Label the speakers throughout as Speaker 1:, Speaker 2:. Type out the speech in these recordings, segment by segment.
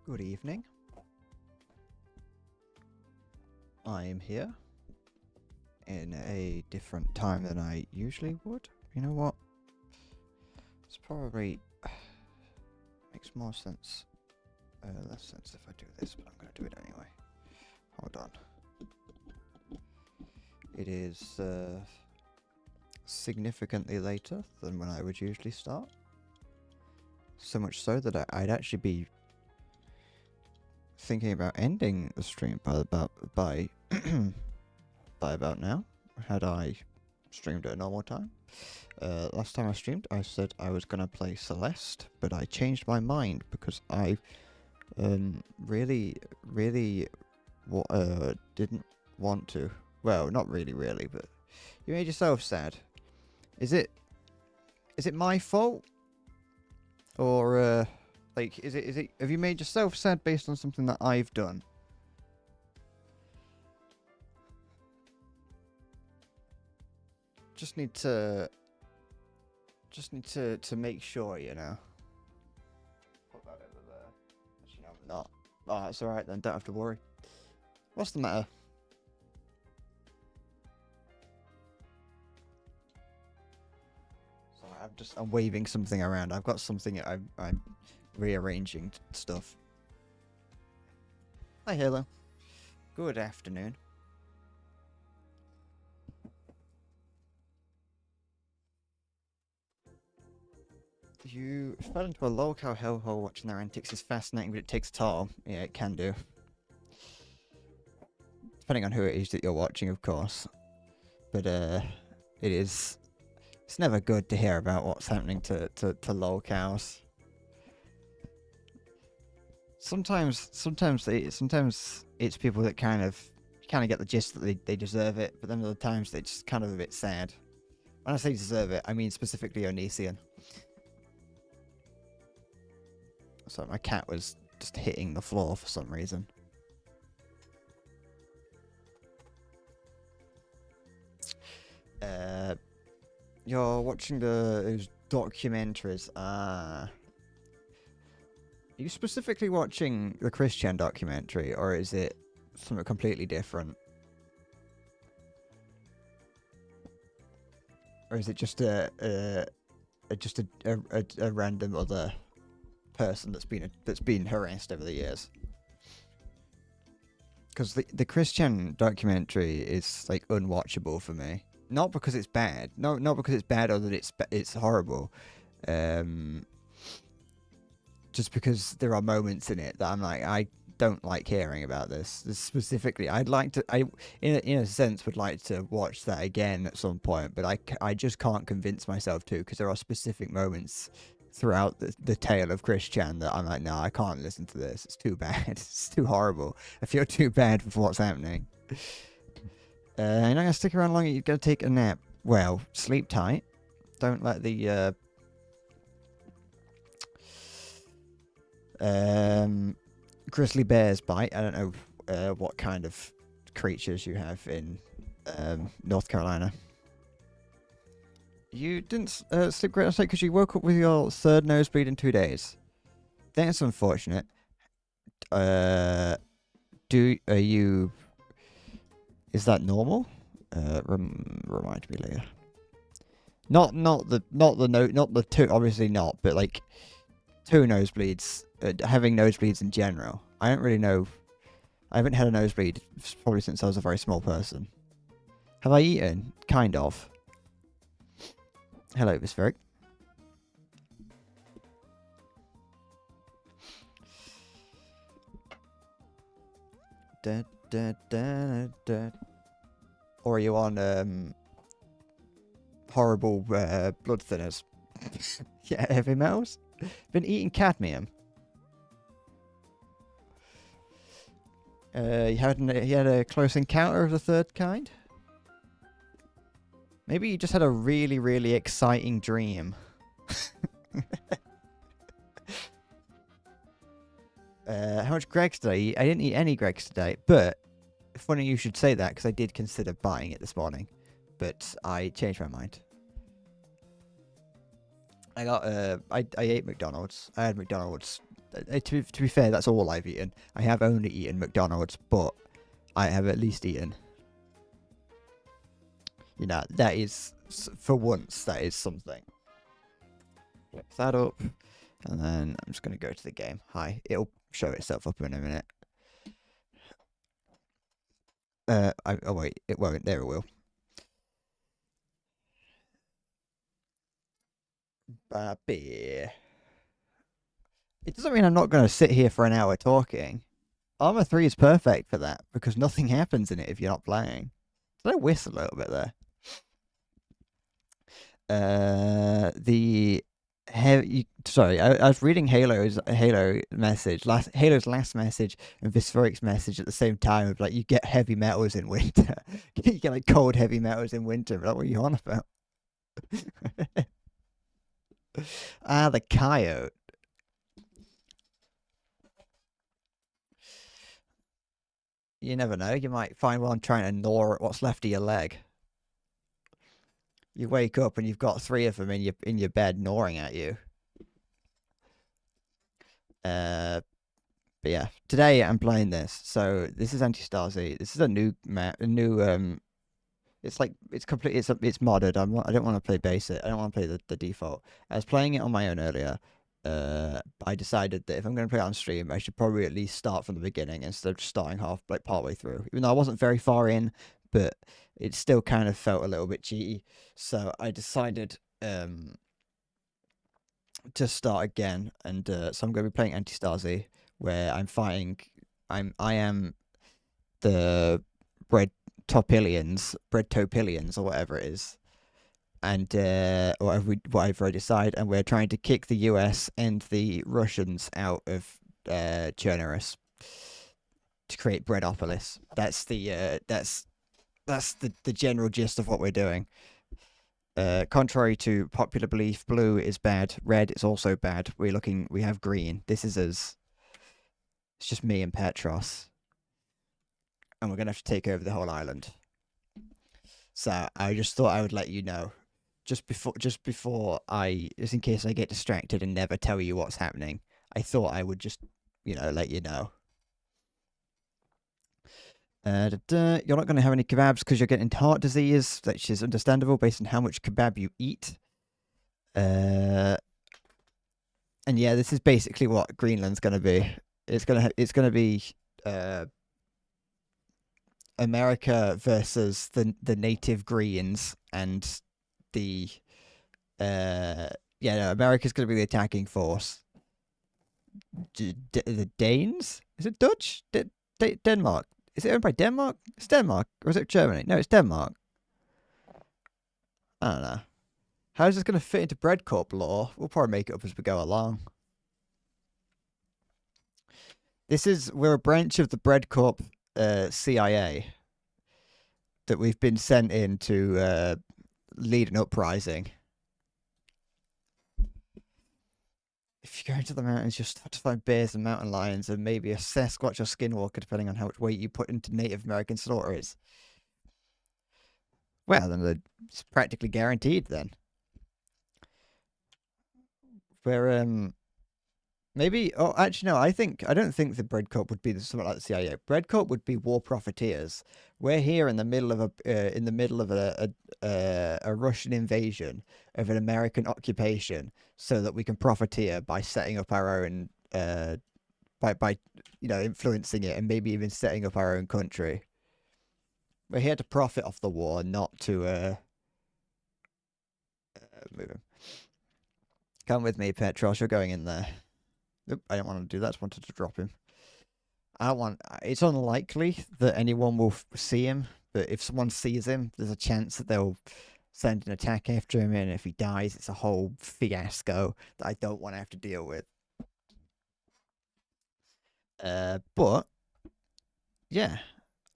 Speaker 1: Good evening. I am here in a different time than I usually would. You know what? It's probably makes more sense, less sense if I do this, but I'm going to do it anyway. Hold on. It is significantly later than when I would usually start. So much so that I'd actually be thinking about ending the stream by about now, had I streamed at a normal time. Last time I streamed, I said I was gonna play Celeste, but I changed my mind because I really didn't want to. Well, not really, but you made yourself sad. Is it my fault? Or like, is it? Have you made yourself sad based on something that I've done? Just need to make sure, you know. Put that over there. Actually, no, I'm not. Oh, that's all right then. Don't have to worry. What's the matter? Sorry, I'm waving something around. I've got something. I'm rearranging stuff. Hi, Halo. Good afternoon. You fell into a lolcow hellhole. Watching their antics is fascinating, but it takes a toll. Yeah, it can do. Depending on who it is that you're watching, of course. But it's never good to hear about what's happening to lolcows. Sometimes it's people that kind of get the gist that they deserve it, but then other times they're just kind of a bit sad. When I say deserve it, I mean specifically Onision. So my cat was just hitting the floor for some reason. You're watching those documentaries. Are you specifically watching the Christian documentary, or is it something completely different? Or is it just a random other person that's been harassed over the years? Because the Christian documentary is like unwatchable for me. Not because it's bad. No, not because it's bad or that it's horrible. Just because there are moments in it that I'm like, I don't like hearing about this. Specifically, in a sense, would like to watch that again at some point, but I just can't convince myself to, because there are specific moments throughout the tale of Christian that I'm like, no, I can't listen to this. It's too bad. It's too horrible. I feel too bad for what's happening. You're not gonna stick around long. You're gonna take a nap. Well, sleep tight. Don't let the grizzly bears bite. I don't know what kind of creatures you have in North Carolina. You didn't sleep great last night because you woke up with your third nosebleed in 2 days. That's unfortunate. Is that normal? Remind me later. Not the two, obviously not, but like 2 nosebleeds, having nosebleeds in general. I don't really know. I haven't had a nosebleed probably since I was a very small person. Have I eaten? Kind of. Hello, Visferic. Or are you on horrible blood thinners? Yeah, heavy metals. Been eating cadmium. You had a close encounter of the third kind? Maybe you just had a really, really exciting dream. How much Greggs did I eat? I didn't eat any Greggs today, but funny you should say that, because I did consider buying it this morning, but I changed my mind. I ate McDonald's. I had McDonald's To be fair, that's all I've eaten. I have only eaten McDonald's, but I have at least eaten. You know, that is, for once, that is something. Flip that up, and then I'm just going to go to the game. Hi, it'll show itself up in a minute. Oh wait, it won't. There it will. Baby. It doesn't mean I'm not going to sit here for an hour talking. Armor 3 is perfect for that, because nothing happens in it if you're not playing. Did I whistle a little bit there? Sorry, I was reading Halo's last message and Visphoric's message at the same time of like, you get heavy metals in winter. You get like cold heavy metals in winter. Like, what are you on about? The coyote. You never know. You might find one trying to gnaw at what's left of your leg. You wake up and you've got 3 of them in your bed gnawing at you. But yeah, today I'm playing this. So this is Antistasi. This is a new map, it's like it's complete. It's modded. I don't want to play basic. I don't want to play the default. I was playing it on my own earlier. I decided that if I'm going to play it on stream, I should probably at least start from the beginning instead of starting like partway through. Even though I wasn't very far in, but it still kind of felt a little bit cheaty. So I decided to start again, and so I'm going to be playing Antistasi, where I'm fighting. I am the Breadtopilians, or whatever it is, and whatever I decide, and we're trying to kick the US and the Russians out of Chernobyl to create Breadopolis. That's the general gist of what we're doing. Contrary to popular belief, blue is bad, red is also bad. We have green. This is us. It's just me and Petros. And we're going to have to take over the whole island. So I just thought I would let you know. Just in case I get distracted and never tell you what's happening, I thought I would just, let you know. You're not going to have any kebabs because you're getting heart disease, which is understandable based on how much kebab you eat. And yeah, this is basically what Greenland's going to be. It's going to be America versus the native Greens, and America's going to be the attacking force. The Danes? Is it Dutch? Denmark? Is it owned by Denmark? It's Denmark. Or is it Germany? No, it's Denmark. I don't know. How's this going to fit into Breadcorp lore? We'll probably make it up as we go along. We're a branch of the Breadcorp CIA that we've been sent in to lead an uprising. If you go into the mountains, you'll start to find bears and mountain lions and maybe a Sasquatch or skinwalker, depending on how much weight you put into Native American slaughterers. Well, then it's practically guaranteed then. Where maybe actually no, I don't think the Breadcorp would be something like the CIA. Breadcorp would be war profiteers. We're here in the middle of a Russian invasion of an American occupation, so that we can profiteer by setting up our own by influencing it and maybe even setting up our own country. We're here to profit off the war, not to move him. Come with me, Petros. You're going in there. Nope, I don't want to do that. I just wanted to drop him. It's unlikely that anyone will see him, but if someone sees him, there's a chance that they'll send an attack after him, and if he dies, it's a whole fiasco that I don't want to have to deal with. But yeah,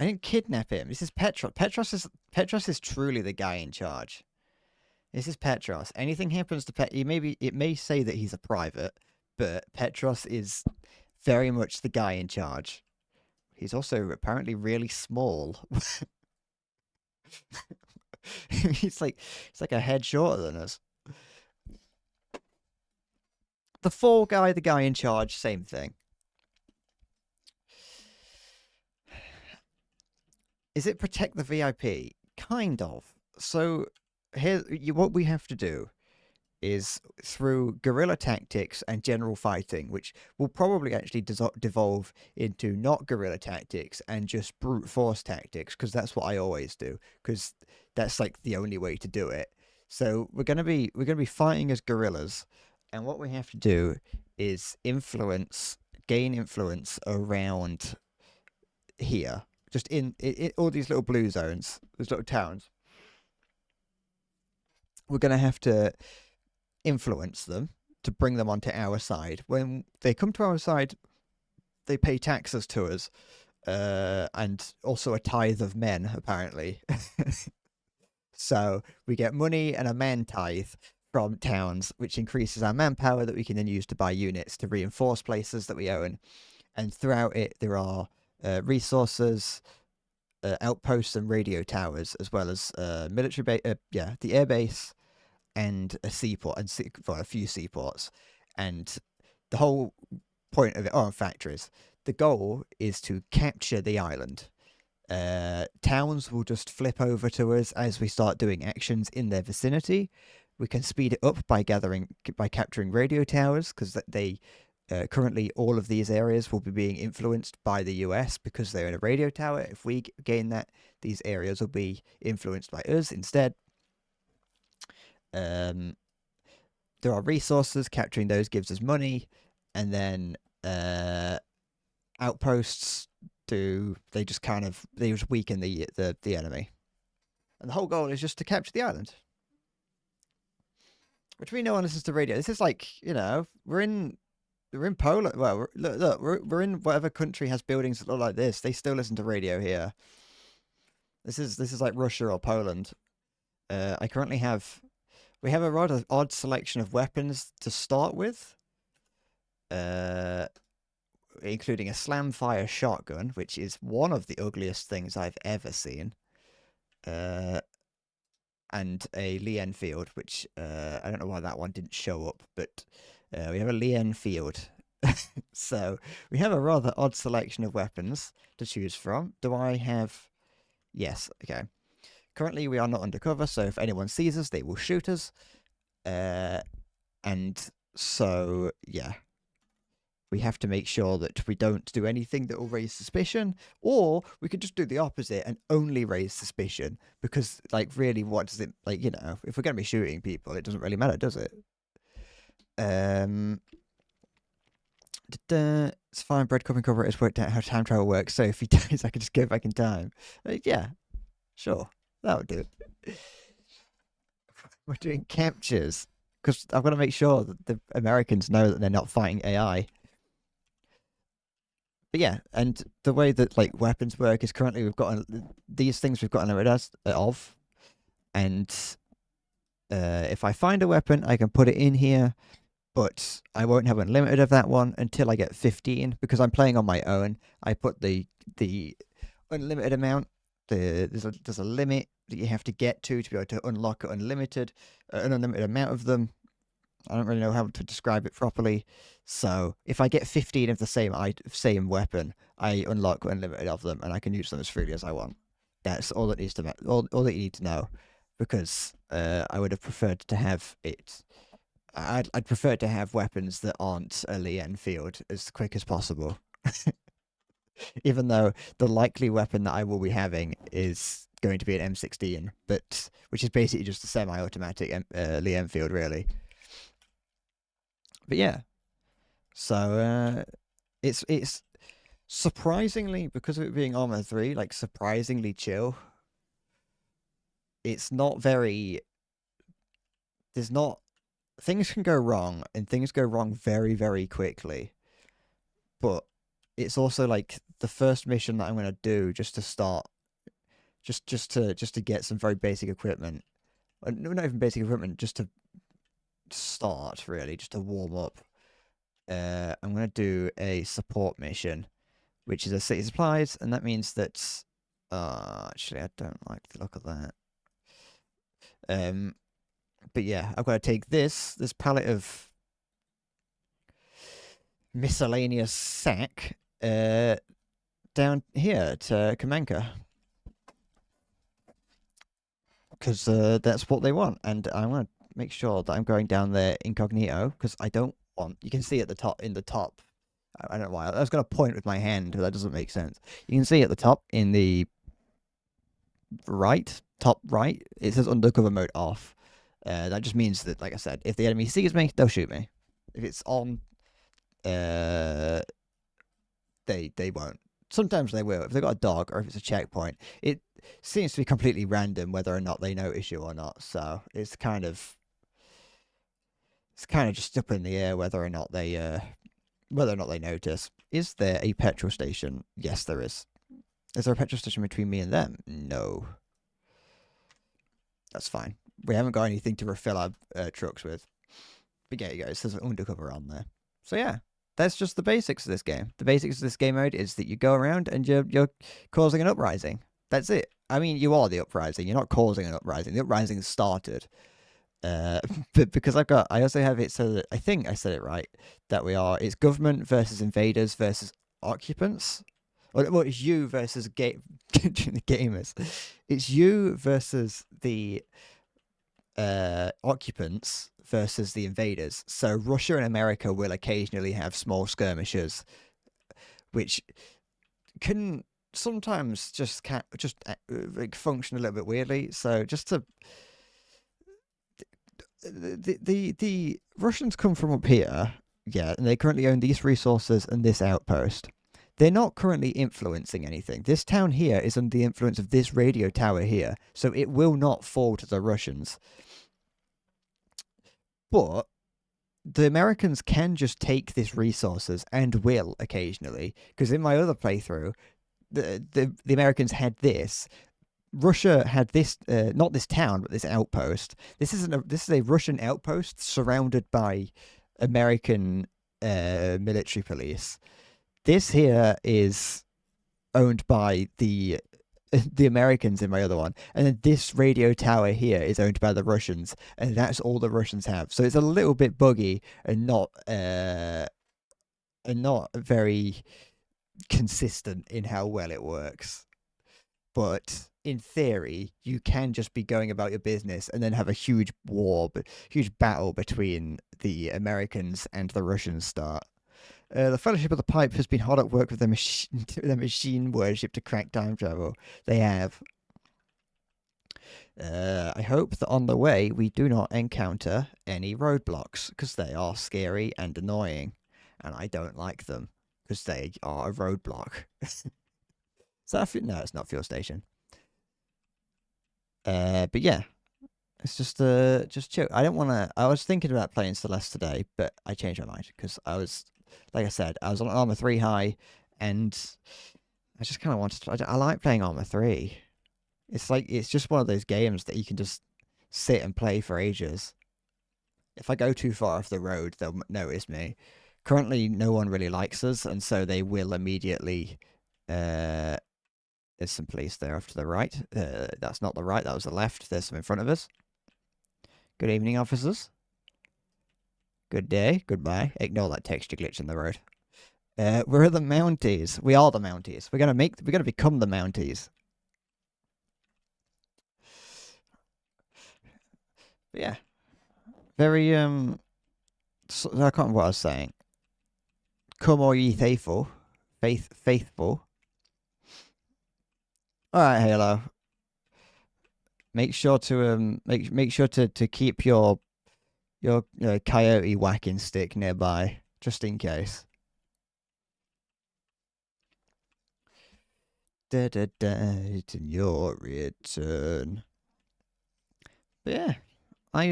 Speaker 1: I didn't kidnap him. This is Petros. Petros is truly the guy in charge. This is Petros. Anything happens to it may say that he's a private, but Petros is very much the guy in charge. He's also apparently really small. He's like a head shorter than us. The fall guy, the guy in charge, same thing. Is it protect the VIP? Kind of. So here, what we have to do is through guerrilla tactics and general fighting, which will probably actually devolve into not guerrilla tactics and just brute force tactics, because that's what I always do, because that's like the only way to do it. So we're gonna be fighting as guerrillas, and what we have to do is gain influence around here, just in all these little blue zones, these little towns. We're gonna have to influence them to bring them onto our side. When they come to our side, they pay taxes to us, and also a tithe of men, apparently. So we get money and a man tithe from towns, which increases our manpower that we can then use to buy units to reinforce places that we own. And throughout it, there are resources, outposts, and radio towers, as well as military base. Yeah, the air base and a seaport and well, a few seaports, and the whole point of it, oh, and factories. The goal is to capture the island. Towns will just flip over to us as we start doing actions in their vicinity. We can speed it up by capturing radio towers, because they currently all of these areas will be being influenced by the US because they're in a radio tower. If we gain that, these areas will be influenced by us instead. There are resources. Capturing those gives us money, and then outposts they just weaken the enemy, and the whole goal is just to capture the island. Which we know on listens to radio. This is like, we're in Poland. Well, look, we're in whatever country has buildings that look like this. They still listen to radio here. This is like Russia or Poland. I currently have. We have a rather odd selection of weapons to start with, including a slam-fire shotgun, which is one of the ugliest things I've ever seen, and a Lee Enfield, which I don't know why that one didn't show up, but we have a Lee Enfield. So we have a rather odd selection of weapons to choose from. Do I have... Yes, okay. Currently, we are not undercover, so if anyone sees us, they will shoot us. And so, yeah. We have to make sure that we don't do anything that will raise suspicion, or we could just do the opposite and only raise suspicion, because, like, really, what does it... Like, if we're going to be shooting people, it doesn't really matter, does it? It's fine, breadcrumbing cover has worked out how time travel works, so if he dies, I can just go back in time. Yeah, sure. That would do it. We're doing captures, because I've got to make sure that the Americans know that they're not fighting AI. But yeah, and the way that like weapons work is currently these things we've gotten rid of, and if I find a weapon, I can put it in here, but I won't have unlimited of that one until I get 15, because I'm playing on my own. I put the unlimited amount. There's a limit that you have to get to be able to unlock an unlimited amount of them. I don't really know how to describe it properly. So if I get 15 of the same weapon, I unlock unlimited of them, and I can use them as freely as I want. That's all that needs to all that you need to know, because I would have preferred to have it. I'd prefer to have weapons that aren't a Lee Enfield as quick as possible. Even though the likely weapon that I will be having is going to be an M16, which is basically just a semi-automatic Lee Enfield, really. But yeah, so it's surprisingly, because of it being Arma 3, like surprisingly chill. It's not very... Things can go wrong, and things go wrong very, very quickly. But it's also like the first mission that I'm going to do just to start, just to get some very basic equipment. No, not even basic equipment, just to start, really, just to warm up. I'm going to do a support mission, which is a city supplies, and that means that... actually, I don't like the look of that. But yeah, I've got to take this pallet of miscellaneous sack down here to Kamenka. Because that's what they want. And I want to make sure that I'm going down there incognito, because I don't want... You can see at the top, in the top... I don't know why. I was going to point with my hand, but that doesn't make sense. You can see at the top, in the right, top right, it says undercover mode off. That just means that, like I said, if the enemy sees me, they'll shoot me. If it's on, they won't. Sometimes they will. If they've got a dog or if it's a checkpoint, it seems to be completely random whether or not they notice you or not. So it's kind of just up in the air whether or not they notice. Is there a petrol station? Yes, there is. Is there a petrol station between me and them? No. That's fine. We haven't got anything to refill our trucks with. But yeah, you guys, there's an undercover on there. So yeah, that's just the basics of this game. The basics of this game mode is that you go around and you're causing an uprising. That's it. I mean, you are the uprising. You're not causing an uprising. The uprising started. But because I also have it so that I think I said it right, that it's government versus invaders versus occupants. Well, it's you versus the gamers. It's you versus the occupants versus the invaders. So Russia and America will occasionally have small skirmishes, which can sometimes just like function a little bit weirdly. So just to the Russians come from up here, yeah, and they currently own these resources and this outpost. They're not currently influencing anything. This town here is under the influence of this radio tower here, so it will not fall to the Russians. But the Americans can just take these resources and will occasionally, because in my other playthrough, the Americans had this. Russia had this, not this town, but this outpost. This is a Russian outpost surrounded by American military police. This here is owned by the Americans in my other one, and then this radio tower here is owned by the Russians, and that's all the Russians have. So it's a little bit buggy and not very consistent in how well it works. But in theory, you can just be going about your business and then have a huge battle between the Americans and the Russians start. The Fellowship of the Pipe has been hard at work with their machine worship to crack time travel. They have. I hope that on the way we do not encounter any roadblocks, because they are scary and annoying, and I don't like them, because they are a roadblock. No, it's not fuel station. But yeah, it's just chill. I don't want to. I was thinking about playing Celeste today, but I changed my mind because like I said, I was on Armor 3 high, and I just kind of wanted to. I like playing Armor 3. It's just one of those games that you can just sit and play for ages. If I go too far off the road, they'll notice me. Currently, no one really likes us, and so they will immediately. There's some police there off to the right. That's not the right, that was the left. There's some in front of us. Good evening, officers. Good day. Goodbye. Ignore that texture glitch in the road. We're the Mounties. We are the Mounties. We're gonna become the Mounties. But yeah. Very I can't remember what I was saying. Come all ye faithful. Faithful. Alright, Halo. Make sure to make sure to keep your coyote whacking stick nearby, just in case. In your return. But yeah, I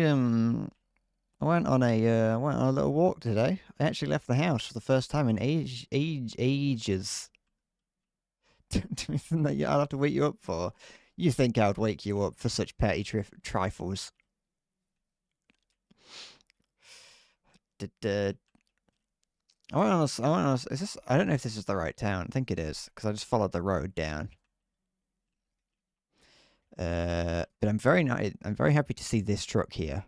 Speaker 1: went on a little walk today. I actually left the house for the first time in ages. Something that I'll have to wake you up for. You think I would wake you up for such petty trifles? I went on. Is this? I don't know if this is the right town. I think it is because I just followed the road down. But I'm very happy to see this truck here.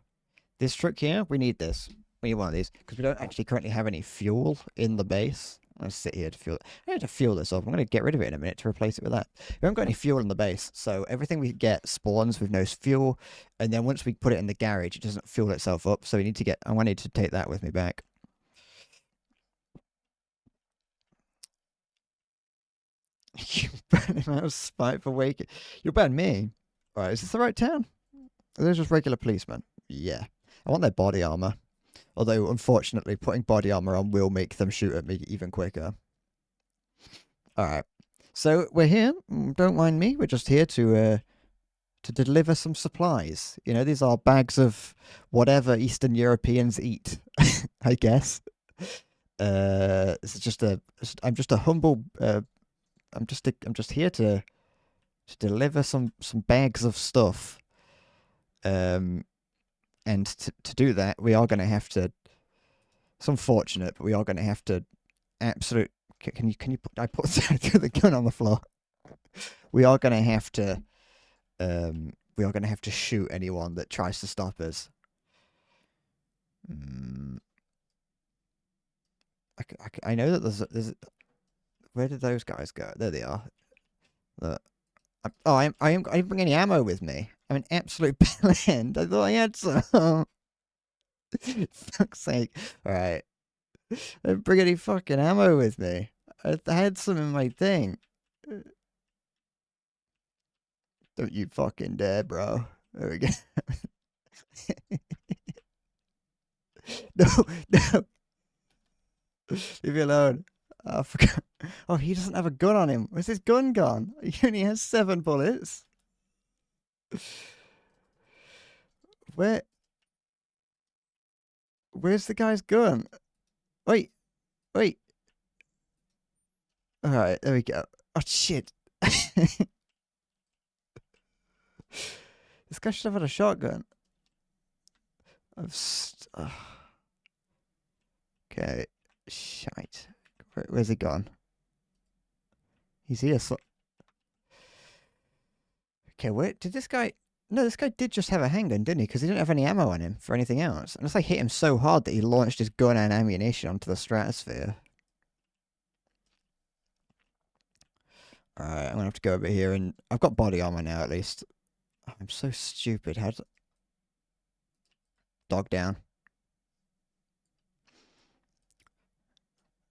Speaker 1: This truck here, we need this. We need one of these because we don't actually currently have any fuel in the base. I'm gonna sit here to fuel. I need to fuel this up. I'm gonna get rid of it in a minute to replace it with that. We haven't got any fuel in the base, so everything we get spawns with no fuel, and then once we put it in the garage, it doesn't fuel itself up. So we need to get. I need to take that with me back. You burn him out of spite for waking. You burn me. All right, is this the right town? Are those just regular policemen? Yeah. I want their body armor. Although, unfortunately, putting body armor on will make them shoot at me even quicker. Alright. So, we're here. Don't mind me. We're just here to deliver some supplies. You know, these are bags of whatever Eastern Europeans eat, I guess. This is just a... I'm just a humble... I'm just here to deliver some bags of stuff. And to do that, we are going to have to. It's unfortunate, but we are going to have to. Absolute. Can you put? I put the gun on the floor. We are going to have to. We are going to have to shoot anyone that tries to stop us. I know that there's. Where did those guys go? There they are. I didn't bring any ammo with me. I'm an absolute bellend. I thought I had some. Fuck's sake. Alright. I didn't bring any fucking ammo with me. I had some in my thing. Don't you fucking dare, bro. There we go. No. Leave me alone. Oh, I forgot. Oh, he doesn't have a gun on him. Where's his gun gone? He only has 7 bullets. Where's the guy's gun? Wait. Alright, there we go. Oh, shit. This guy should have had a shotgun. Okay. Shite. Where's he gone? He's here. Okay, where did this guy... No, this guy did just have a handgun, didn't he? Because he didn't have any ammo on him for anything else. Unless I hit him so hard that he launched his gun and ammunition onto the stratosphere. Alright, I'm gonna have to go over here and... I've got body armor now, at least. Oh, I'm so stupid. How does... Dog down.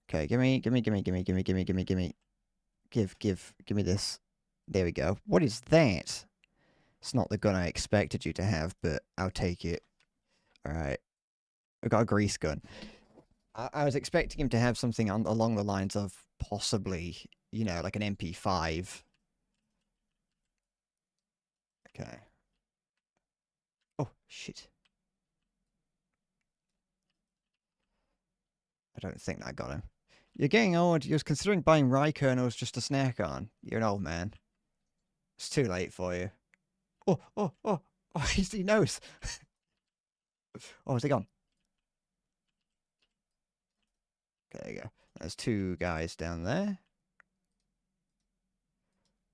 Speaker 1: Okay, give me. Give me this. There we go. What is that? It's not the gun I expected you to have, but I'll take it. Alright. We've got a grease gun. I was expecting him to have something along the lines of possibly, you know, like an MP5. Okay. Oh, shit. I don't think that got him. You're getting old. You're considering buying rye kernels just to snack on. You're an old man. It's too late for you. Oh, he knows. Oh, is he gone? Okay, there you go. There's 2 guys down there.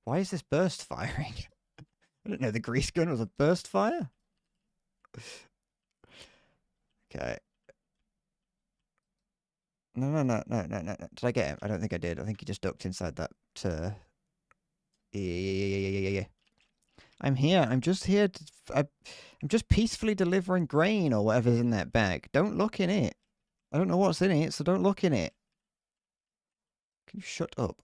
Speaker 1: Why is this burst firing? I didn't know the grease gun was a burst fire. Okay. No. Did I get him? I don't think I did. I think he just ducked inside that. Yeah. I'm here. I'm just here to... I'm just peacefully delivering grain or whatever's in that bag. Don't look in it. I don't know what's in it, so don't look in it. Can you shut up?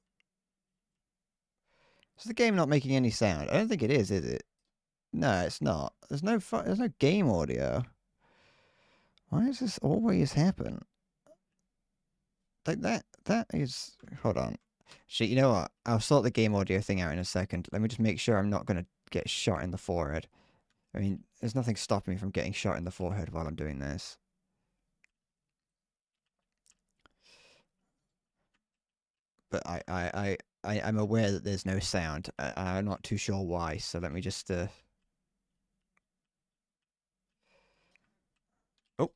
Speaker 1: Is the game not making any sound? I don't think it is it? No, it's not. There's no game audio. Why does this always happen? Like that is... Hold on. Shit, you know what? I'll sort the game audio thing out in a second. Let me just make sure I'm not going to get shot in the forehead. I mean, there's nothing stopping me from getting shot in the forehead while I'm doing this. But I'm aware that there's no sound. I'm not too sure why, so let me just... Oh.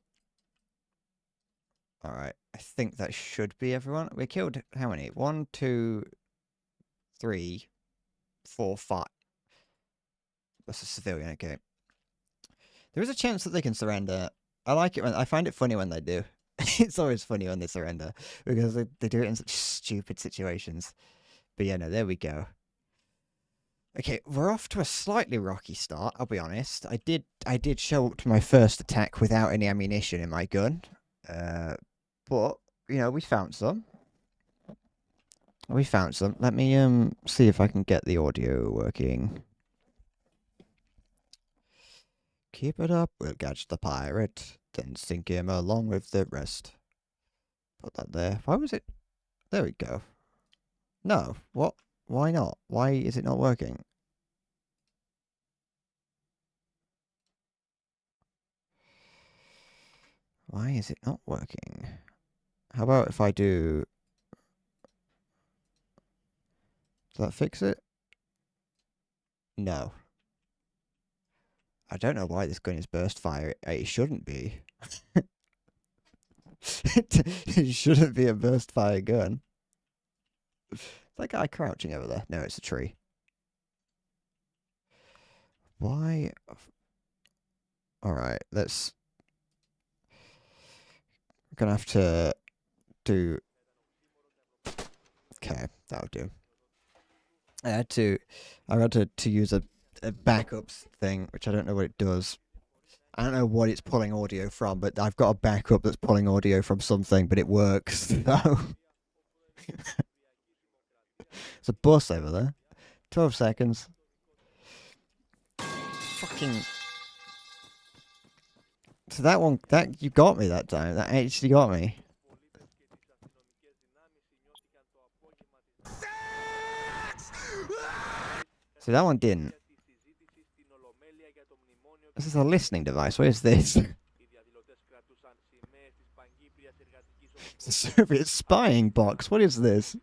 Speaker 1: Alright, I think that should be everyone. We killed how many? 1, 2, 3, 4, 5. That's a civilian, okay. There is a chance that they can surrender. I like it when I find it funny when they do. It's always funny when they surrender because they do it in such stupid situations. But yeah, no, there we go. Okay, we're off to a slightly rocky start. I'll be honest. I did show up to my first attack without any ammunition in my gun, but you know we found some. We found some. Let me see if I can get the audio working. Keep it up, we'll catch the pirate, then sink him along with the rest. Put that there. Why was it? There we go. No, what? Why not? Why is it not working? Why is it not working? How about if I do... Does that fix it? No. I don't know why this gun is burst fire. It shouldn't be. It shouldn't be a burst fire gun. Is that guy crouching over there? No, it's a tree. Why? Alright, let's... I'm gonna have to do... Okay, that'll do. I had to use a backups thing, which I don't know what it does. I don't know what it's pulling audio from, but I've got a backup that's pulling audio from something, but it works. So it's a bus over there. 12 seconds. Fucking. So that one, that you got me that time. That actually got me. So that one didn't. This is a listening device. What is this? It's a Soviet spying box. What is this?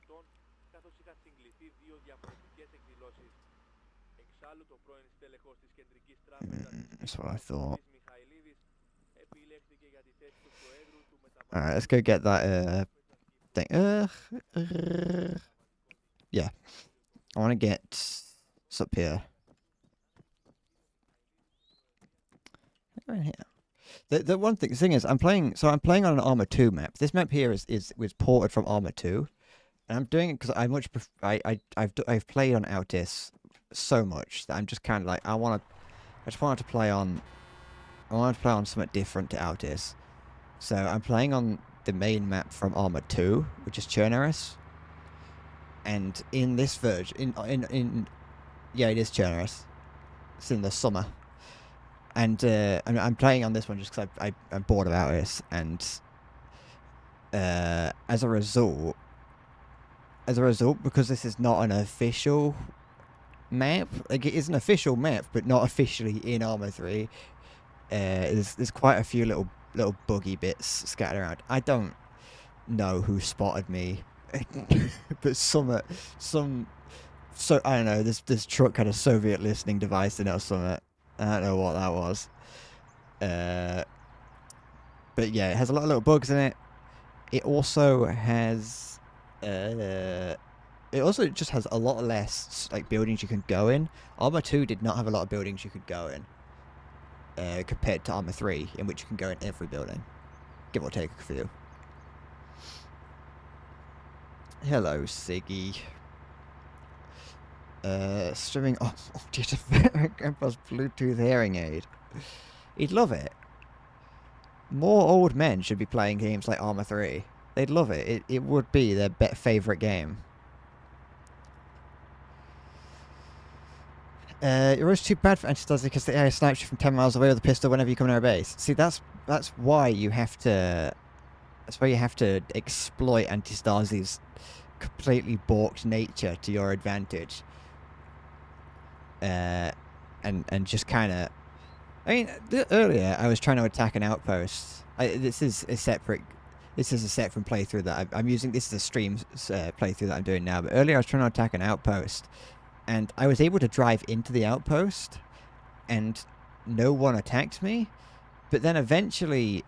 Speaker 1: That's what I thought. Alright, let's go get that thing. Yeah. I want to get... It's up here. Right here. The one thing is I'm playing on an Arma 2 map. This map here was ported from Arma 2. And I'm doing it because I've played on Altis so much that I'm just kind of like I just wanted to play on something different to Altis. So I'm playing on the main map from Arma 2, which is Chernaris. And in this version yeah, it is Chernaris. It's in the summer. And I'm playing on this one just because I'm bored of Altis, and as a result, because this is not an official map, like it is an official map, but not officially in Arma 3. There's quite a few little buggy bits scattered around. I don't know who spotted me, but so I don't know. This truck had a Soviet listening device in it or something. I don't know what that was. But yeah, it has a lot of little bugs in it. It also has just has a lot less like buildings you can go in. Arma 2 did not have a lot of buildings you could go in. Compared to Arma 3, in which you can go in every building. Give or take a few. Hello, Siggy. Streaming off due to Grandpa's Bluetooth hearing aid. He'd love it. More old men should be playing games like Arma 3. They'd love it. It would be their favourite game. You're always too bad for Antistasi because the AI snipes you from 10 miles away with a pistol whenever you come near a base. See, that's why you have to... That's why you have to exploit Antistasi's completely balked nature to your advantage. And just kind of... I mean, earlier I was trying to attack an outpost. This is a set from playthrough that I'm using. This is a stream playthrough that I'm doing now. But earlier I was trying to attack an outpost, and I was able to drive into the outpost, and no one attacked me. But then eventually,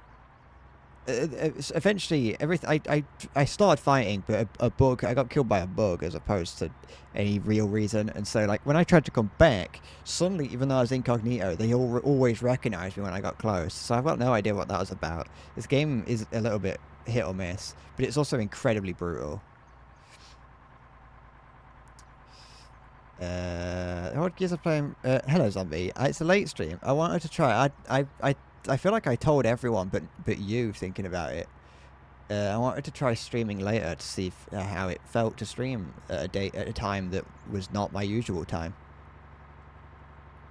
Speaker 1: eventually everything I started fighting, but a bug, I got killed by a bug as opposed to any real reason. And so like when I tried to come back, suddenly, even though I was incognito, they always recognized me when I got close. So I've got no idea what that was about. This game is a little bit hit or miss, but it's also incredibly brutal. What gears are playing? Hello zombie. It's a late stream. I wanted to try. I feel like I told everyone, but you, thinking about it. I wanted to try streaming later to see how it felt to stream at a time that was not my usual time.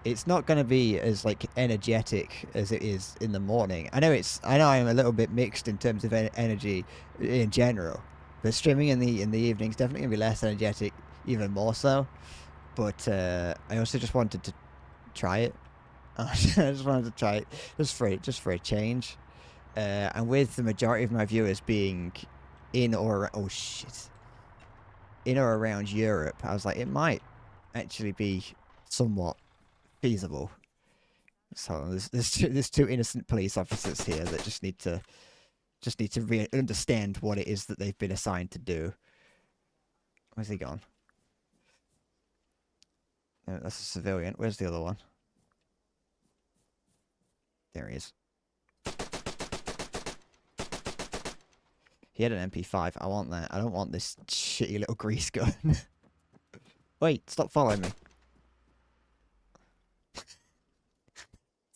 Speaker 1: It's not going to be as like energetic as it is in the morning. I know I'm a little bit mixed in terms of energy in general, but streaming in the evening is definitely going to be less energetic, even more so. But I also just wanted to try it. I just wanted to try it just for a change. And with the majority of my viewers being in or around Europe, I was like, it might actually be somewhat feasible. So there's two innocent police officers here that just need to understand what it is that they've been assigned to do. Where's he gone? No, that's a civilian. Where's the other one? There he is. He had an MP5. I want that. I don't want this shitty little grease gun. Wait, stop following me.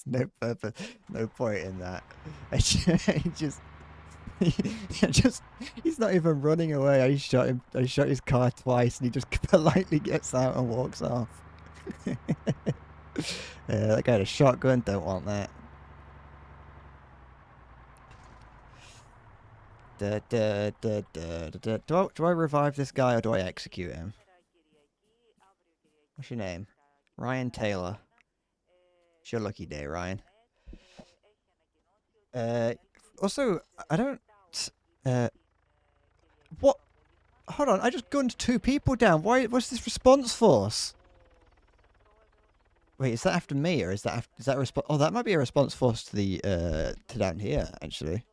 Speaker 1: No purpose, no point in that. He's not even running away. I shot him. I shot his car twice, and he just politely gets out and walks off. That guy had a shotgun. Don't want that. Do I revive this guy or do I execute him? What's your name? Ryan Taylor. It's your lucky day, Ryan. Also, I don't... what? Hold on, I just gunned 2 people down. What's this response force? Wait, is that after me or is that a response? Oh, that might be a response force to the to down here actually.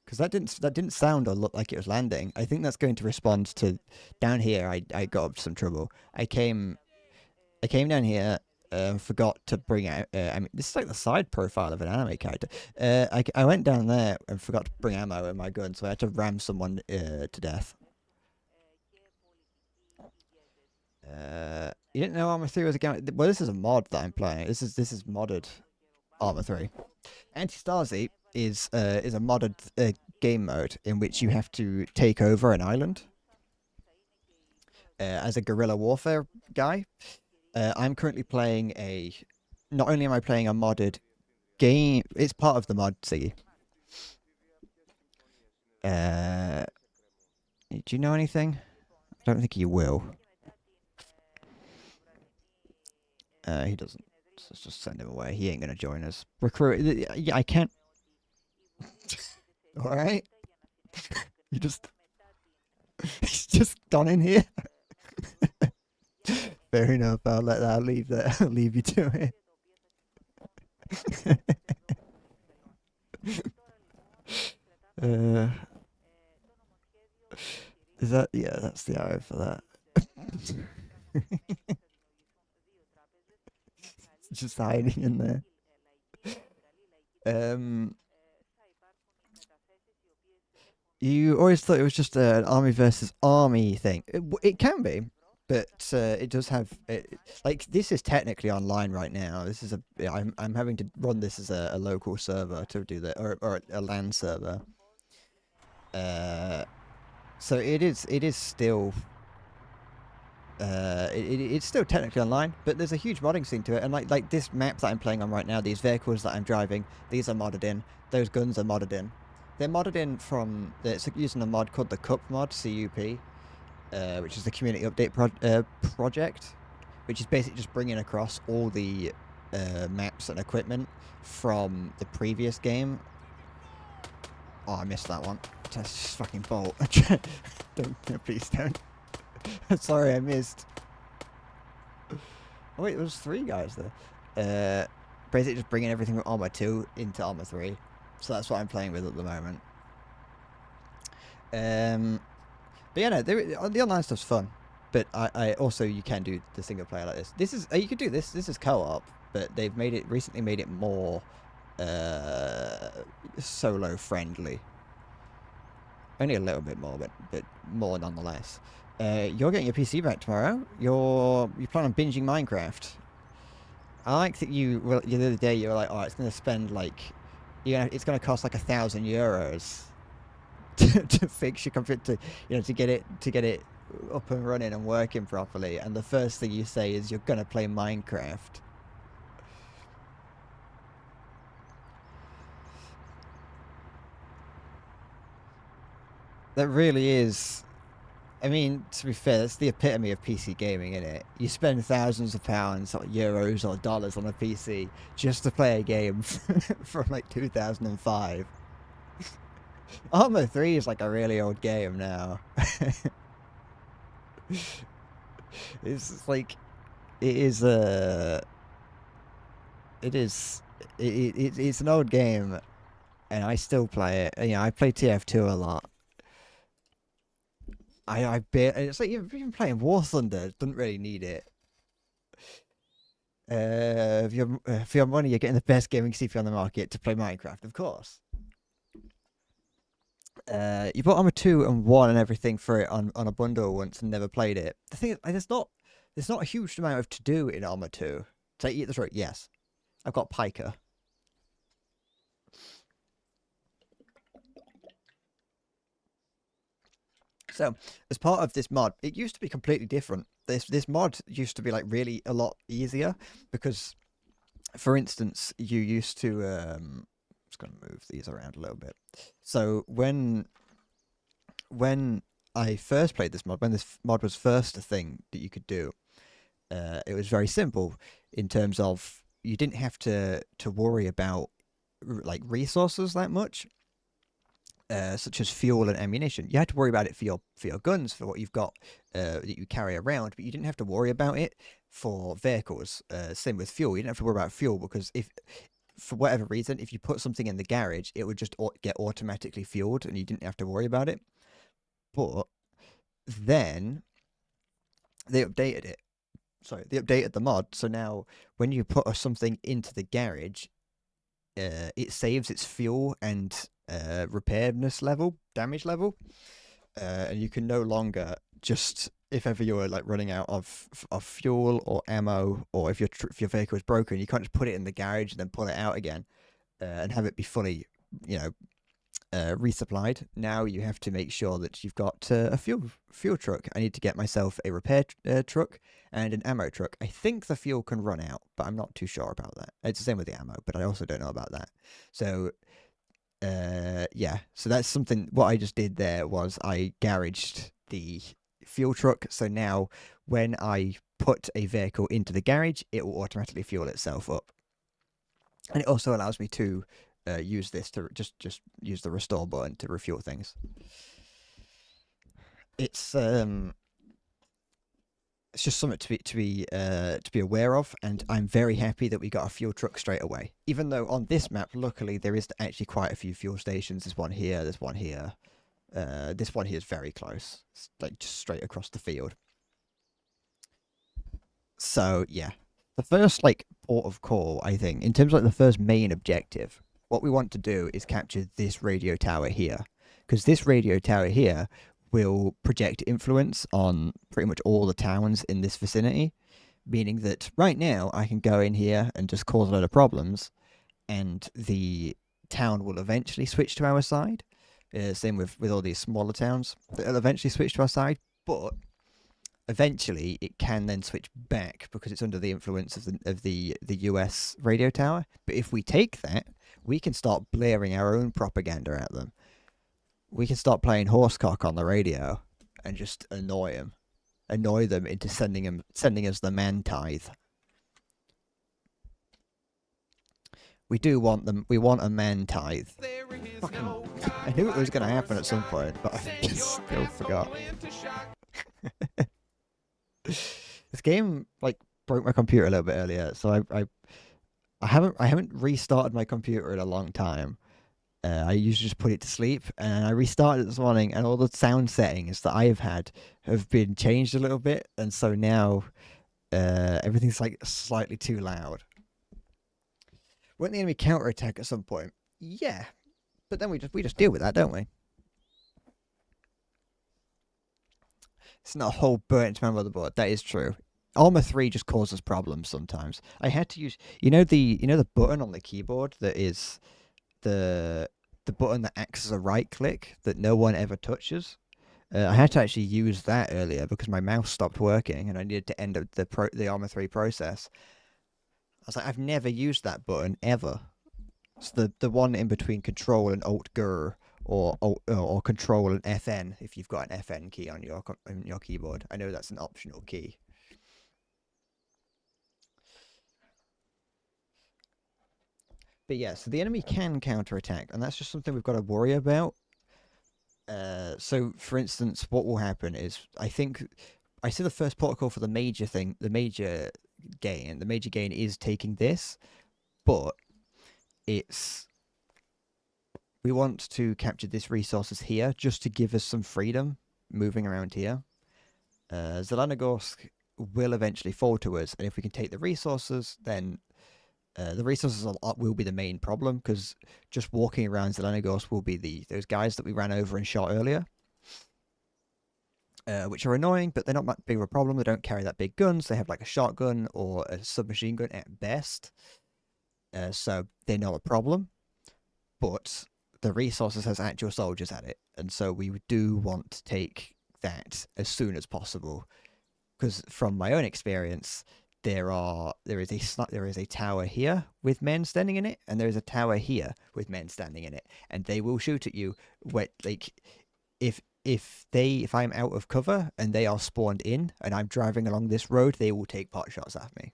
Speaker 1: Because that didn't sound or look like it was landing. I think that's going to respond to down here. I got up some trouble. I came down here. Forgot to bring out. I mean, this is like the side profile of an anime character. I went down there and forgot to bring ammo in my gun, so I had to ram someone to death. You didn't know Arma 3 was a game? Well, this is a mod that I'm playing. This is modded Arma 3. Antistasi is a modded game mode in which you have to take over an island as a guerrilla warfare guy. I'm currently playing not only am I playing a modded game, it's part of the mod Siggy. Do you know anything? I don't think you will. He doesn't. Let's just send him away. He ain't gonna join us. Recruit. Yeah, I can't. All right. You just. He's just gone in here. Fair enough. I'll leave that. I'll leave you to it. Is that? Yeah, that's the arrow for that. Just hiding in there. You always thought it was just an army versus army thing. It can be, but it does have like this is technically online right now. This is I'm having to run this as a local server to do that, or a LAN server. So it is still. It's still technically online, but there's a huge modding scene to it. And like this map that I'm playing on right now, these vehicles that I'm driving, these are modded in. Those guns are modded in. They're modded in from it's using a mod called the CUP mod, CUP, which is the community update project, which is basically just bringing across all the maps and equipment from the previous game. Oh, I missed that one. Just fucking bolt. Don't, please don't. Sorry, I missed. Oh wait, there was 3 guys there. Basically just bringing everything from Arma 2 into Arma 3. So that's what I'm playing with at the moment. But yeah, no, the online stuff's fun. But I also you can do the single player like this. This is you could do this. This is co-op, but they've recently made it more uh, solo friendly. Only a little bit more, but more nonetheless. You're getting your PC back tomorrow. You plan on binging Minecraft. I like that the other day you were like, oh, it's gonna spend like, it's gonna cost like €1,000 to fix your computer, to get it up and running and working properly. And the first thing you say is you're gonna play Minecraft. That really is. I mean, to be fair, that's the epitome of PC gaming, isn't it? You spend thousands of pounds, or euros, or dollars on a PC just to play a game from like 2005. Arma 3 is like a really old game now. It's like it is it is it's an old game, and I still play it. I play TF2 a lot. It's like even playing War Thunder doesn't really need it. For your money, you're getting the best gaming CPU on the market to play Minecraft, of course. You bought Arma 2 and 1 and everything for it on a bundle once and never played it. The thing is, there's not a huge amount of to do in Arma 2. That's right, yes. I've got Piker. So, as part of this mod, it used to be completely different. This mod used to be like really a lot easier because, for instance, you used to just gonna move these around a little bit. So when I first played this mod, when this mod was first a thing that you could do, it was very simple in terms of you didn't have to worry about like resources that much. Such as fuel and ammunition. You had to worry about it for your guns, for what you've got that you carry around, but you didn't have to worry about it for vehicles. Same with fuel. You didn't have to worry about fuel because if, for whatever reason, if you put something in the garage, it would just get automatically fueled, and you didn't have to worry about it. But then they updated it. Sorry, they updated the mod, so now when you put something into the garage, it saves its fuel and repairedness level, damage level, and you can no longer just, if ever you're like running out of fuel or ammo, or if your vehicle is broken, you can't just put it in the garage and then pull it out again and have it be fully, resupplied. Now you have to make sure that you've got a fuel truck. I need to get myself a repair truck and an ammo truck. I think the fuel can run out, but I'm not too sure about that. It's the same with the ammo, but I also don't know about that. So yeah, so that's something. What I just did there was I garaged the fuel truck, so now when I put a vehicle into the garage, it will automatically fuel itself up, and it also allows me to use this to just use the restore button to refuel things. It's just something to be aware of, and I'm very happy that we got a fuel truck straight away. Even though on this map, luckily, there is actually quite a few fuel stations. There's one here. There's one here. This one here is very close. It's like just straight across the field. So yeah, the first like port of call, I think, in terms of like the first main objective, what we want to do is capture this radio tower here, because this radio tower here will project influence on pretty much all the towns in this vicinity, meaning that right now I can go in here and just cause a lot of problems, and the town will eventually switch to our side. Same with all these smaller towns, they'll eventually switch to our side, but eventually it can then switch back because it's under the influence of the US radio tower. But if we take that, we can start blaring our own propaganda at them. We can start playing horsecock on the radio and just annoy them into sending us the man tithe. We do want them. We want a man tithe. Fucking, I knew it was going to happen at some point, but I just still forgot. This game like broke my computer a little bit earlier, so I haven't restarted my computer in a long time. I usually just put it to sleep, and I restarted it this morning, and all the sound settings that I have had have been changed a little bit, and so now everything's like slightly too loud. Won't the enemy counterattack at some point? Yeah, but then we just deal with that, don't we? It's not a whole burnt to my motherboard. That is true. Armor 3 just causes problems sometimes. I had to use the button on the keyboard that is the button that acts as a right click that no one ever touches. I had to actually use that earlier because my mouse stopped working and I needed to end up the Armor 3 process. I was like, I've never used that button ever. It's the one in between Control and Alt Gr or Control and FN if you've got an FN key on your keyboard. I know that's an optional key. But yeah, so the enemy can counterattack, and that's just something we've got to worry about. So, for instance, what will happen is I think I see the first protocol for the major thing, the major gain. The major gain is taking this, but it's we want to capture this resources here just to give us some freedom moving around here. Zelenogorsk will eventually fall to us, and if we can take the resources, then the resources will be the main problem because just walking around Zelenogorsk will be those guys that we ran over and shot earlier. Which are annoying, but they're not that big of a problem. They don't carry that big guns. They have like a shotgun or a submachine gun at best. So they're not a problem. But the resources has actual soldiers at it. And so we do want to take that as soon as possible. Because from my own experience, there is a tower here with men standing in it, and there is a tower here with men standing in it, and they will shoot at you. If I'm out of cover and they are spawned in, and I'm driving along this road, they will take pot shots at me.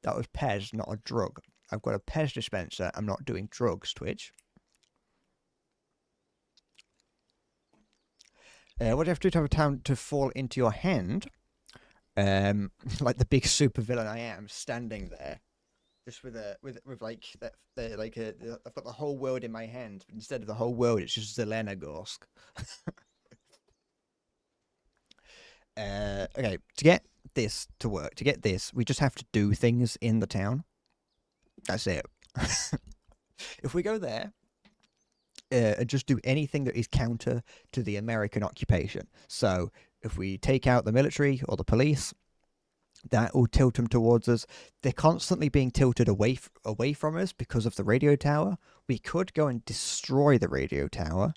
Speaker 1: That was Pez, not a drug. I've got a Pez dispenser. I'm not doing drugs, Twitch. What do you have to do to have a town to fall into your hand? Like the big super villain I am, standing there, just with like that. I've got the whole world in my hand, but instead of the whole world, it's just Zelenogorsk. Okay, to get this to work, we just have to do things in the town. That's it. If we go there and just do anything that is counter to the American occupation, so if we take out the military or the police, that will tilt them towards us. They're constantly being tilted away from us because of the radio tower. We could go and destroy the radio tower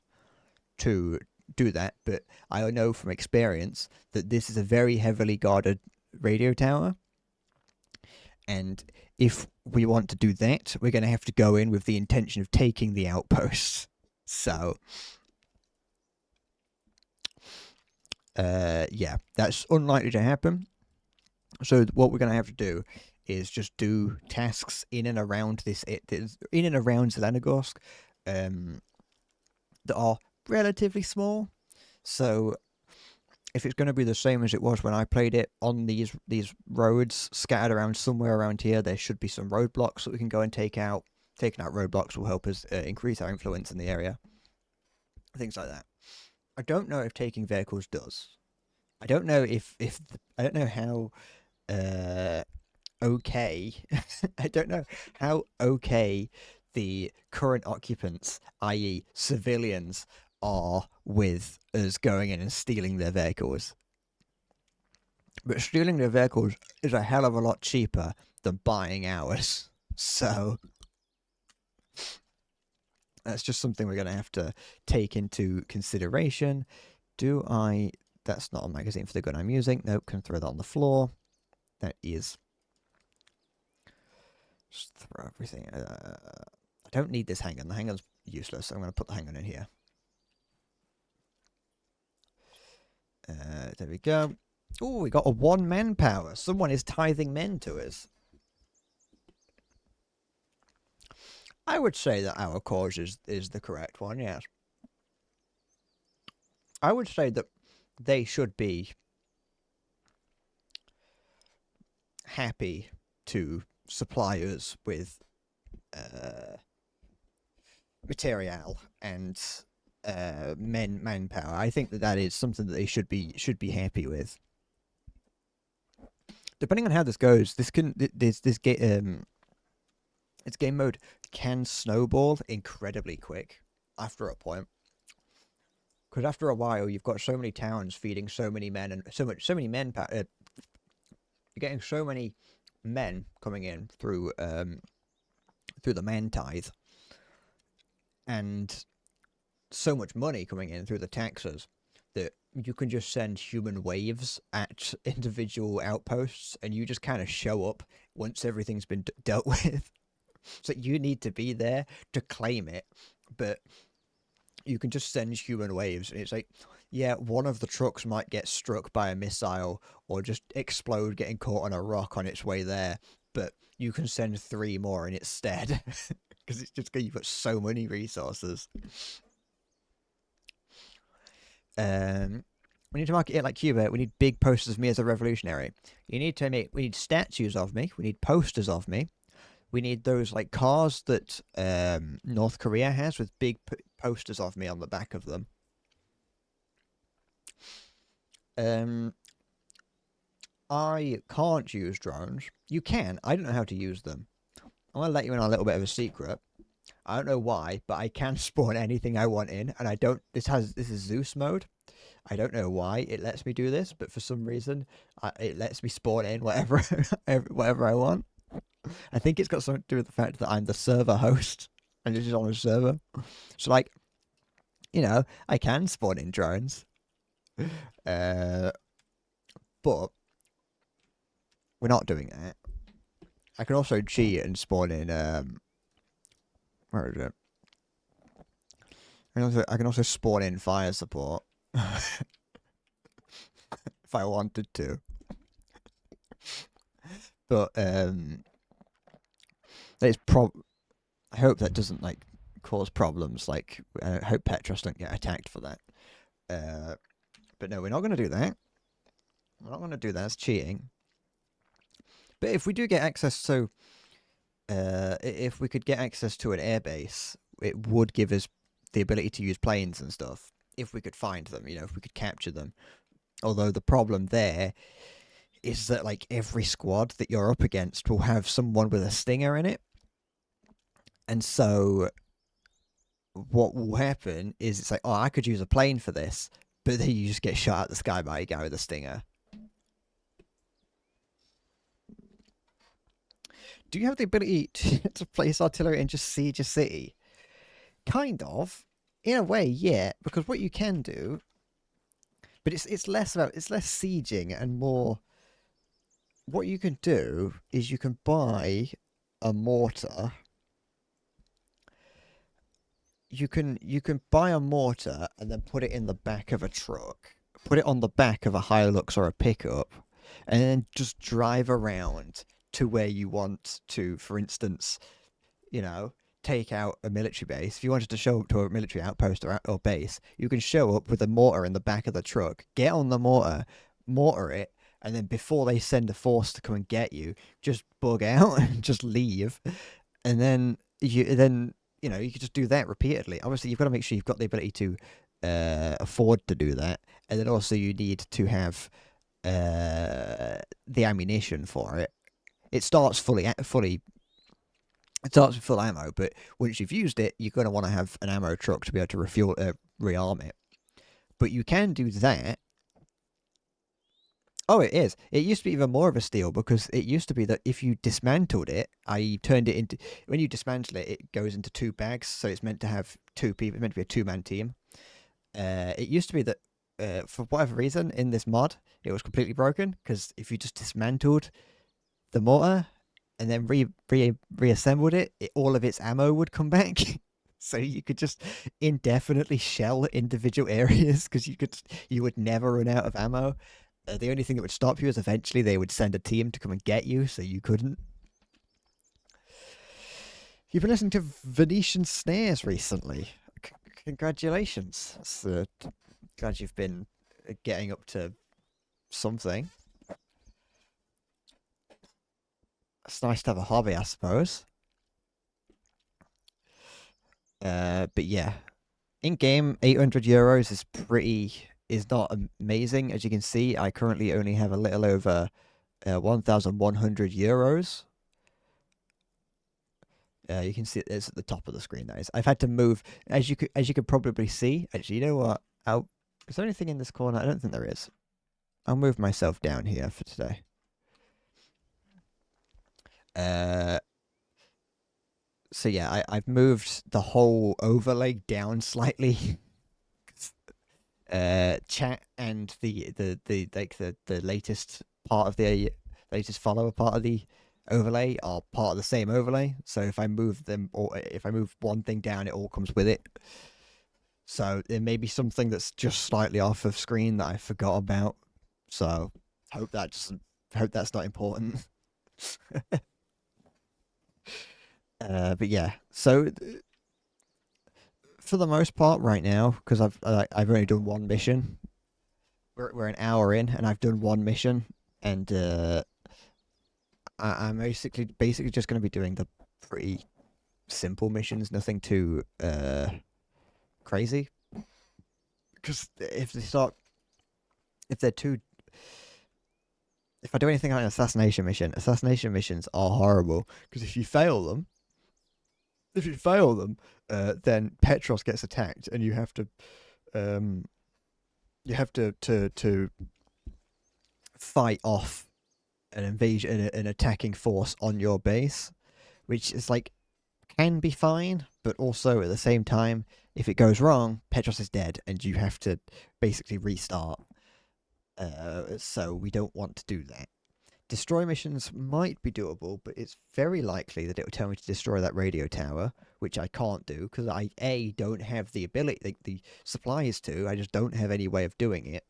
Speaker 1: to do that, but I know from experience that this is a very heavily guarded radio tower, and if we want to do that, we're going to have to go in with the intention of taking the outposts. So, yeah, that's unlikely to happen. So what we're going to have to do is just do tasks in and around Zelenogorsk, that are relatively small. So if it's going to be the same as it was when I played it on these roads scattered around somewhere around here, there should be some roadblocks that we can go and take out. Taking out roadblocks will help us increase our influence in the area. Things like that. I don't know if taking vehicles does. I don't know I don't know how okay. I don't know how okay the current occupants, i.e., civilians, are with us going in and stealing their vehicles. But stealing their vehicles is a hell of a lot cheaper than buying ours. So that's just something we're going to have to take into consideration. That's not a magazine for the gun I'm using. Nope, can throw that on the floor. That is. Just throw everything. I don't need this handgun. The handgun's useless. So I'm going to put the handgun in here. There we go. Oh, we got a 1 manpower. Someone is tithing men to us. I would say that our cause is the correct one, yes. I would say that they should be happy to supply us with material and manpower. I think that that is something that they should be happy with. Depending on how this goes, its game mode can snowball incredibly quick after a point. Because after a while, you've got so many towns feeding so many men and so many men. You're getting so many men coming in through the man tithe, and so much money coming in through the taxes that you can just send human waves at individual outposts, and you just kind of show up once everything's been dealt with. So you need to be there to claim it, but you can just send human waves, and it's like, yeah, one of the trucks might get struck by a missile or just explode getting caught on a rock on its way there, but you can send 3 more in its stead because it's just because you've got so many resources. We need to market it like Cuba. We need big posters of me as a revolutionary. We need statues of me. We need posters of me. We need those like cars that North Korea has with big posters of me on the back of them. I can't use drones. You can. I don't know how to use them. I'm gonna let you in on a little bit of a secret. I don't know why, but I can spawn anything I want in, and I don't. This is Zeus mode. I don't know why it lets me do this, but for some reason, it lets me spawn in whatever whatever I want. I think it's got something to do with the fact that I'm the server host and this is on a server. So, like, I can spawn in drones, but we're not doing that. I can also cheat and spawn in. Where is it? I can also spawn in fire support if I wanted to. But it's I hope that doesn't like cause problems. Like, I hope Petros don't get attacked for that. But no, we're not going to do that. We're not going to do that. It's cheating. But if we do get access to, if we could get access to an airbase, it would give us the ability to use planes and stuff. If we could find them, if we could capture them. Although the problem there is that like every squad that you're up against will have someone with a stinger in it. And so what will happen is it's like, oh, I could use a plane for this, but then you just get shot out the sky by a guy with a stinger. Do you have the ability to place artillery and just siege a city? Kind of. In a way, yeah, because what you can do, but it's less sieging and more. What you can do is you can buy a mortar. You can buy a mortar and then put it in the back of a truck. Put it on the back of a Hilux or a pickup, and then just drive around to where you want to. For instance, take out a military base. If you wanted to show up to a military outpost or base, you can show up with a mortar in the back of the truck, get on the mortar it, and then before they send a force to come and get you, just bug out and just leave. And then you can just do that repeatedly. Obviously, you've got to make sure you've got the ability to afford to do that, and then also you need to have the ammunition for it. It starts it starts with full ammo, but once you've used it, you're going to want to have an ammo truck to be able to rearm it. But you can do that. Oh, it is. It used to be even more of a steal because it used to be that if you dismantled it, i.e. turned it into... When you dismantle it, it goes into 2 bags, so it's meant to have 2 people. It's meant to be a 2-man team. It used to be that, for whatever reason, in this mod, it was completely broken because if you just dismantled the mortar and then reassembled it, all of its ammo would come back. So you could just indefinitely shell individual areas because you would never run out of ammo. The only thing that would stop you is eventually they would send a team to come and get you, so you couldn't. You've been listening to Venetian Snares recently. Congratulations. Glad you've been getting up to something. It's nice to have a hobby, I suppose. But yeah, in game, €800 is not amazing. As you can see, I currently only have a little over 1,100 euros. You can see it's at the top of the screen. That is. I've had to move, as you could probably see. Actually, you know what? Is there anything in this corner? I don't think there is. I'll move myself down here for today. So yeah, I've moved the whole overlay down slightly. Chat and the latest part of the latest follower part of the overlay are part of the same overlay. So if I move them, or if I move one thing down, it all comes with it. So there may be something that's just slightly off of screen that I forgot about. So hope that's not important. But yeah, so for the most part, right now, because I've only done one mission. We're an hour in, and I've done one mission, and I'm basically just going to be doing the pretty simple missions, nothing too crazy. Because if they're too, if I do anything like an assassination missions are horrible. Because if you fail them, then Petros gets attacked, and you have to fight off an invasion, an attacking force on your base, which is like can be fine, but also at the same time, if it goes wrong, Petros is dead, and you have to basically restart. So we don't want to do that. Destroy missions might be doable, but it's very likely that it will tell me to destroy that radio tower, which I can't do because I don't have the ability, the supplies to. I just don't have any way of doing it.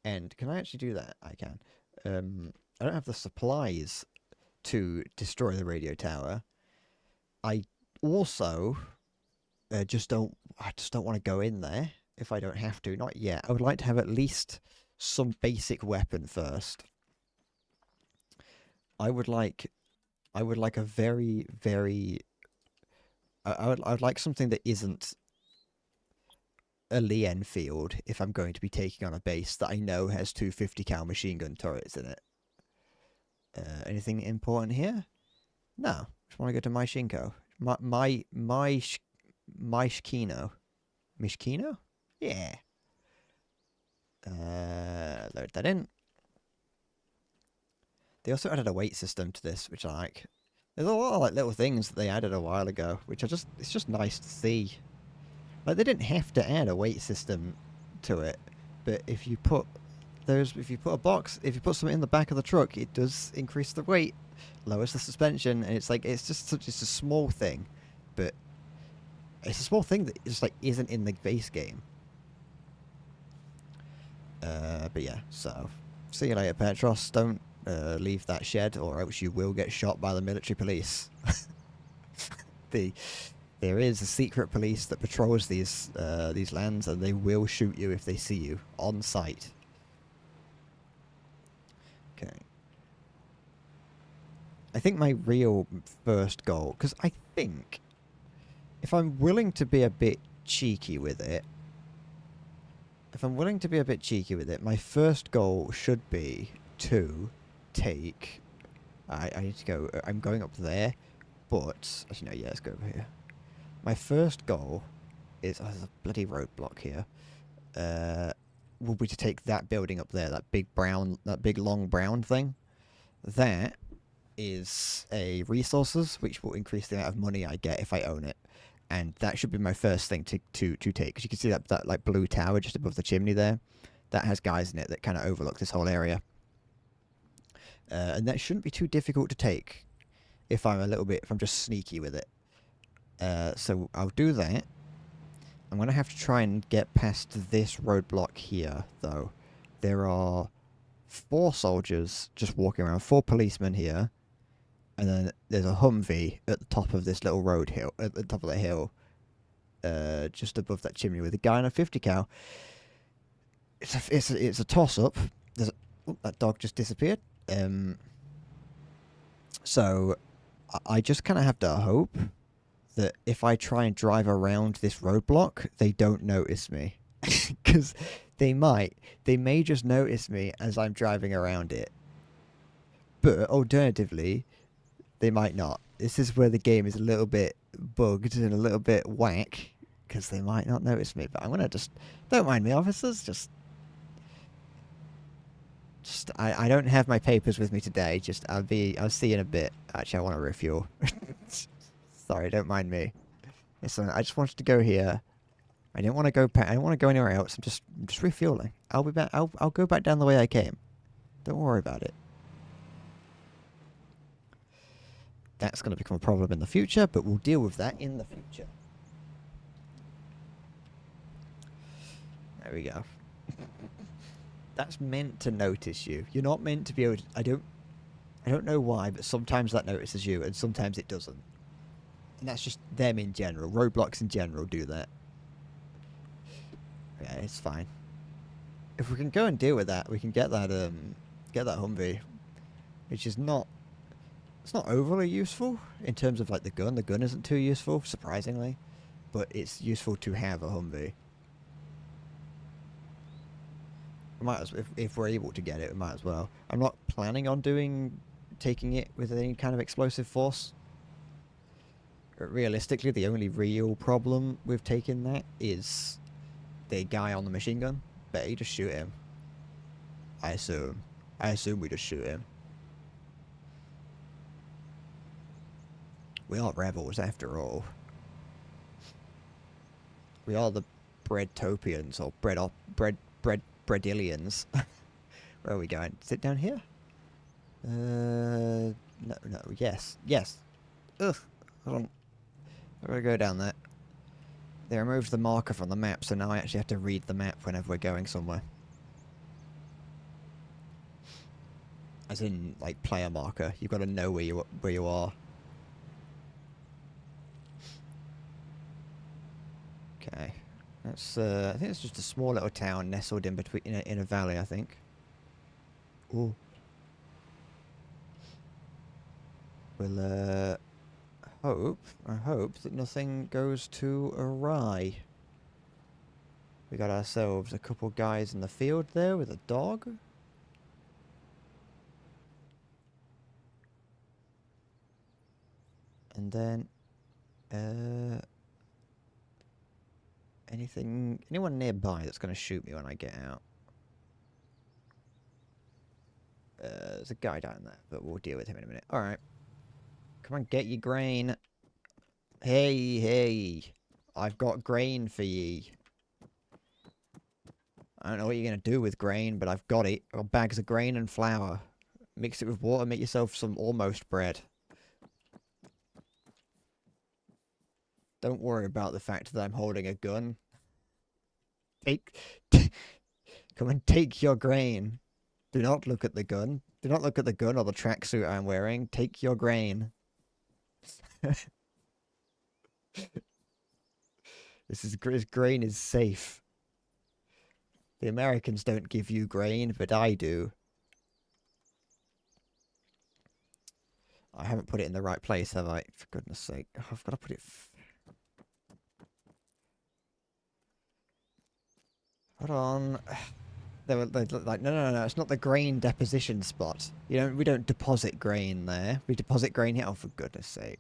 Speaker 1: And can I actually do that? I can. I don't have the supplies to destroy the radio tower. I also just don't want to go in there if I don't have to. Not yet. I would like to have at least some basic weapon first. I would like a very, very. I would like something that isn't a Lee Enfield if I'm going to be taking on a base that I know has two 50 cal machine gun turrets in it. Anything important here? No. Just want to go to my Shinko. My Shkino. Mishkino? Yeah. Load that in. They also added a weight system to this, which I like. There's a lot of like little things that they added a while ago, which it's just nice to see. Like they didn't have to add a weight system to it, but if you put something in the back of the truck, it does increase the weight, lowers the suspension, and it's a small thing, but it's a small thing that just like isn't in the base game. But yeah, so see you later, Petros. Don't leave that shed, or else you will get shot by the military police. There is a secret police that patrols these lands, and they will shoot you if they see you on sight. Okay. I think my real first goal, because I think if I'm willing to be a bit cheeky with it, my first goal should be to take. I need to go. I'm going up there, but actually no. Yeah, let's go over here. My first goal is there's a bloody roadblock here. Will be to take that building up there, that big long brown thing. That is a resources which will increase the amount of money I get if I own it, and that should be my first thing to take. Because you can see that like blue tower just above the chimney there, that has guys in it that kind of overlook this whole area. And that shouldn't be too difficult to take if I'm just sneaky with it. So I'll do that. I'm going to have to try and get past this roadblock here, though. There are 4 soldiers just walking around, 4 policemen here, and then there's a Humvee at the top of this little at the top of the hill, just above that chimney with a guy on a 50 cal. It's a toss-up. That dog just disappeared. So I just kind of have to hope that if I try and drive around this roadblock, they don't notice me. Because they may just notice me as I'm driving around it. But alternatively, they might not. This is where the game is a little bit bugged and a little bit whack, because they might not notice me. But I'm gonna just, don't mind me, officers. Just I don't have my papers with me today. Just I'll see you in a bit. Actually, I want to refuel. Sorry, don't mind me. Listen, I just wanted to go here. I didn't want to go. I didn't want to go anywhere else. I'm just refueling. I'll be back. I'll go back down the way I came. Don't worry about it. That's going to become a problem in the future, but we'll deal with that in the future. There we go. That's meant to notice you. You're not meant to be able to... I don't know why, but sometimes that notices you, and sometimes it doesn't. And that's just them in general. Roadblocks in general do that. Yeah, it's fine. If we can go and deal with that, we can get that Humvee, which is not... It's not overly useful in terms of like the gun. The gun isn't too useful, surprisingly, but it's useful to have a Humvee. We might as if we're able to get it, we might as well. I'm not planning on taking it with any kind of explosive force. But realistically, the only real problem with taking that is the guy on the machine gun. Better you just shoot him. I assume we just shoot him. We are rebels after all. We are the Breadtopians or Breadillians. Where are we going? Sit down here? No, yes. Ugh, hold on. I'm gonna go down there. They removed the marker from the map, so now I actually have to read the map whenever we're going somewhere. As in, like, player marker. You've got to know where you are. Okay. That's, I think it's just a small little town nestled in between, in a valley, I think. Ooh. We'll, I hope that nothing goes too awry. We got ourselves a couple guys in the field there with a dog. And then, anyone nearby that's going to shoot me when I get out? There's a guy down there, but we'll deal with him in a minute. Alright. Come on, get your grain. Hey. I've got grain for ye. I don't know what you're going to do with grain, but I've got it. I've got bags of grain and flour. Mix it with water, make yourself some almost bread. Don't worry about the fact that I'm holding a gun. Come and take your grain. Do not look at the gun. Do not look at the gun or the tracksuit I'm wearing. Take your grain. This grain is safe. The Americans don't give you grain, but I do. I haven't put it in the right place, have I? For goodness sake. Oh, I've got to put it... Hold on. They were like, no, it's not the grain deposition spot. We don't deposit grain there. We deposit grain here. Oh, for goodness sake.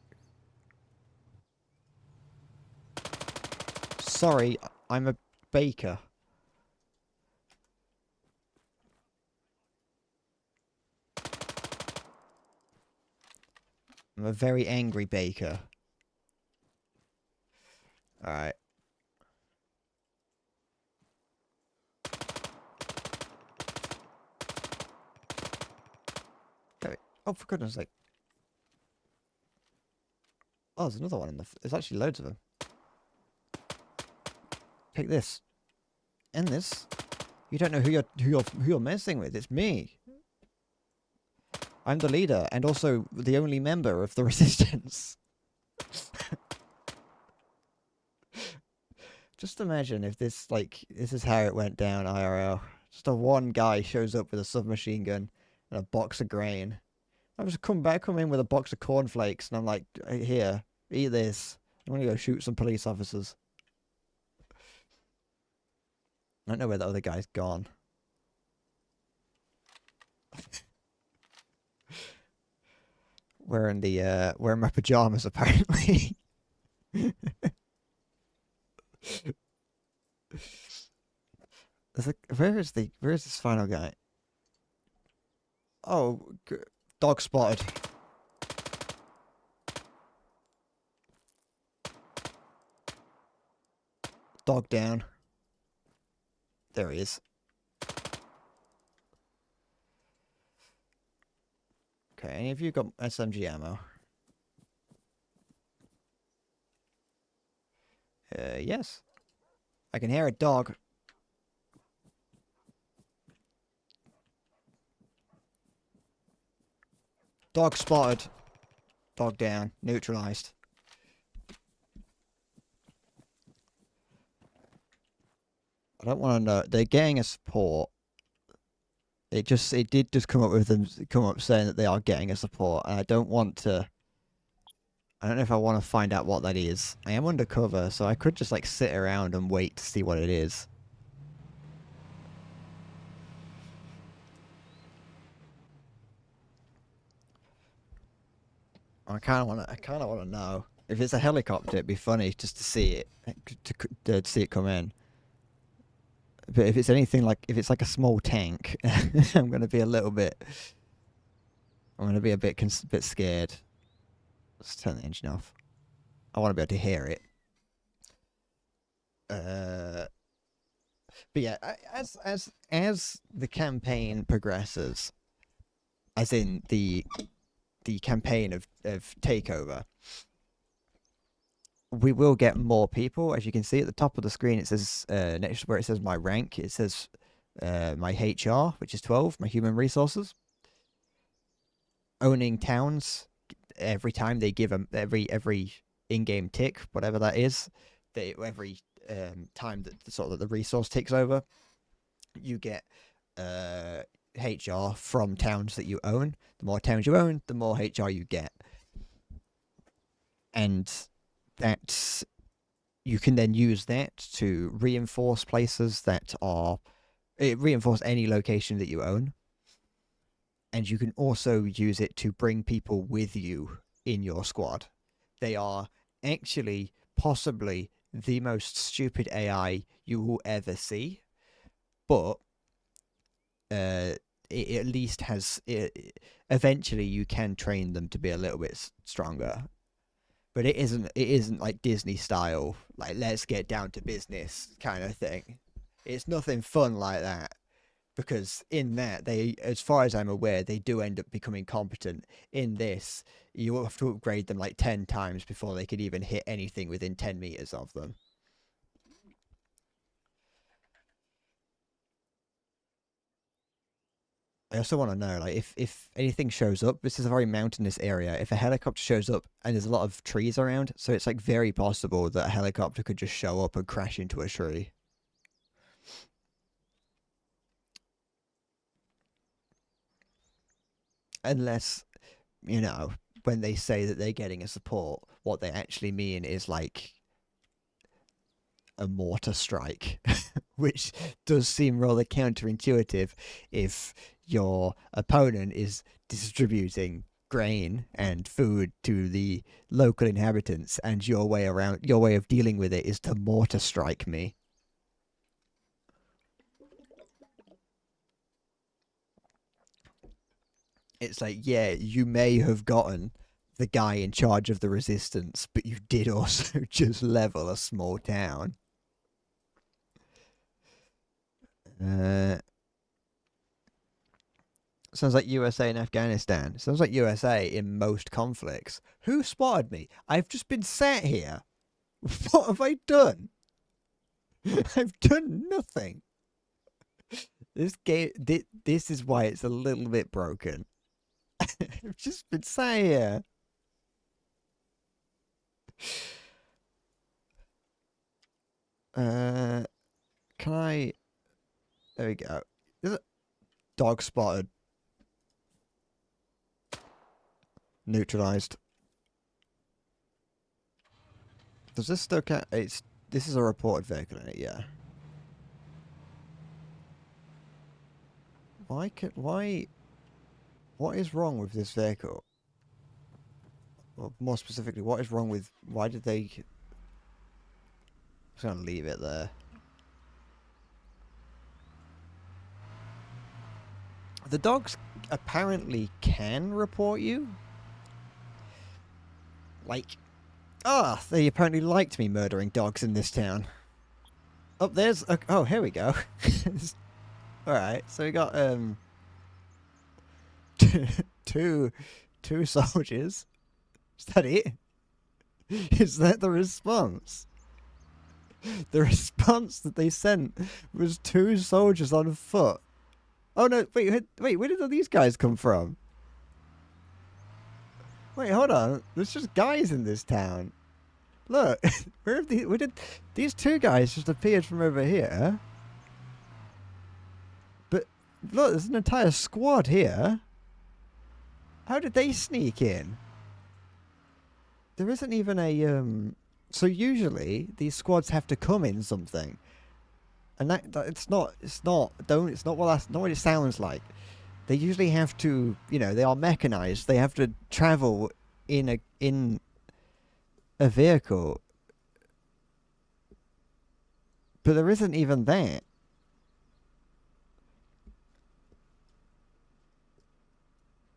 Speaker 1: Sorry, I'm a baker. I'm a very angry baker. Alright. Oh, for goodness sake. Oh, there's another one in the... There's actually loads of them. Take this. And this. You don't know who you're messing with. It's me. I'm the leader and also the only member of the resistance. Just imagine if this is how it went down IRL. Just a one guy shows up with a submachine gun and a box of grain. I just come in with a box of cornflakes and I'm like, here, eat this. I want to go shoot some police officers. I don't know where the other guy's gone. Wearing my pajamas apparently. Where is this final guy? Oh, dog spotted. Dog down. There he is. Okay, any of you got SMG ammo? Yes. I can hear a dog. Dog spotted. Dog down. Neutralized. I don't want to know. They're getting a support. It did just come up saying that they are getting a support, and I don't want to. I don't know if I want to find out what that is. I am undercover, so I could just like sit around and wait to see what it is. I kind of want to know. If it's a helicopter, it'd be funny just to see it, to see it come in. But if it's anything like, if it's like a small tank, I'm gonna be a little bit. I'm gonna be a bit scared. Let's turn the engine off. I want to be able to hear it. But yeah, as the campaign progresses, as in the campaign of takeover, we will get more people. As you can see at the top of the screen, it says next where it says my rank, it says my HR, which is 12, my human resources. Owning towns, every time they give them every in-game tick, whatever that is, every time that sort of the resource ticks over, you get HR from towns that you own. The more towns you own, the more HR you get, and that you can then use that to reinforce places that are reinforce any location that you own, and you can also use it to bring people with you in your squad. They are actually possibly the most stupid AI you will ever see, but it at least has eventually you can train them to be a little bit stronger. But it isn't like Disney style, like let's get down to business kind of thing. It's nothing fun like that, because in that, they, as far as I'm aware, they do end up becoming competent. In this, you have to upgrade them like 10 times before they could even hit anything within 10 meters of them. I also want to know, like, if anything shows up, this is a very mountainous area. If a helicopter shows up and there's a lot of trees around, so it's like very possible that a helicopter could just show up and crash into a tree. Unless, you know, when they say that they're getting a support, what they actually mean is like a mortar strike, which does seem rather counterintuitive if your opponent is distributing grain and food to the local inhabitants, and your way of dealing with it is to mortar strike me. It's like, yeah, you may have gotten the guy in charge of the resistance, but you did also just level a small town. Uh, Sounds like USA and Afghanistan. Sounds like USA in most conflicts. Who spotted me? I've just been sat here. What have I done? I've done nothing. This game, this is why it's a little bit broken. I've just been sat here. Can I? There we go. Is it dog spotted? Neutralized. Does this still count? This is a reported vehicle in it, yeah. Why? What is wrong with this vehicle? Or more specifically, what is wrong with? Why did they? I'm just gonna leave it there. The dogs apparently can report you. Like, they apparently liked me murdering dogs in this town. Oh, there's oh, here we go. All right, so we got two soldiers. Is that it? Is that the response? The response that they sent was 2 soldiers on foot. Oh no! Wait! Where did all these guys come from? Wait, hold on. There's just guys in this town. Look, where did these 2 guys just appeared from over here? But look, there's an entire squad here. How did they sneak in? There isn't even a So usually these squads have to come in something, and that it's not what it sounds like. They usually have to, they are mechanized. They have to travel in a vehicle. But there isn't even that.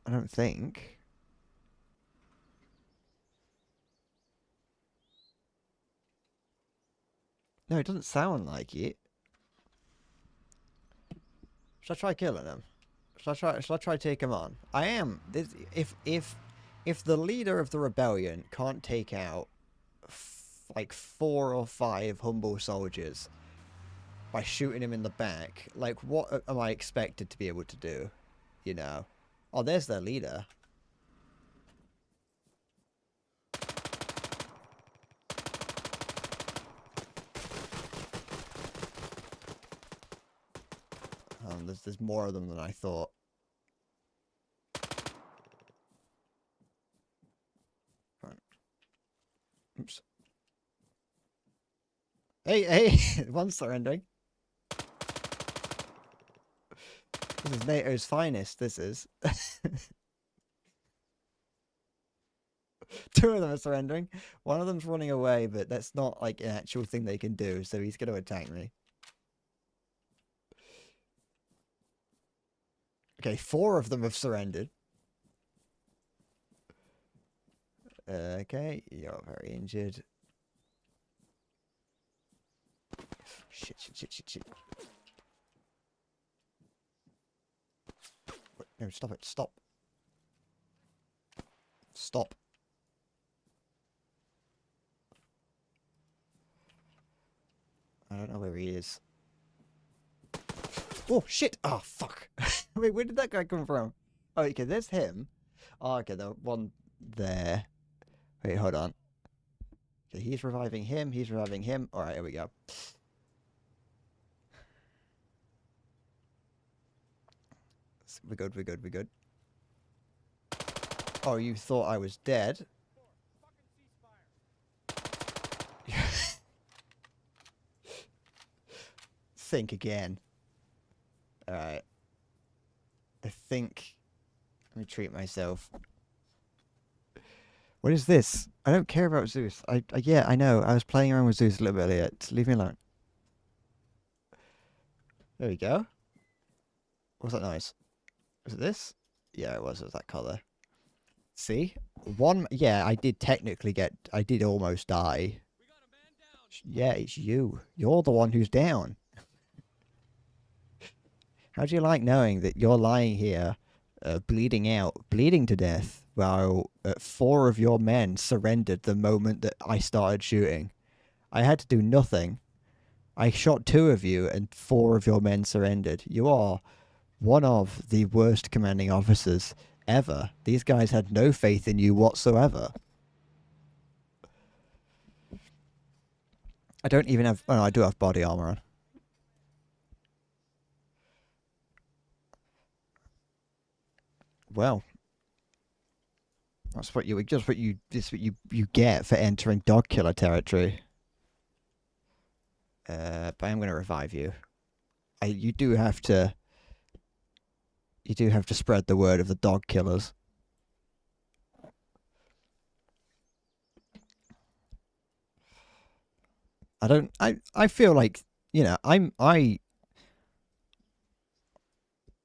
Speaker 1: I don't think. No, it doesn't sound like it. Should I try killing him? Should I try take him on? I am. If the leader of the rebellion can't take out like 4 or 5 humble soldiers by shooting him in the back, like what am I expected to be able to do? Oh, there's their leader. There's more of them than I thought. Right. Oops. Hey, one's surrendering. This is NATO's finest, this is. 2 of them are surrendering. One of them's running away, but that's not like an actual thing they can do, so he's going to attack me. Okay, 4 of them have surrendered. Okay, you're very injured. Shit. Wait, no, stop it. Stop. I don't know where he is. Oh, shit! Oh, fuck. Wait, where did that guy come from? Oh, okay, there's him. Oh, okay, the one there. Wait, hold on. Okay, he's reviving him. Alright, here we go. We're good. Oh, you thought I was dead? Think again. Alright. I think... Let me treat myself. What is this? I don't care about Zeus. Yeah, I know. I was playing around with Zeus a little bit earlier. Just leave me alone. There we go. What's that noise? Was it this? Yeah, it was. It was that colour. See? Yeah, I did technically I did almost die. Yeah, it's you. You're the one who's down. How do you like knowing that you're lying here, bleeding to death, while 4 of your men surrendered the moment that I started shooting? I had to do nothing. I shot 2 of you and 4 of your men surrendered. You are one of the worst commanding officers ever. These guys had no faith in you whatsoever. I don't even have... Oh, no, I do have body armor on. Well, That's what you get for entering dog killer territory. But I'm gonna revive you. You do have to spread the word of the dog killers. I feel like,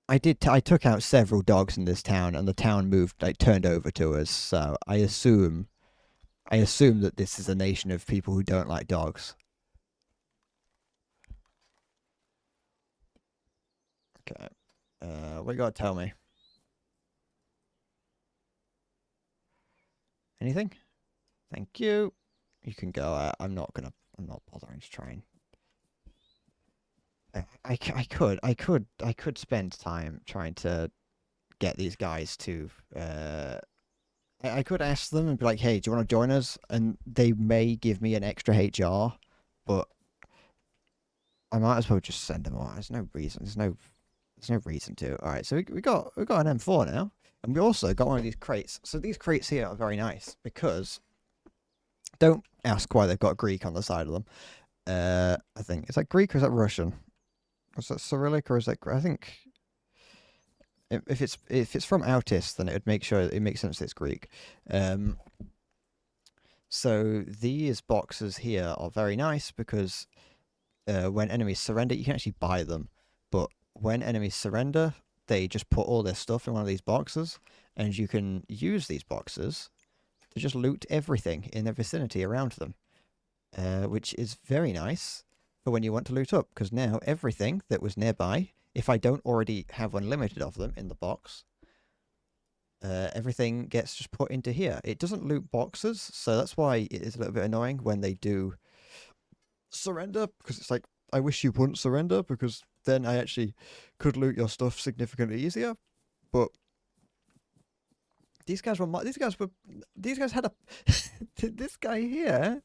Speaker 1: I took out several dogs in this town, and the town turned over to us. So I assume that this is a nation of people who don't like dogs. Okay. What you got to tell me? Anything? Thank you. You can go. I'm not bothering to try and. I could spend time trying to get these guys to. I could ask them and be like, "Hey, do you want to join us?" And they may give me an extra HR, but I might as well just send them on. There's no reason. There's no reason to. All right, so we got an M4 now, and we also got one of these crates. So these crates here are very nice because don't ask why they've got Greek on the side of them. I think is that Greek or is that Russian? Is that Cyrillic or is that? I think if it's from Autis, then it makes sense that it's Greek. So these boxes here are very nice because when enemies surrender, you can actually buy them. But when enemies surrender, they just put all their stuff in one of these boxes, and you can use these boxes to just loot everything in their vicinity around them, which is very nice for when you want to loot up, because now everything that was nearby, if I don't already have unlimited of them in the box, everything gets just put into here. It doesn't loot boxes, so that's why it is a little bit annoying when they do surrender, because it's like, I wish you wouldn't surrender, because then I actually could loot your stuff significantly easier. But these guys had a this guy here,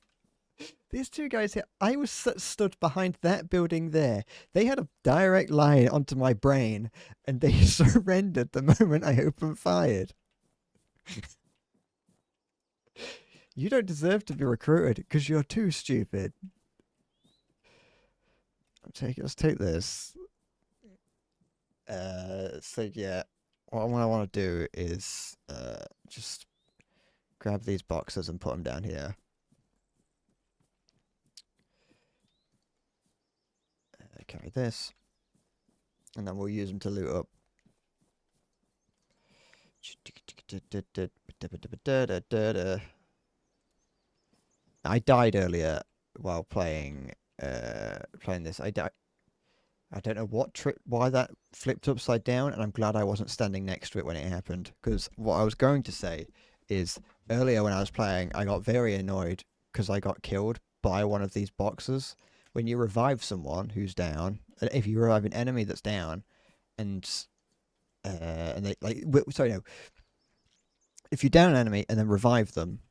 Speaker 1: these two guys here, I was stood behind that building there. They had a direct line onto my brain, and they surrendered the moment I opened fired. You don't deserve to be recruited because you're too stupid. Let's take this. So yeah, what I want to do is just grab these boxes and put them down here. Carry this, and then we'll use them to loot up. I died earlier while playing this. I don't know why that flipped upside down, and I'm glad I wasn't standing next to it when it happened. Because what I was going to say is, earlier when I was playing, I got very annoyed because I got killed by one of these boxes. When you revive someone who's down, if you revive an enemy that's down, and they if you down an enemy and then revive them,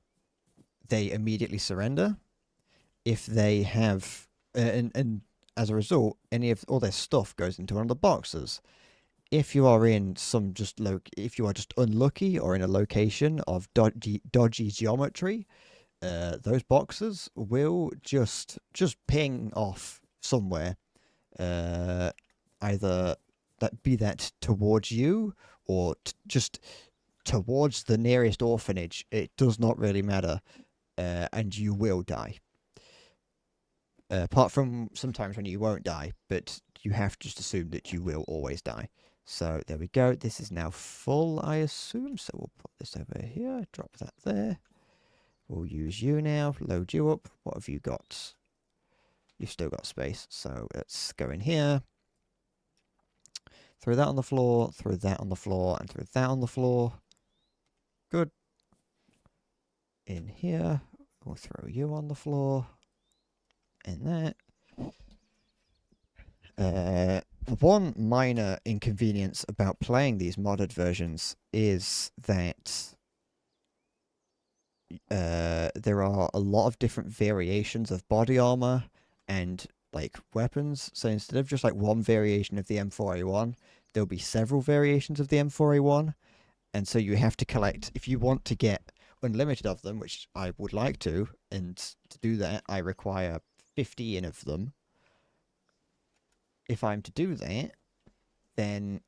Speaker 1: they immediately surrender. If they have and as a result, all their stuff goes into one of the boxes. If you are in if you are just unlucky or in a location of dodgy geometry, those boxes will just ping off somewhere, either that towards you or just towards the nearest orphanage. It does not really matter, and you will die. Apart from sometimes when you won't die, but you have to just assume that you will always die. So there we go. This is now full, I assume. So we'll put this over here, drop that there. We'll use you now, load you up. What have you got? You've still got space, so let's go in here. Throw that on the floor, throw that on the floor, and throw that on the floor. Good. In here, we'll throw you on the floor. And that. One minor inconvenience about playing these modded versions is that there are a lot of different variations of body armor and like weapons. So instead of just like one variation of the M4A1, there'll be several variations of the M4A1, And so you have to collect, if you want to get unlimited of them, which I would like to, and to do that, I require 15 of them. If I'm to do that, then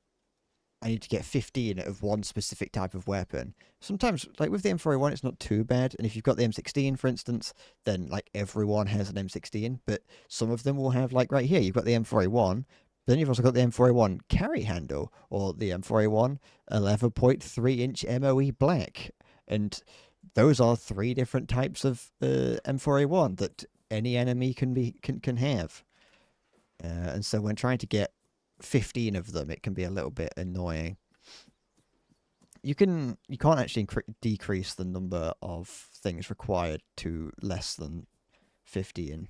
Speaker 1: I need to get 15 of one specific type of weapon. Sometimes, like with the M4A1, it's not too bad. And if you've got the M16, for instance, then like everyone has an M16. But some of them will have, like right here, you've got the M4A1. Then you've also got the M4A1 carry handle, or the M4A1 11.3-inch MOE black. And those are 3 different types of M4A1 that any enemy can have. And so when trying to get 15 of them, it can be a little bit annoying. You can't actually decrease the number of things required to less than 15.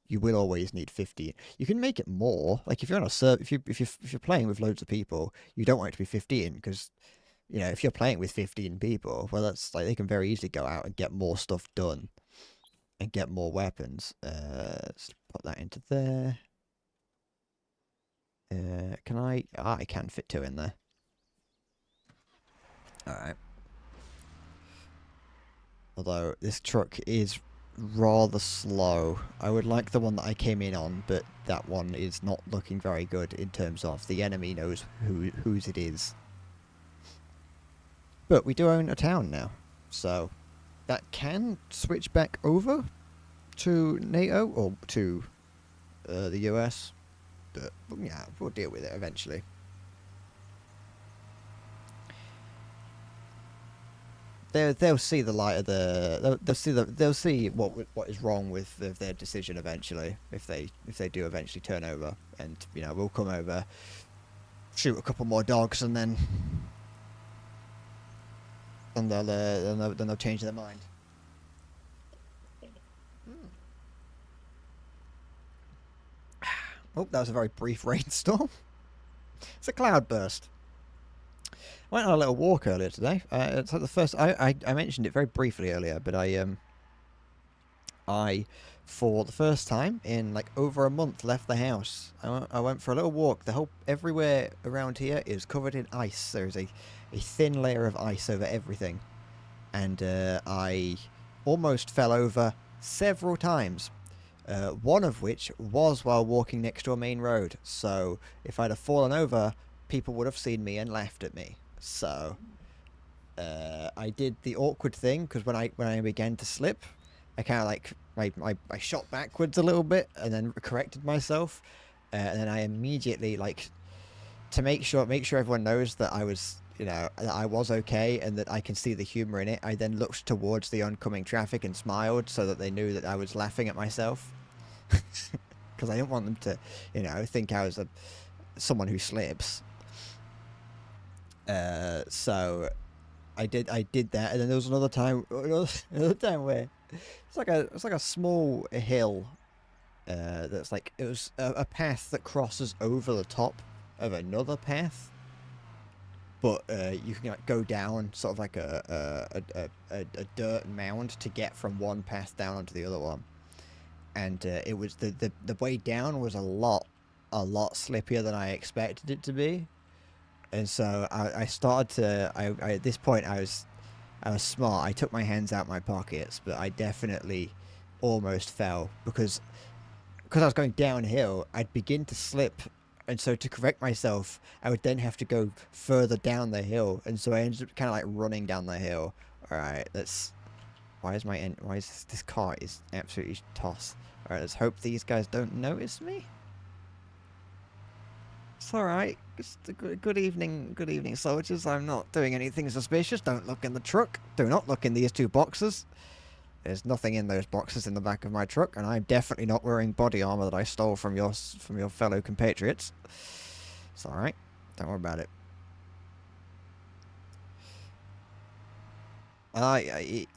Speaker 1: You will always need 15. You can make it more. Like if you're on a server, if you're playing with loads of people, you don't want it to be 15 because if you're playing with 15 people, well, that's like they can very easily go out and get more stuff done and get more weapons. Let's put that into there. Can I? I can fit 2 in there. Alright. Although, this truck is rather slow. I would like the one that I came in on, but that one is not looking very good in terms of the enemy knows whose it is. But we do own a town now, so that can switch back over to NATO, or to the US. But yeah, we'll deal with it eventually. They'll see the light of they'll see what is wrong with their decision eventually if they do eventually turn over, and we'll come over, shoot a couple more dogs, and then they'll change their mind. Oh, that was a very brief rainstorm. It's a cloudburst. I went on a little walk earlier today. It's like the first. I mentioned it very briefly earlier, but I, for the first time in like over a month, left the house. I went for a little walk. Everywhere around here is covered in ice. There's a thin layer of ice over everything, and I almost fell over several times. One of which was while walking next to a main road. So if I'd have fallen over, people would have seen me and laughed at me. So I did the awkward thing, because when I began to slip, I kind of like I shot backwards a little bit and then corrected myself, and then I immediately, like, to make sure everyone knows that I was that I was okay and that I can see the humor in it, I then looked towards the oncoming traffic and smiled so that they knew that I was laughing at myself. Because I didn't want them to, think I was someone who slips. So I did that, and then there was another time where it's like a small hill. That's like, it was a path that crosses over the top of another path, but you can like go down sort of like a dirt mound to get from one path down onto the other one. And it was the way down was a lot slippier than I expected it to be, and so I started to at this point I was smart. I took my hands out my pockets, but I definitely almost fell because I was going downhill. I'd begin to slip, and so to correct myself, I would then have to go further down the hill, and so I ended up kind of like running down the hill. All right, why is this car is absolutely toss. Alright, let's hope these guys don't notice me. It's alright. Good evening, soldiers. I'm not doing anything suspicious. Don't look in the truck. Do not look in these 2 boxes. There's nothing in those boxes in the back of my truck, and I'm definitely not wearing body armor that I stole from your fellow compatriots. It's alright. Don't worry about it.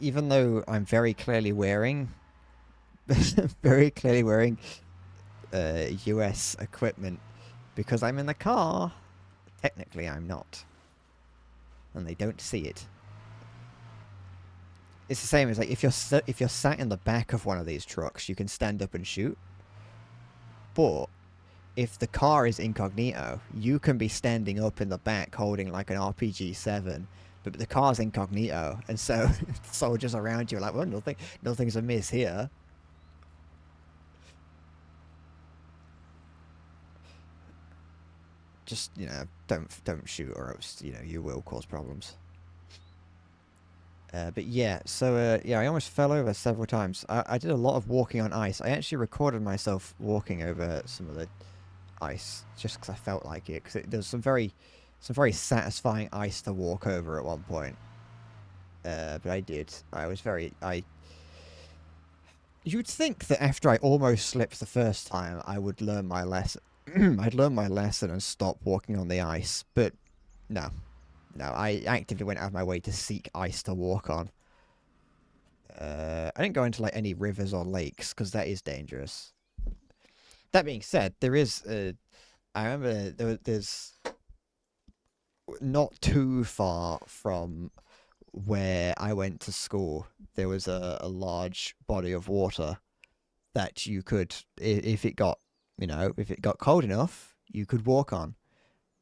Speaker 1: Even though I'm very clearly wearing US equipment, because I'm in the car, technically I'm not, and they don't see it. It's the same as like if you're sat in the back of one of these trucks, you can stand up and shoot, but if the car is incognito, you can be standing up in the back holding like an RPG-7, but the car's incognito, and so soldiers around you are like, well, nothing's amiss here. Just, don't shoot, or else, you will cause problems. But yeah, so yeah, I almost fell over several times. I did a lot of walking on ice. I actually recorded myself walking over some of the ice just because I felt like it. Because there's some very satisfying ice to walk over at one point. But I did. I was very. You'd think that after I almost slipped the first time, I would learn my lesson. I'd learn my lesson and stop walking on the ice. But no, no. I actively went out of my way to seek ice to walk on. I didn't go into like any rivers or lakes because that is dangerous. That being said, there is. I remember there's not too far from where I went to school. There was a large body of water that you could, if it got, if it got cold enough, you could walk on.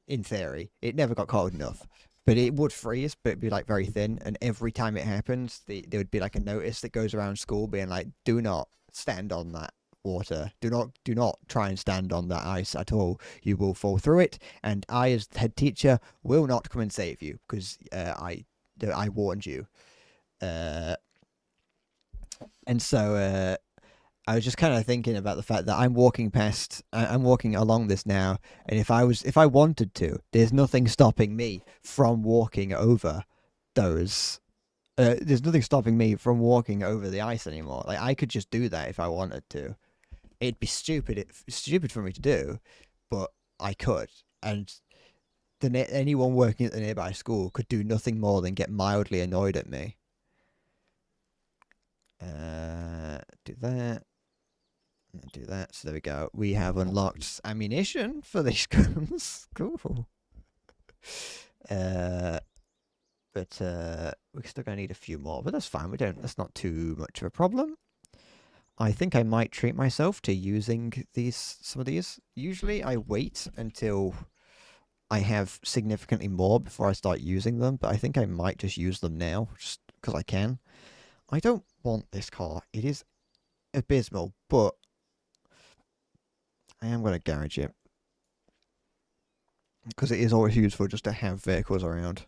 Speaker 1: In theory, it never got cold enough, but it would freeze, but it'd be like very thin. And every time it happens, there would be like a notice that goes around school being like, "Do not stand on that water. Do not try and stand on that ice at all. You will fall through it, and I, as head teacher, will not come and save you because I warned you." Uh, and so I was just kind of thinking about the fact that I'm walking along this now, and if I wanted to, there's nothing stopping me from walking over those. There's nothing stopping me from walking over the ice anymore. Like I could just do that if I wanted to. It'd be stupid for me to do, but I could. And anyone working at the nearby school could do nothing more than get mildly annoyed at me. Do that. Do that. So there we go. We have unlocked ammunition for these guns. Cool. But we're still gonna need a few more, but that's fine. That's not too much of a problem. I think I might treat myself to using some of these. Usually I wait until I have significantly more before I start using them, but I think I might just use them now, just because I can. I don't want this car. It is abysmal, but I am going to garage it. Because it is always useful just to have vehicles around.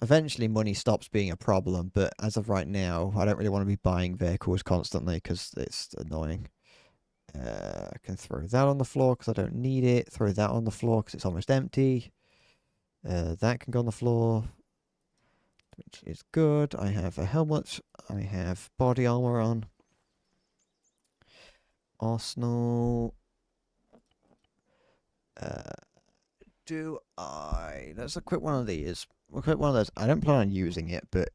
Speaker 1: Eventually money stops being a problem, but as of right now, I don't really want to be buying vehicles constantly because it's annoying. I can throw that on the floor because I don't need it. Throw that on the floor because it's almost empty. That can go on the floor, which is good. I have a helmet. I have body armor on. Arsenal. Let's equip one of these. We'll equip one of those. I don't plan on using it, but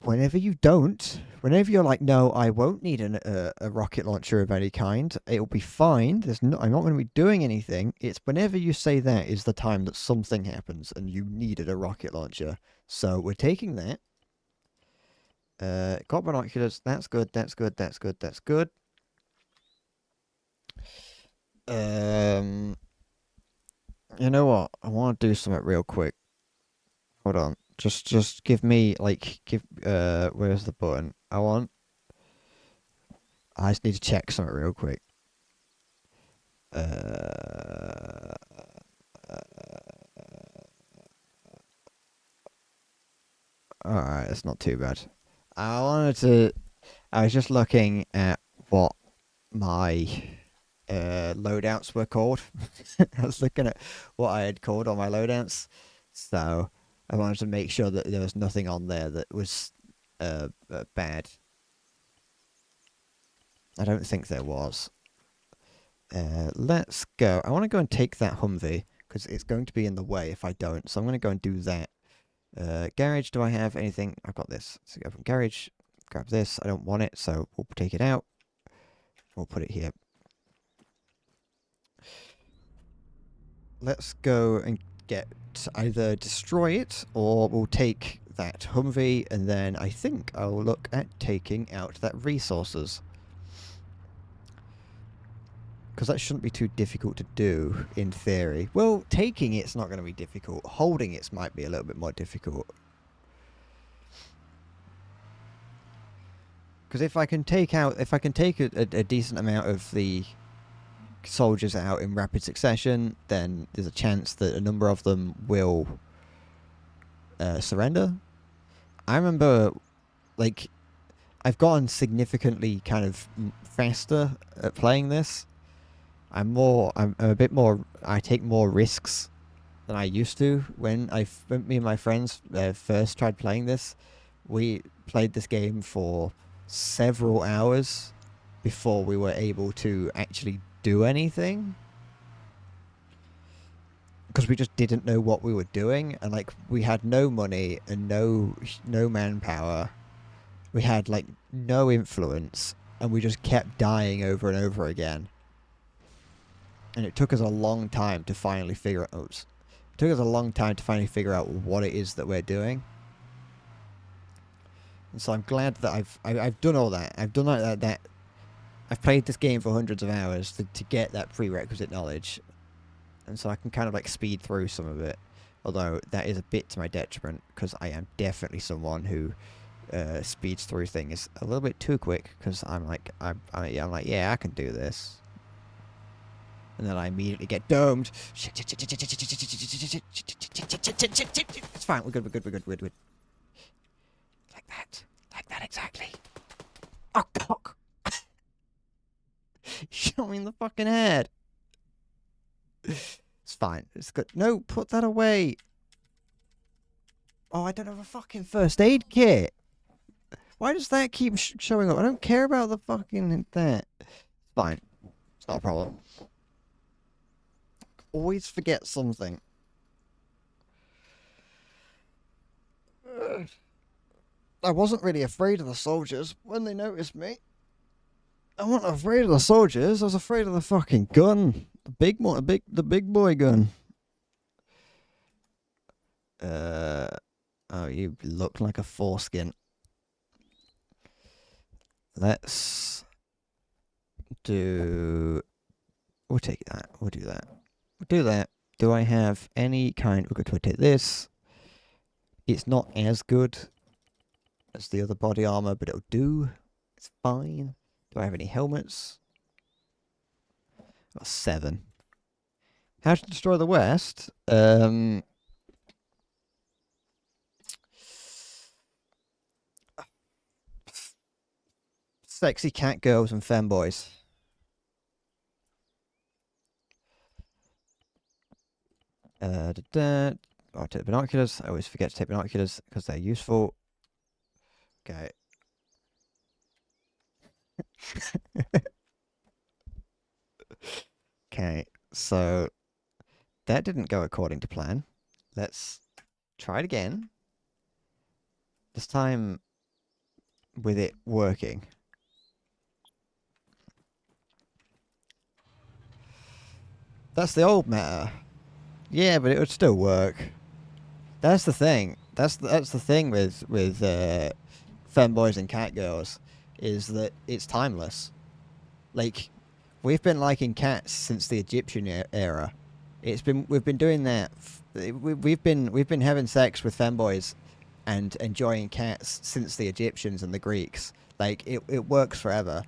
Speaker 1: whenever you don't, whenever you're like, no, I won't need a rocket launcher of any kind. It'll be fine. I'm not going to be doing anything. It's whenever you say that is the time that something happens and you needed a rocket launcher. So we're taking that. Got binoculars. That's good. That's good. That's good. That's good. You know what? I want to do something real quick. Hold on. Just give me where's the button? I just need to check something real quick. Alright, that's not too bad. I was just looking at what my loadouts were called. I was looking at what I had called all my loadouts. So I wanted to make sure that there was nothing on there that was bad. I don't think there was. Let's go. I want to go and take that Humvee because it's going to be in the way if I don't. So I'm going to go and do that. Garage, do I have anything? I've got this. So go from garage, grab this. I don't want it, so we'll take it out. We'll put it here. Let's go and either destroy it or we'll take that Humvee and then I think I'll look at taking out that resources. Because that shouldn't be too difficult to do, in theory. Well, taking it's not going to be difficult. Holding it might be a little bit more difficult. Because if I can take a decent amount of the soldiers out in rapid succession, then there's a chance that a number of them will surrender. I remember, like, I've gotten significantly kind of faster at playing this. I'm a bit more, I take more risks than I used to. When me and my friends first tried playing this, we played this game for several hours before we were able to actually do anything. Because we just didn't know what we were doing, and like we had no money and no manpower. We had like no influence, and we just kept dying over and over again. And it took us a long time to finally figure out. It took us a long time to finally figure out what it is that we're doing. And so I'm glad that I've done all that. I've done that. I've played this game for hundreds of hours to get that prerequisite knowledge, and so I can kind of like speed through some of it. Although that is a bit to my detriment, because I am definitely someone who speeds through things a little bit too quick. Because I'm like, yeah, I can do this. And then I immediately get domed. It's fine. We're good. Like that exactly. Oh, cock. Shot me in the fucking head. It's fine. It's good. No, put that away. Oh, I don't have a fucking first aid kit. Why does that keep showing up? I don't care about the fucking that. Fine. It's not a problem. Always forget something. I wasn't really afraid of the soldiers when they noticed me. I wasn't afraid of the soldiers. I was afraid of the fucking gun, the big boy gun. Oh, you look like a foreskin. Let's do. We'll take that. We'll do that. We'll do that. Do I have any kind? We're going to take this. It's not as good as the other body armor, but it'll do. It's fine. Do I have any helmets? Got 7. How to destroy the West? Sexy cat girls and femboys. Oh, I take binoculars. I always forget to take binoculars because they're useful. Okay. Okay, so that didn't go according to plan. Let's try it again. This time with it working. That's the old meta. Yeah, but it would still work. That's the thing. That's the thing with femboys and catgirls, is that it's timeless. Like, we've been liking cats since the Egyptian era. We've been doing that. We've been having sex with femboys and enjoying cats since the Egyptians and the Greeks. Like, it works forever.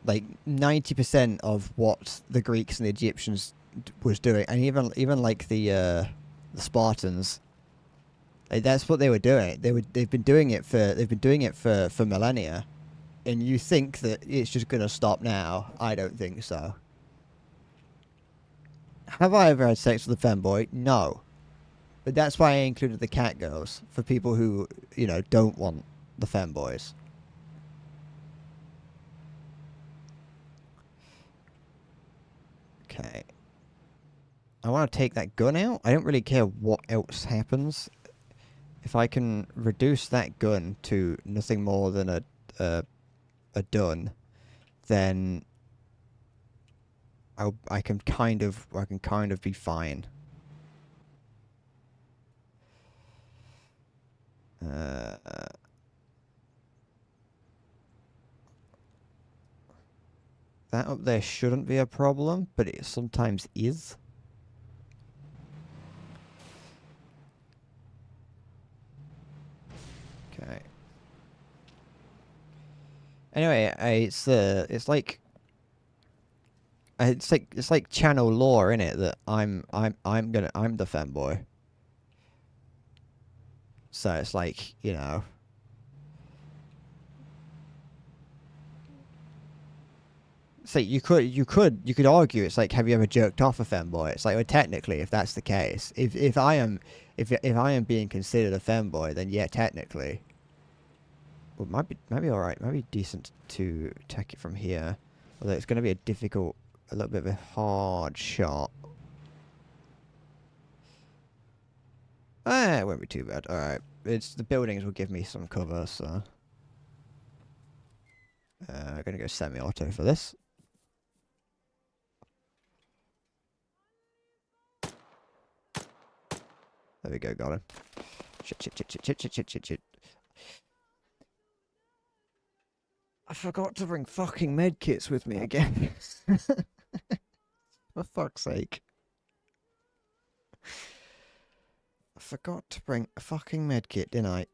Speaker 1: Like 90% of what the Greeks and the Egyptians was doing, and even like the Spartans, like, that's what they were doing. They've been doing it for millennia, and you think that it's just gonna stop now? I don't think so. Have I ever had sex with a femboy? No, but that's why I included the cat girls, for people who, you know, don't want the femboys. Okay. I want to take that gun out. I don't really care what else happens. If I can reduce that gun to nothing more than a dun, then I can kind of be fine. that up there shouldn't be a problem, but it sometimes is. Okay. Anyway, it's like channel lore in it that I'm the femboy. So it's like, you know. So you could argue it's like, have you ever jerked off a femboy? It's like, well, technically, if that's the case, if I am being considered a femboy, then yeah, technically. Well, might be all right. Might be decent to take it from here, although it's going to be a little bit of a hard shot. It won't be too bad. All right, the buildings will give me some cover, so I'm gonna go semi-auto for this. There we go, got him. Shit. I forgot to bring fucking medkits with me again. For fuck's sake. I forgot to bring a fucking medkit, didn't I?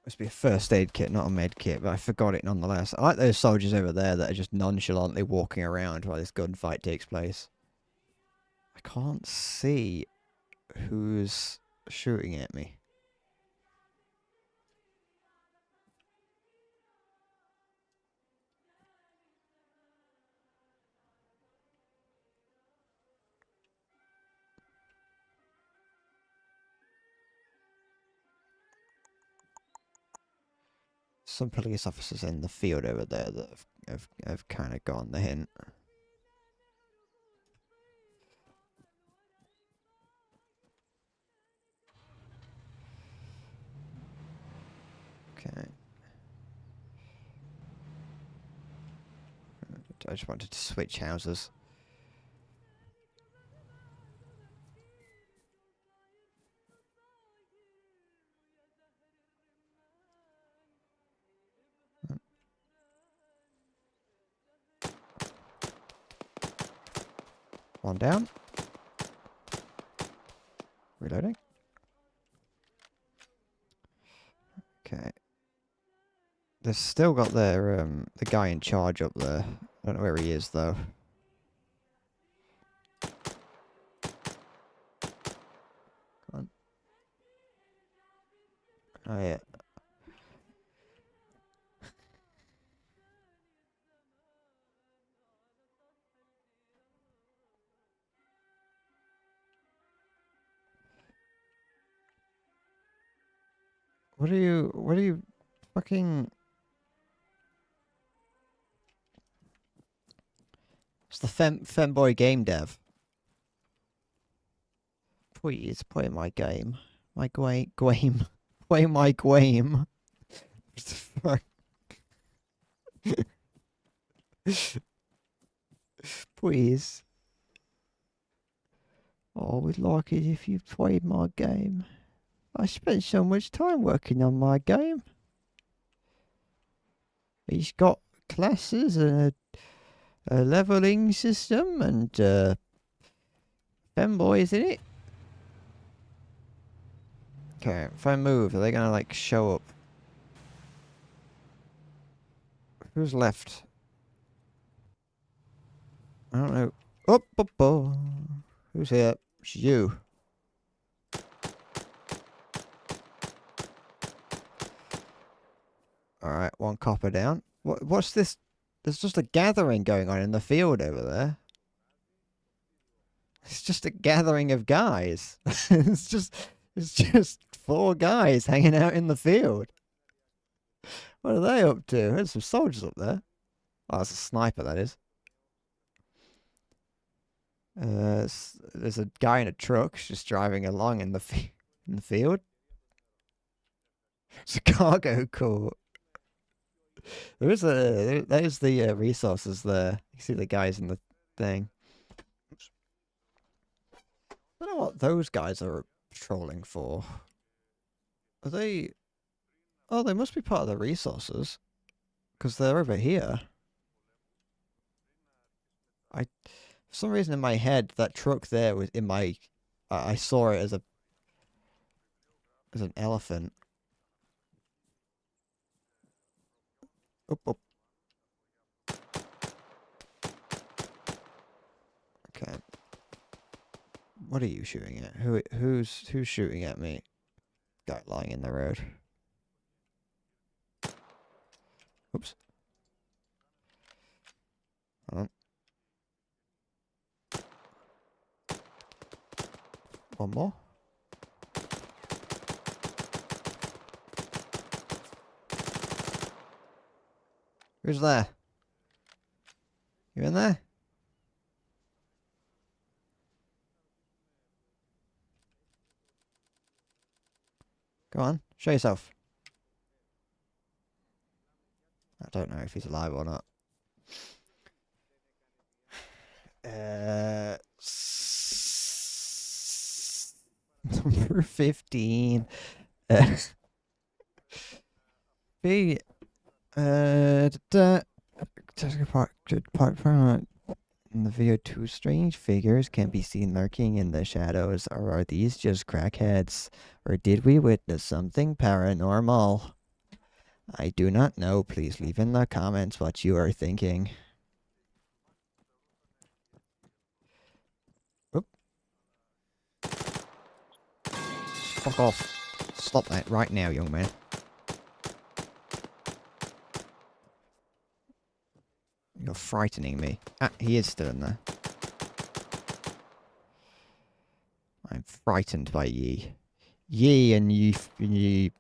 Speaker 1: Must be a first aid kit, not a med kit, but I forgot it nonetheless. I like those soldiers over there that are just nonchalantly walking around while this gunfight takes place. I can't see who's shooting at me. Some police officers in the field over there that have kind of gotten the hint. Okay. I just wanted to switch houses. One down. Reloading. Okay. They've still got their the guy in charge up there. I don't know where he is though. Come on. Oh yeah. What are you fucking... It's the femboy game dev. Please play my game. My game. Play my game. What the fuck? Please. Oh, I would like it if you played my game. I spent so much time working on my game. He's got classes and a leveling system and femboys in it. Okay, if I move, are they gonna like show up? Who's left? I don't know. Oh. Who's here? It's you. Alright, one copper down. What's this? There's just a gathering going on in the field over there. It's just a gathering of guys. It's just 4 guys hanging out in the field. What are they up to? There's some soldiers up there. Oh, that's a sniper, that is. There's a guy in a truck just driving along in the field. It's a cargo court. There's the resources there. You see the guys in the thing. Oops. I don't know what those guys are patrolling for. Are they? Oh, they must be part of the resources because they're over here. For some reason in my head that truck there was in my. I saw it as an elephant. Up, up. Okay. What are you shooting at? Who's shooting at me? Guy lying in the road. Oops. Hold on. One more. Who's there? You in there? Go on, show yourself. I don't know if he's alive or not. Number 15. B. In the video, two strange figures can be seen lurking in the shadows. Or are these just crackheads? Or did we witness something paranormal? I do not know. Please leave in the comments what you are thinking. Oop. Fuck off. Stop that right now, young man. You're frightening me. Ah, he is still in there. I'm frightened by ye. Ye and ye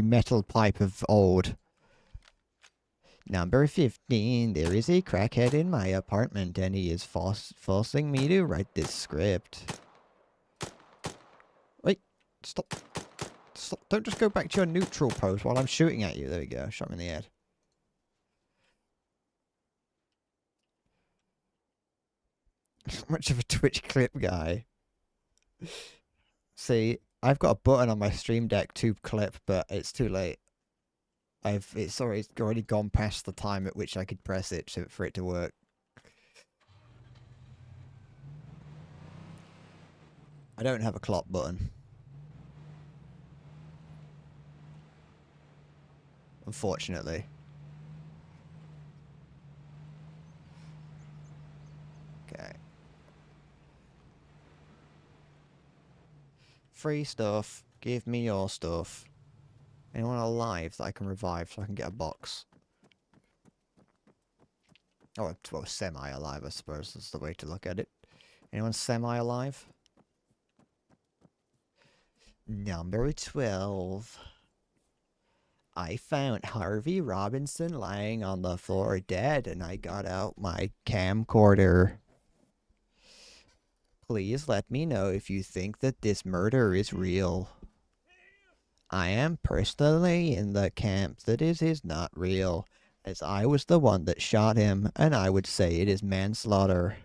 Speaker 1: metal pipe of old. Number 15. There is a crackhead in my apartment and he is forcing me to write this script. Wait. Stop. Stop. Don't just go back to your neutral pose while I'm shooting at you. There we go. Shot him in the head. Not much of a Twitch clip guy. See, I've got a button on my Stream Deck to clip, but it's too late. It's already gone past the time at which I could press it for it to work. I don't have a clock button. Unfortunately. Okay. Free stuff. Give me your stuff. Anyone alive that I can revive so I can get a box? Oh, well, semi-alive, I suppose. That's the way to look at it. Anyone semi-alive? Number 12. I found Harvey Robinson lying on the floor dead, and I got out my camcorder. Please let me know if you think that this murder is real. I am personally in the camp that it is not real, as I was the one that shot him, and I would say it is manslaughter.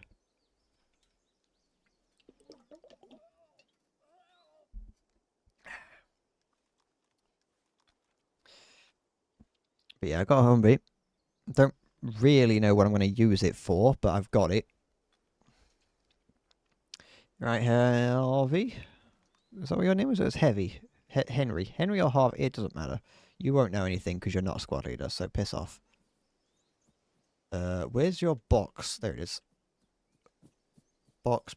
Speaker 1: But yeah, I got a home beat. Don't really know what I'm going to use it for, but I've got it. Right, Harvey. Is that what your name was? It was Heavy. Henry. Henry or Harvey, it doesn't matter. You won't know anything because you're not a squad leader, so piss off. Where's your box? There it is. Box.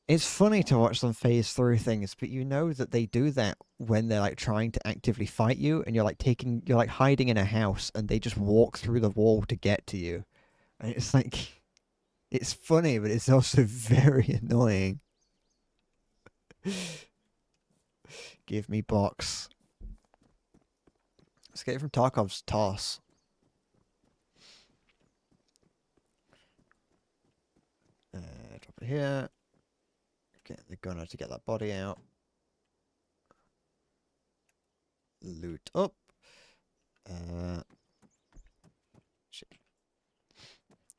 Speaker 1: It's funny to watch them phase through things, but you know that they do that when they're like trying to actively fight you, and you're like hiding in a house, and they just walk through the wall to get to you, and it's like, it's funny, but it's also very annoying. Give me box. Let's get it from Tarkov's toss. Drop it here. Get the gunner to get that body out. loot up. Shit.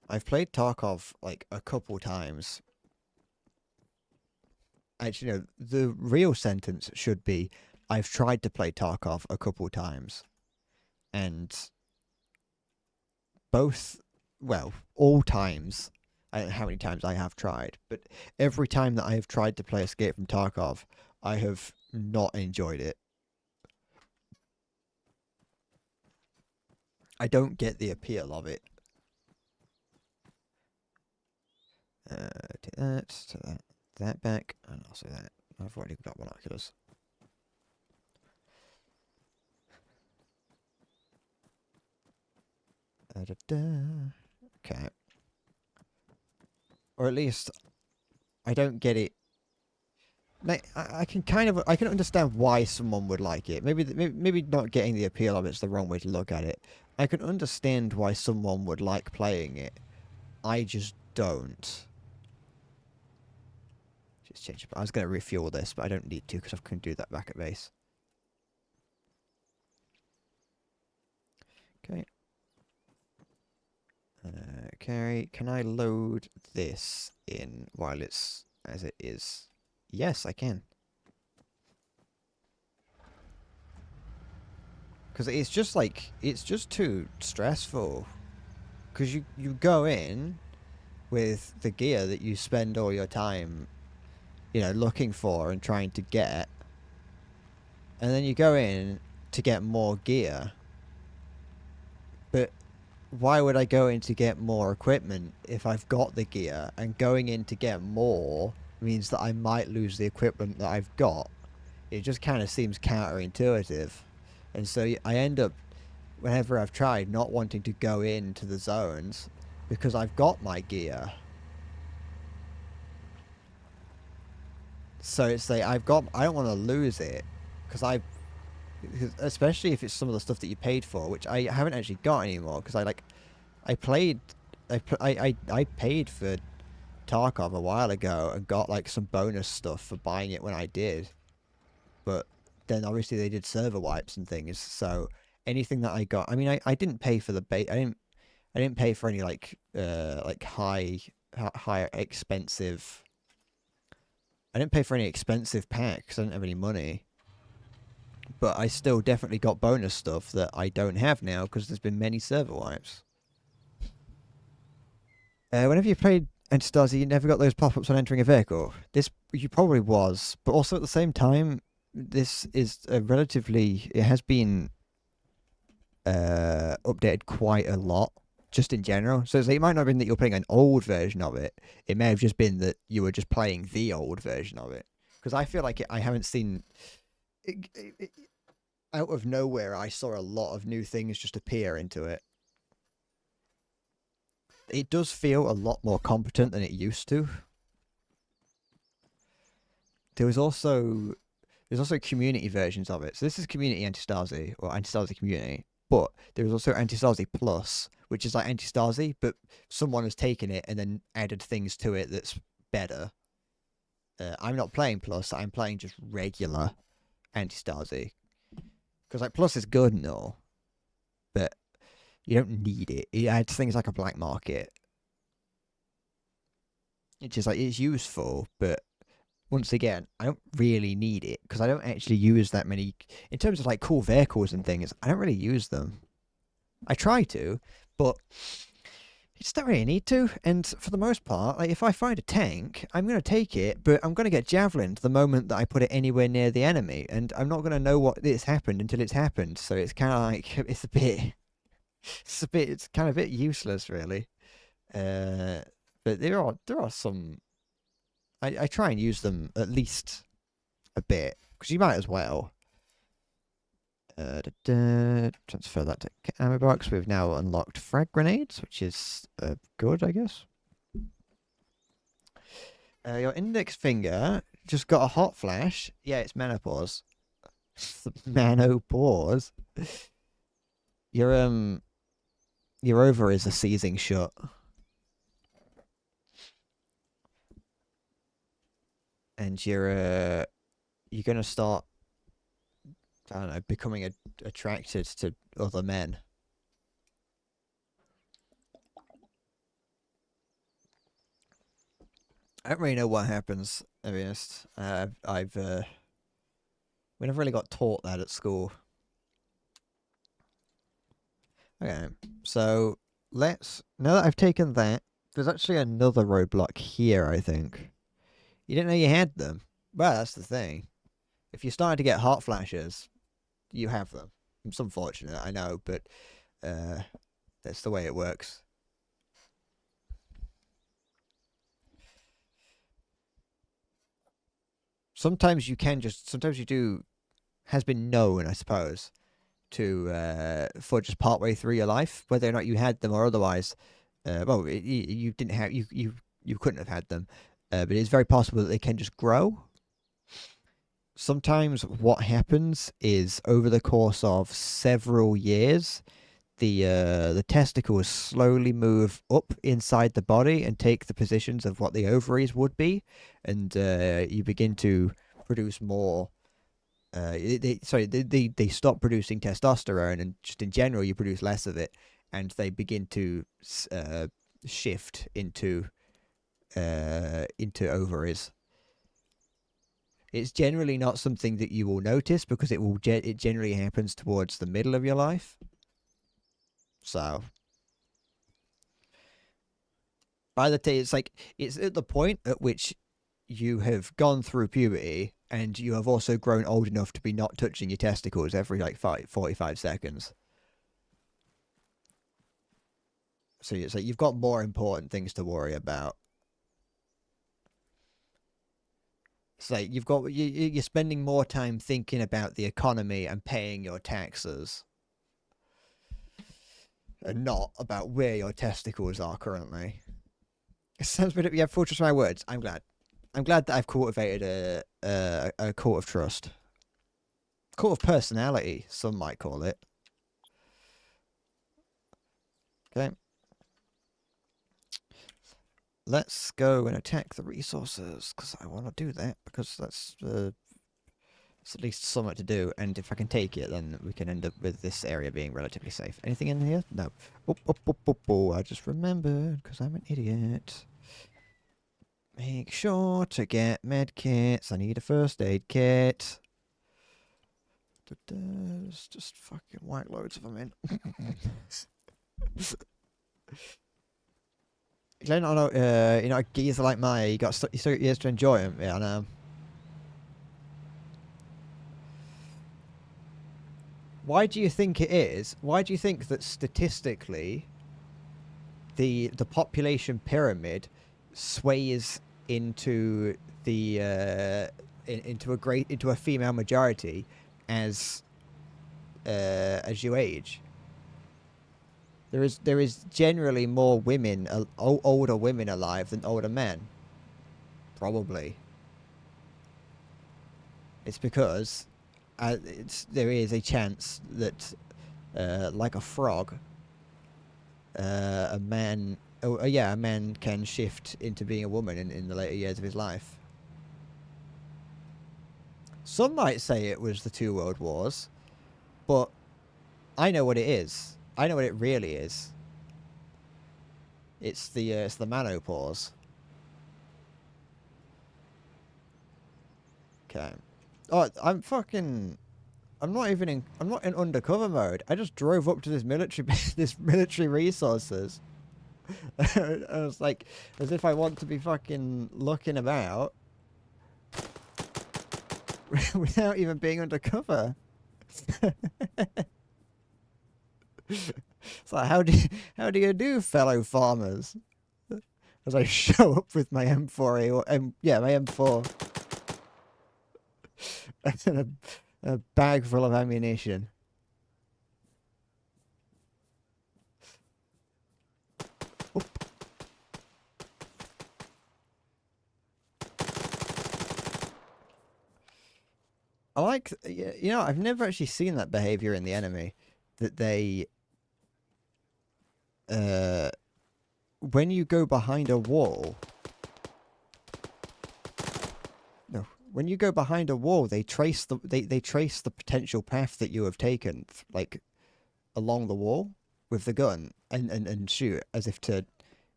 Speaker 1: I've played Tarkov like a couple times. Actually, no, the real sentence should be, I've tried to play Tarkov a couple times. And both, well, all times, I don't know how many times I have tried, but every time that I have tried to play Escape from Tarkov, I have not enjoyed it. I don't get the appeal of it. Take that back, and also that. I've already got binoculars. Okay. Or at least I don't get it. Like I can I can understand why someone would like it. Maybe not getting the appeal of it's the wrong way to look at it. I can understand why someone would like playing it. I just don't. Just change it. I was going to refuel this, but I don't need to because I can do that back at base. Okay. Carry. Can I load this in while it's as it is? Yes, I can. Because it's just like, it's just too stressful. Because you go in with the gear that you spend all your time, you know, looking for and trying to get. And then you go in to get more gear. But why would I go in to get more equipment if I've got the gear? And going in to get more means that I might lose the equipment that I've got. It just kind of seems counterintuitive. And so I end up, whenever I've tried, not wanting to go into the zones because I've got my gear. So it's like I don't want to lose it because especially if it's some of the stuff that you paid for, which I haven't actually got anymore because I paid for Tarkov a while ago and got like some bonus stuff for buying it when I did, but then obviously they did server wipes and things, so anything that I got, I mean, I didn't pay for the I didn't pay for any like high expensive. I didn't pay for any expensive packs because I didn't have any money. But I still definitely got bonus stuff that I don't have now because there's been many server wipes. Whenever you played Antistasi, you never got those pop-ups on entering a vehicle. This you probably was, but also at the same time, this is a relatively. It has been updated quite a lot, just in general. So it might not have been that you're playing an old version of it. It may have just been that you were just playing the old version of it. Because I feel like I haven't seen. Out of nowhere, I saw a lot of new things just appear into it. It does feel a lot more competent than it used to. There's also community versions of it. So this is Community Antistasi, or Antistasi Community. But there's also Antistasi Plus, which is like Antistasi, but someone has taken it and then added things to it that's better. I'm not playing Plus, I'm playing just regular Antistasi. Because like Plus is good and all, but you don't need it. It adds things like a black market. It's just like, it's useful, but once again, I don't really need it because I don't actually use that many. In terms of like cool vehicles and things, I don't really use them. I try to, but you just don't really need to. And for the most part, like if I find a tank, I'm going to take it, but I'm going to get javelined the moment that I put it anywhere near the enemy, and I'm not going to know what it's happened until it's happened. So it's kind of like it's kind of a bit useless, really. But there are some. I try and use them at least a bit because you might as well. Transfer that to ammo box. We've now unlocked frag grenades, which is good, I guess. Your index finger just got a hot flash. Yeah, it's menopause. Menopause. Your ovaries are seizing shut. And you're gonna start I don't know, becoming attracted to other men. I don't really know what happens, to be honest. We never really got taught that at school. Okay, so now that I've taken that, there's actually another roadblock here, I think. You didn't know you had them? Well, that's the thing. If you're starting to get hot flashes, you have them. It's unfortunate, I know, but that's the way it works. Sometimes you do, has been known, I suppose, for just partway through your life, whether or not you had them or otherwise. You didn't have, you couldn't have had them, but it's very possible that they can just grow. Sometimes what happens is over the course of several years, the testicles slowly move up inside the body and take the positions of what the ovaries would be, and you begin to produce more. They stop producing testosterone, and just in general, you produce less of it, and they begin to shift into ovaries. It's generally not something that you will notice because it generally happens towards the middle of your life. So by the time it's at the point at which you have gone through puberty and you have also grown old enough to be not touching your testicles every 45 seconds. So it's like you've got more important things to worry about. It's like you're spending more time thinking about the economy and paying your taxes, and not about where your testicles are currently. It sounds bit. Yeah, fortress my words. I'm glad. I'm glad that I've cultivated a cult of trust, cult of personality. Some might call it. Okay. Let's go and attack the resources because I want to do that because that's it's at least something to do. And if I can take it, then we can end up with this area being relatively safe. Anything in here? No. Oh, I just remembered because I'm an idiot. Make sure to get med kits. I need a first aid kit. There's just fucking white loads of them in. You know, a geezer like Maya, you still got years to enjoy them. Yeah, I know. Why do you think it is? Why do you think that statistically the population pyramid sways into the into a female majority as you age? There is generally more women, older women alive than older men. Probably. It's because there is a chance that, like a frog, a man can shift into being a woman in the later years of his life. Some might say it was the 2 World Wars, but I know what it is. I know what it really is. It's the menopause. Okay. Oh, I'm not in undercover mode. I just drove up to this military resources. I was like, as if I want to be fucking looking about without even being undercover. It's like, how do you do, fellow farmers? As I show up with my M4, my M4, and a bag full of ammunition. Oop. I like, I've never actually seen that behavior in the enemy, that they, when you go behind a wall, no, When you go behind a wall, they trace the potential path that you have taken, like along the wall with the gun, and shoot as if to,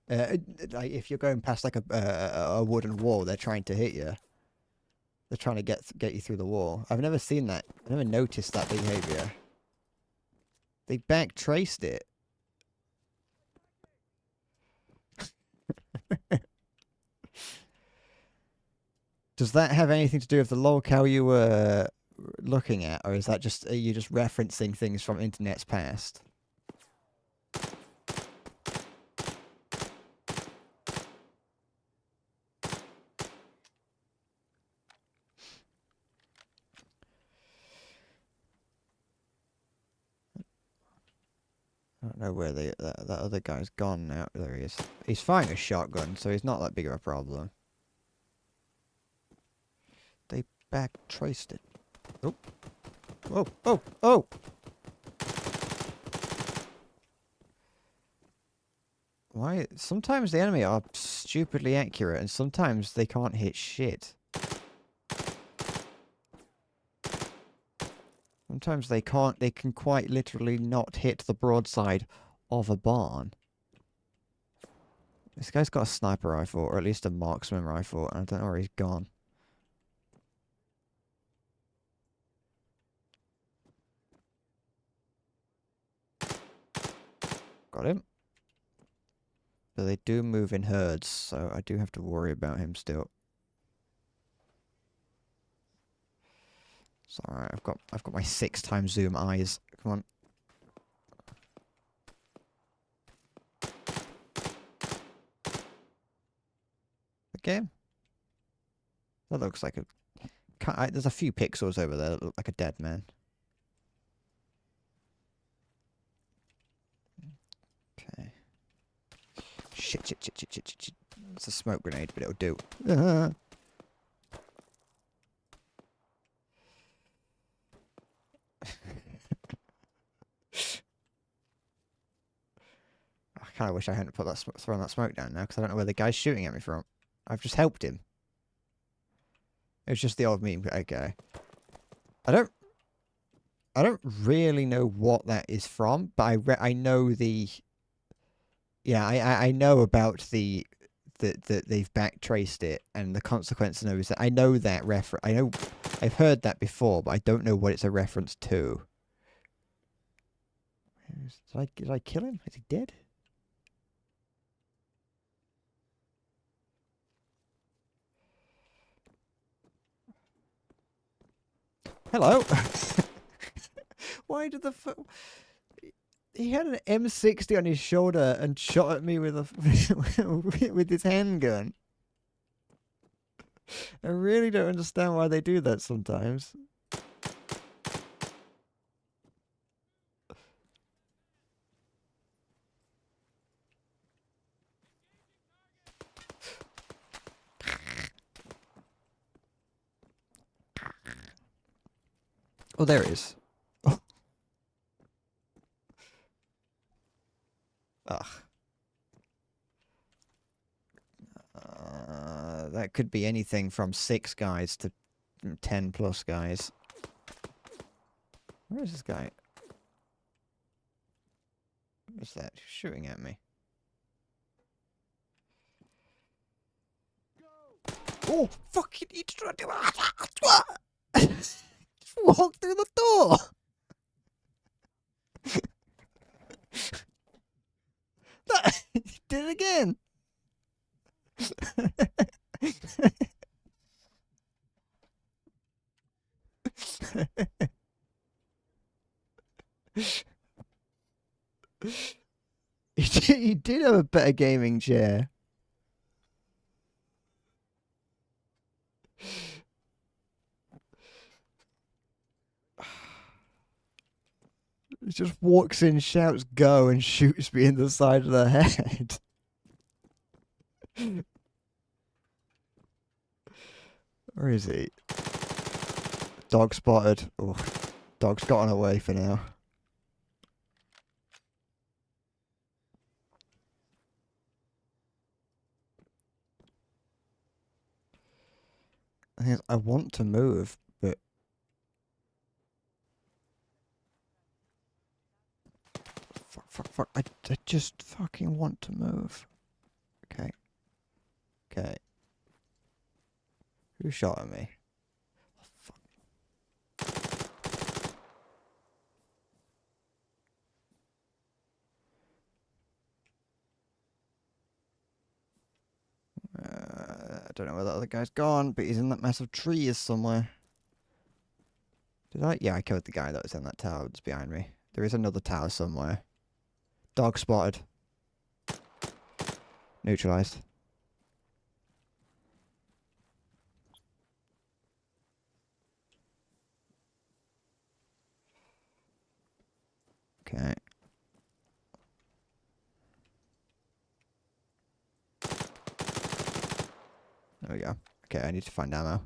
Speaker 1: like if you're going past like a wooden wall, they're trying to hit you. They're trying to get you through the wall. I've never seen that. I've never noticed that behavior. They back traced it. Does that have anything to do with the locale you were looking at, or is that just are you just referencing things from internet's past? I don't know where that other guy's gone now. There he is. He's firing a shotgun, so he's not that big of a problem. They back traced it. Oh. Oh, oh, oh! Why? Sometimes the enemy are stupidly accurate, and sometimes they can't hit shit. Sometimes they can't, they can quite literally not hit the broadside of a barn. This guy's got a sniper rifle, or at least a marksman rifle, and I don't know where he's gone. Got him. But they do move in herds, so I do have to worry about him still. It's alright, I've got my 6x zoom eyes. Come on. Okay. That looks like a... there's a few pixels over there that look like a dead man. Okay. Shit. It's a smoke grenade, but it'll do. I kind of wish I hadn't thrown that smoke down now, because I don't know where the guy's shooting at me from. I've just helped him. It was just the old meme. Okay. I don't really know what that is from, but I know the... Yeah, I know about the... that they've backtraced it, and the consequence of that. I know that reference. I know... I've heard that before, but I don't know what it's a reference to. Did I kill him? Is he dead? Hello? Why did the... He had an M60 on his shoulder and shot at me with a with his handgun. I really don't understand why they do that sometimes. Oh, there it is. Oh. Ugh. That could be anything from 6 guys to 10 plus guys. Where is this guy? What's that? Who's shooting at me? Oh, fuck! You trying to do just walk through the door. He did it again. He did have a better gaming chair. He just walks in, shouts "go," and shoots me in the side of the head. Where is he? Dog spotted. Oh, dog's gotten away for now. I want to move, but fuck. I just fucking want to move. Okay. Okay. Who shot at me? Oh, fuck. I don't know where that other guy's gone, but he's in that massive tree somewhere. Did I? Yeah, I killed the guy that was in that tower that's behind me. There is another tower somewhere. Dog spotted. Neutralized. Okay. There we go. Okay, I need to find ammo.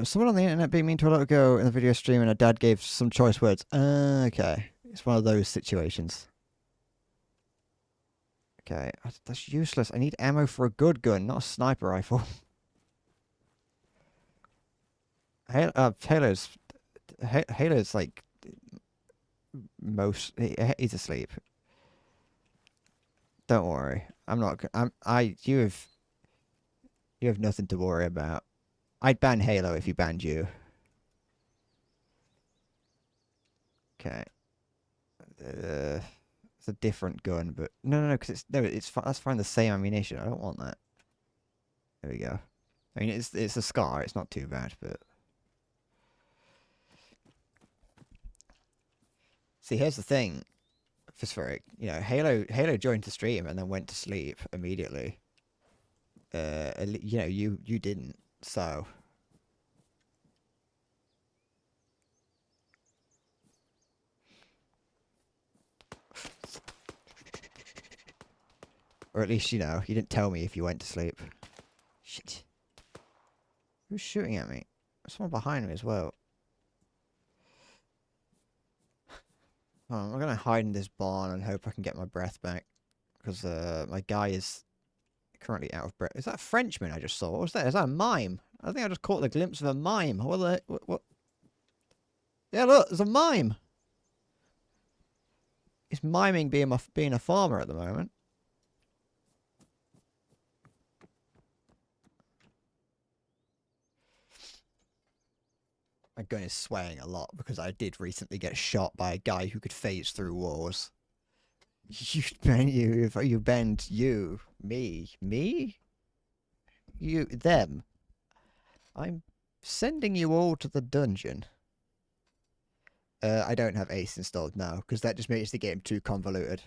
Speaker 1: Someone on the internet beat me to a lot ago in the video stream and a dad gave some choice words. Okay. It's one of those situations. Okay, that's useless. I need ammo for a good gun, not a sniper rifle. Halo's like he's asleep. Don't worry. I'm not. You have nothing to worry about. I'd ban Halo if you banned you. Okay. It's a different gun, but no, because that's fine. The same ammunition. I don't want that. There we go. I mean, it's a Scar. It's not too bad, but see, here's the thing. Phosphoric, Halo joined the stream and then went to sleep immediately. You didn't, so. Or at least, you didn't tell me if you went to sleep. Shit. Who's shooting at me? There's someone behind me as well. Oh, I'm gonna hide in this barn and hope I can get my breath back. Because my guy is currently out of breath. Is that a Frenchman I just saw? What was that? Is that a mime? I think I just caught the glimpse of a mime. What? Yeah, look, there's a mime. He's miming being a farmer at the moment. My gun is swaying a lot because I did recently get shot by a guy who could phase through walls. You bend me, you, them. I'm sending you all to the dungeon. I don't have Ace installed now because that just makes the game too convoluted.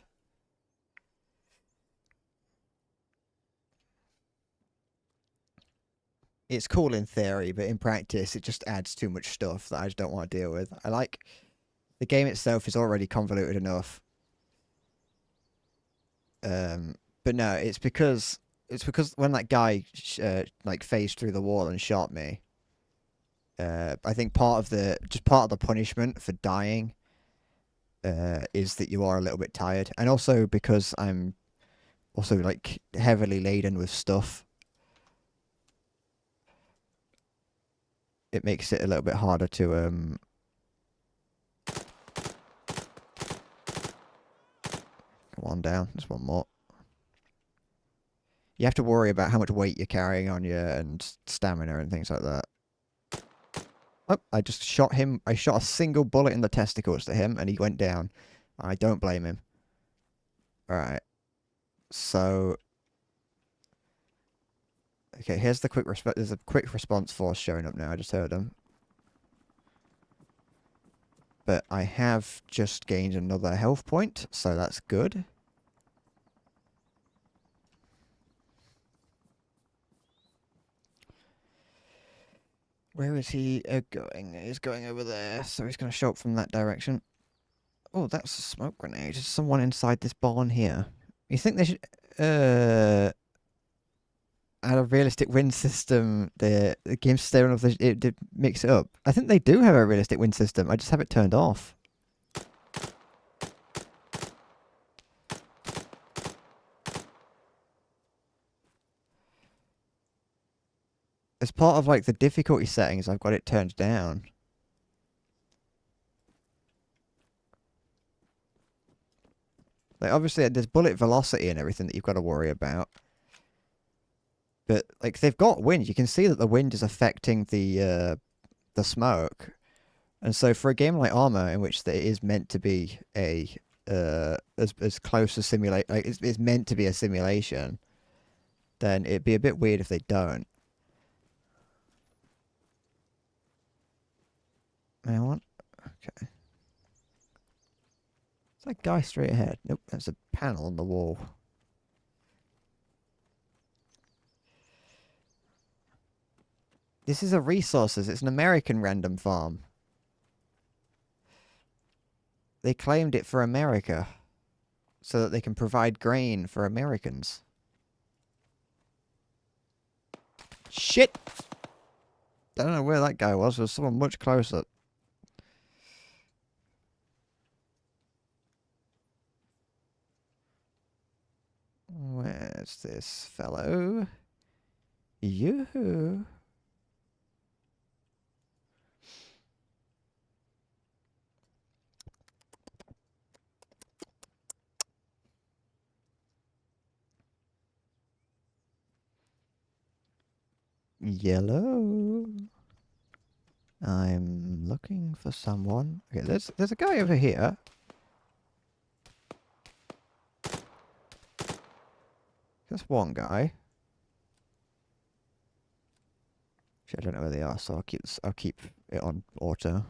Speaker 1: It's cool in theory, but in practice, it just adds too much stuff that I just don't want to deal with. The game itself is already convoluted enough. But no, it's because when that guy phased through the wall and shot me. I think part of the punishment for dying is that you are a little bit tired, and also because I'm also heavily laden with stuff. It makes it a little bit harder to come on down. There's one more. You have to worry about how much weight you're carrying on you and stamina and things like that. Oh, I just shot him. I shot a single bullet in the testicles to him, and he went down. I don't blame him. Alright. So... Okay, here's the quick response. There's a quick response force showing up now. I just heard them. But I have just gained another health point, so that's good. Where is he going? He's going over there, so he's going to show up from that direction. Oh, that's a smoke grenade. There's someone inside this barn here. You think they should... add a realistic win system, the game's staring off it did mix it up. I think they do have a realistic win system. I just have it turned off. As part of like the difficulty settings, I've got it turned down. Like obviously there's bullet velocity and everything that you've got to worry about. But like they've got wind. You can see that the wind is affecting the smoke. And so for a game like Arma, in which it is meant to be a as close as simulate, like it's meant to be a simulation, then it'd be a bit weird if they don't. I want okay. It's that guy straight ahead. Nope, that's a panel on the wall. This is a resources. It's an American random farm. They claimed it for America, so that they can provide grain for Americans. Shit! Don't know where that guy was. There was someone much closer. Where's this fellow? Yoo-hoo. Yellow. I'm looking for someone. Okay, there's a guy over here. Just one guy. Actually, I don't know where they are, so I'll keep it on auto.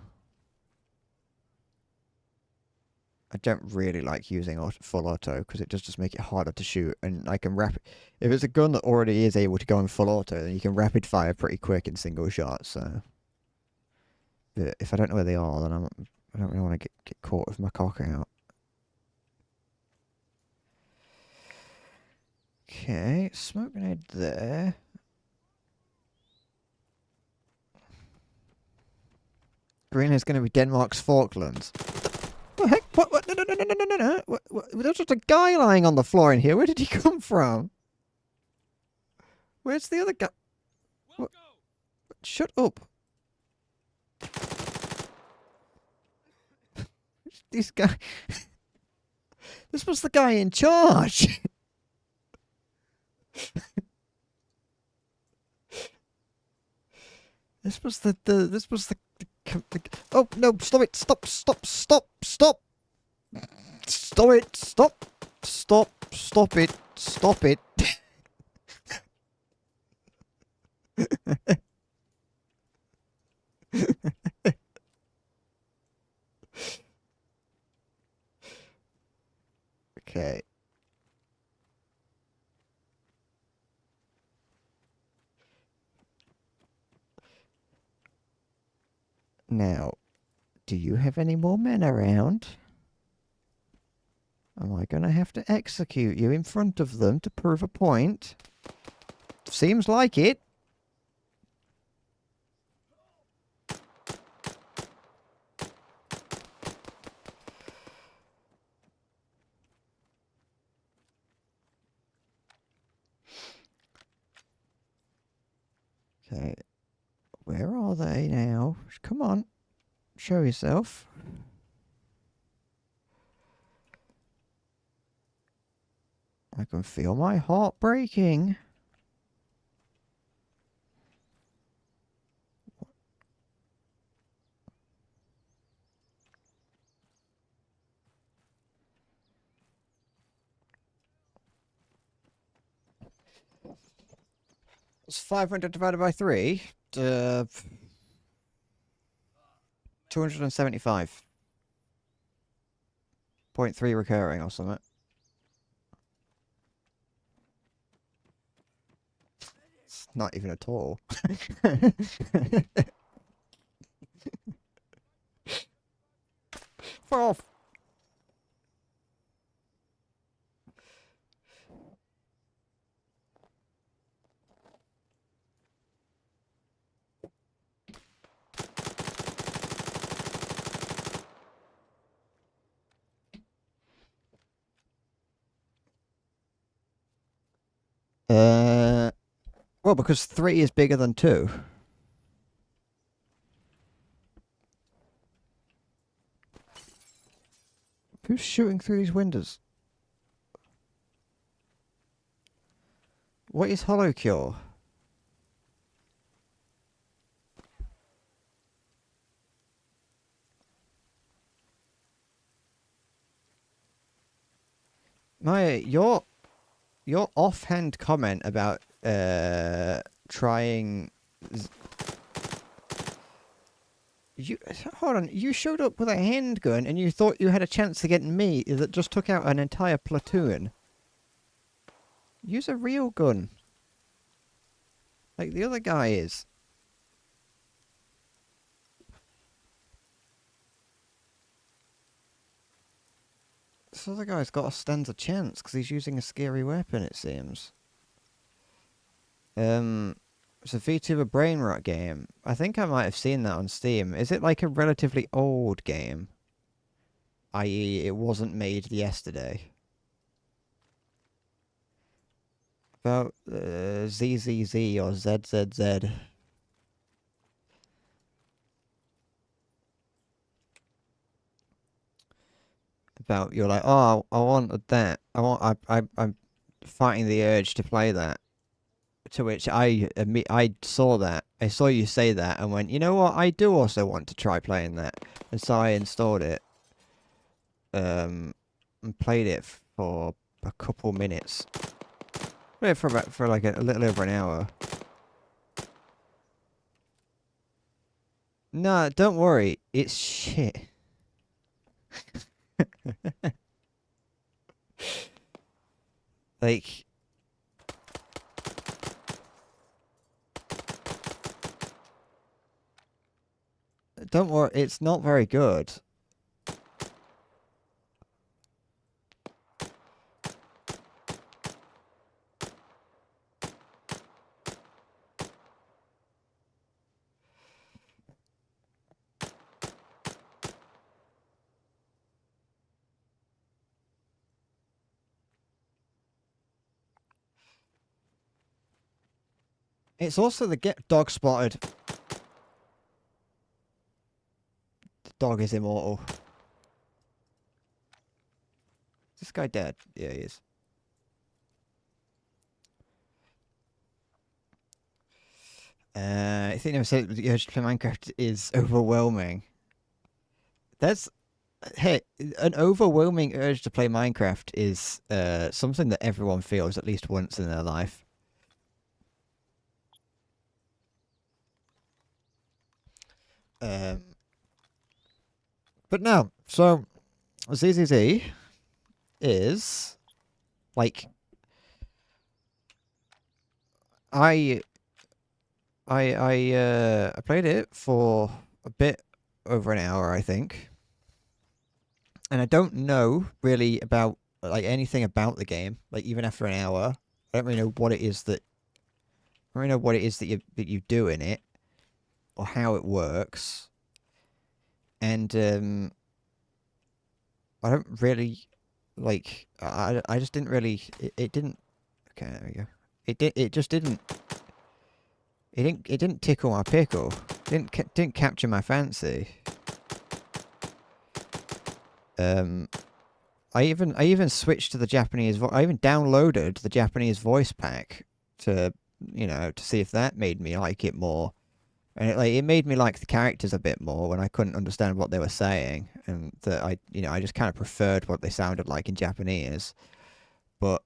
Speaker 1: I don't really like using full auto because it does just make it harder to shoot, and I can if it's a gun that already is able to go in full auto, then you can rapid fire pretty quick in single shots. So, but if I don't know where they are, then I don't really want to get caught with my cock out. Okay, smoke grenade there. Green is going to be Denmark's Falklands. What the heck? What? No. What? There's just a guy lying on the floor in here. Where did he come from? Where's the other guy? What? Shut up. This guy. This was the guy in charge. This was the oh no, stop it, stop it, stop it, stop it, stop it. Okay. Now, do you have any more men around? Am I going to have to execute you in front of them to prove a point? Seems like it. Okay. Where are they now? Come on. Show yourself. I can feel my heart breaking. It's 500 divided by 3. 275.3 recurring or something. It's not even at all. Fuck off. Well, because 3 is bigger than 2. Who's shooting through these windows? What is hollow cure? Maya, your offhand comment about trying you hold on, you showed up with a handgun and you thought you had a chance to get me that just took out an entire platoon. Use a real gun. Like the other guy is. This other guy's got a stands a chance because he's using a scary weapon, it seems. It's a VTuber brain rot game. I think I might have seen that on Steam. Is it like a relatively old game? I.e., it wasn't made yesterday. About ZZZ or ZZZ. About you're like, oh, I wanted that. I'm fighting the urge to play that. To which I saw that. I saw you say that and went, you know what? I do also want to try playing that. And so I installed it. And played it for a couple minutes. Played it for like a little over an hour. No, don't worry. It's shit. Like, don't worry. It's not very good. It's also the get dog spotted. The dog is immortal. Is this guy dead? Yeah, he is. I think I said the urge to play Minecraft is overwhelming. That's hey, an overwhelming urge to play Minecraft is something that everyone feels at least once in their life. But no, so ZZZ is like I I played it for a bit over an hour, I think, and I don't know really about like anything about the game. Like even after an hour, I don't really know what it is that I don't really know what it is that you do in it or how it works, and I don't really like. I just didn't really. It didn't. Okay, there we go. It just didn't. It didn't tickle my pickle. Didn't capture my fancy. I even switched to the Japanese. I even downloaded the Japanese voice pack to to see if that made me like it more. And it made me like the characters a bit more when I couldn't understand what they were saying, and that I just kind of preferred what they sounded like in Japanese. But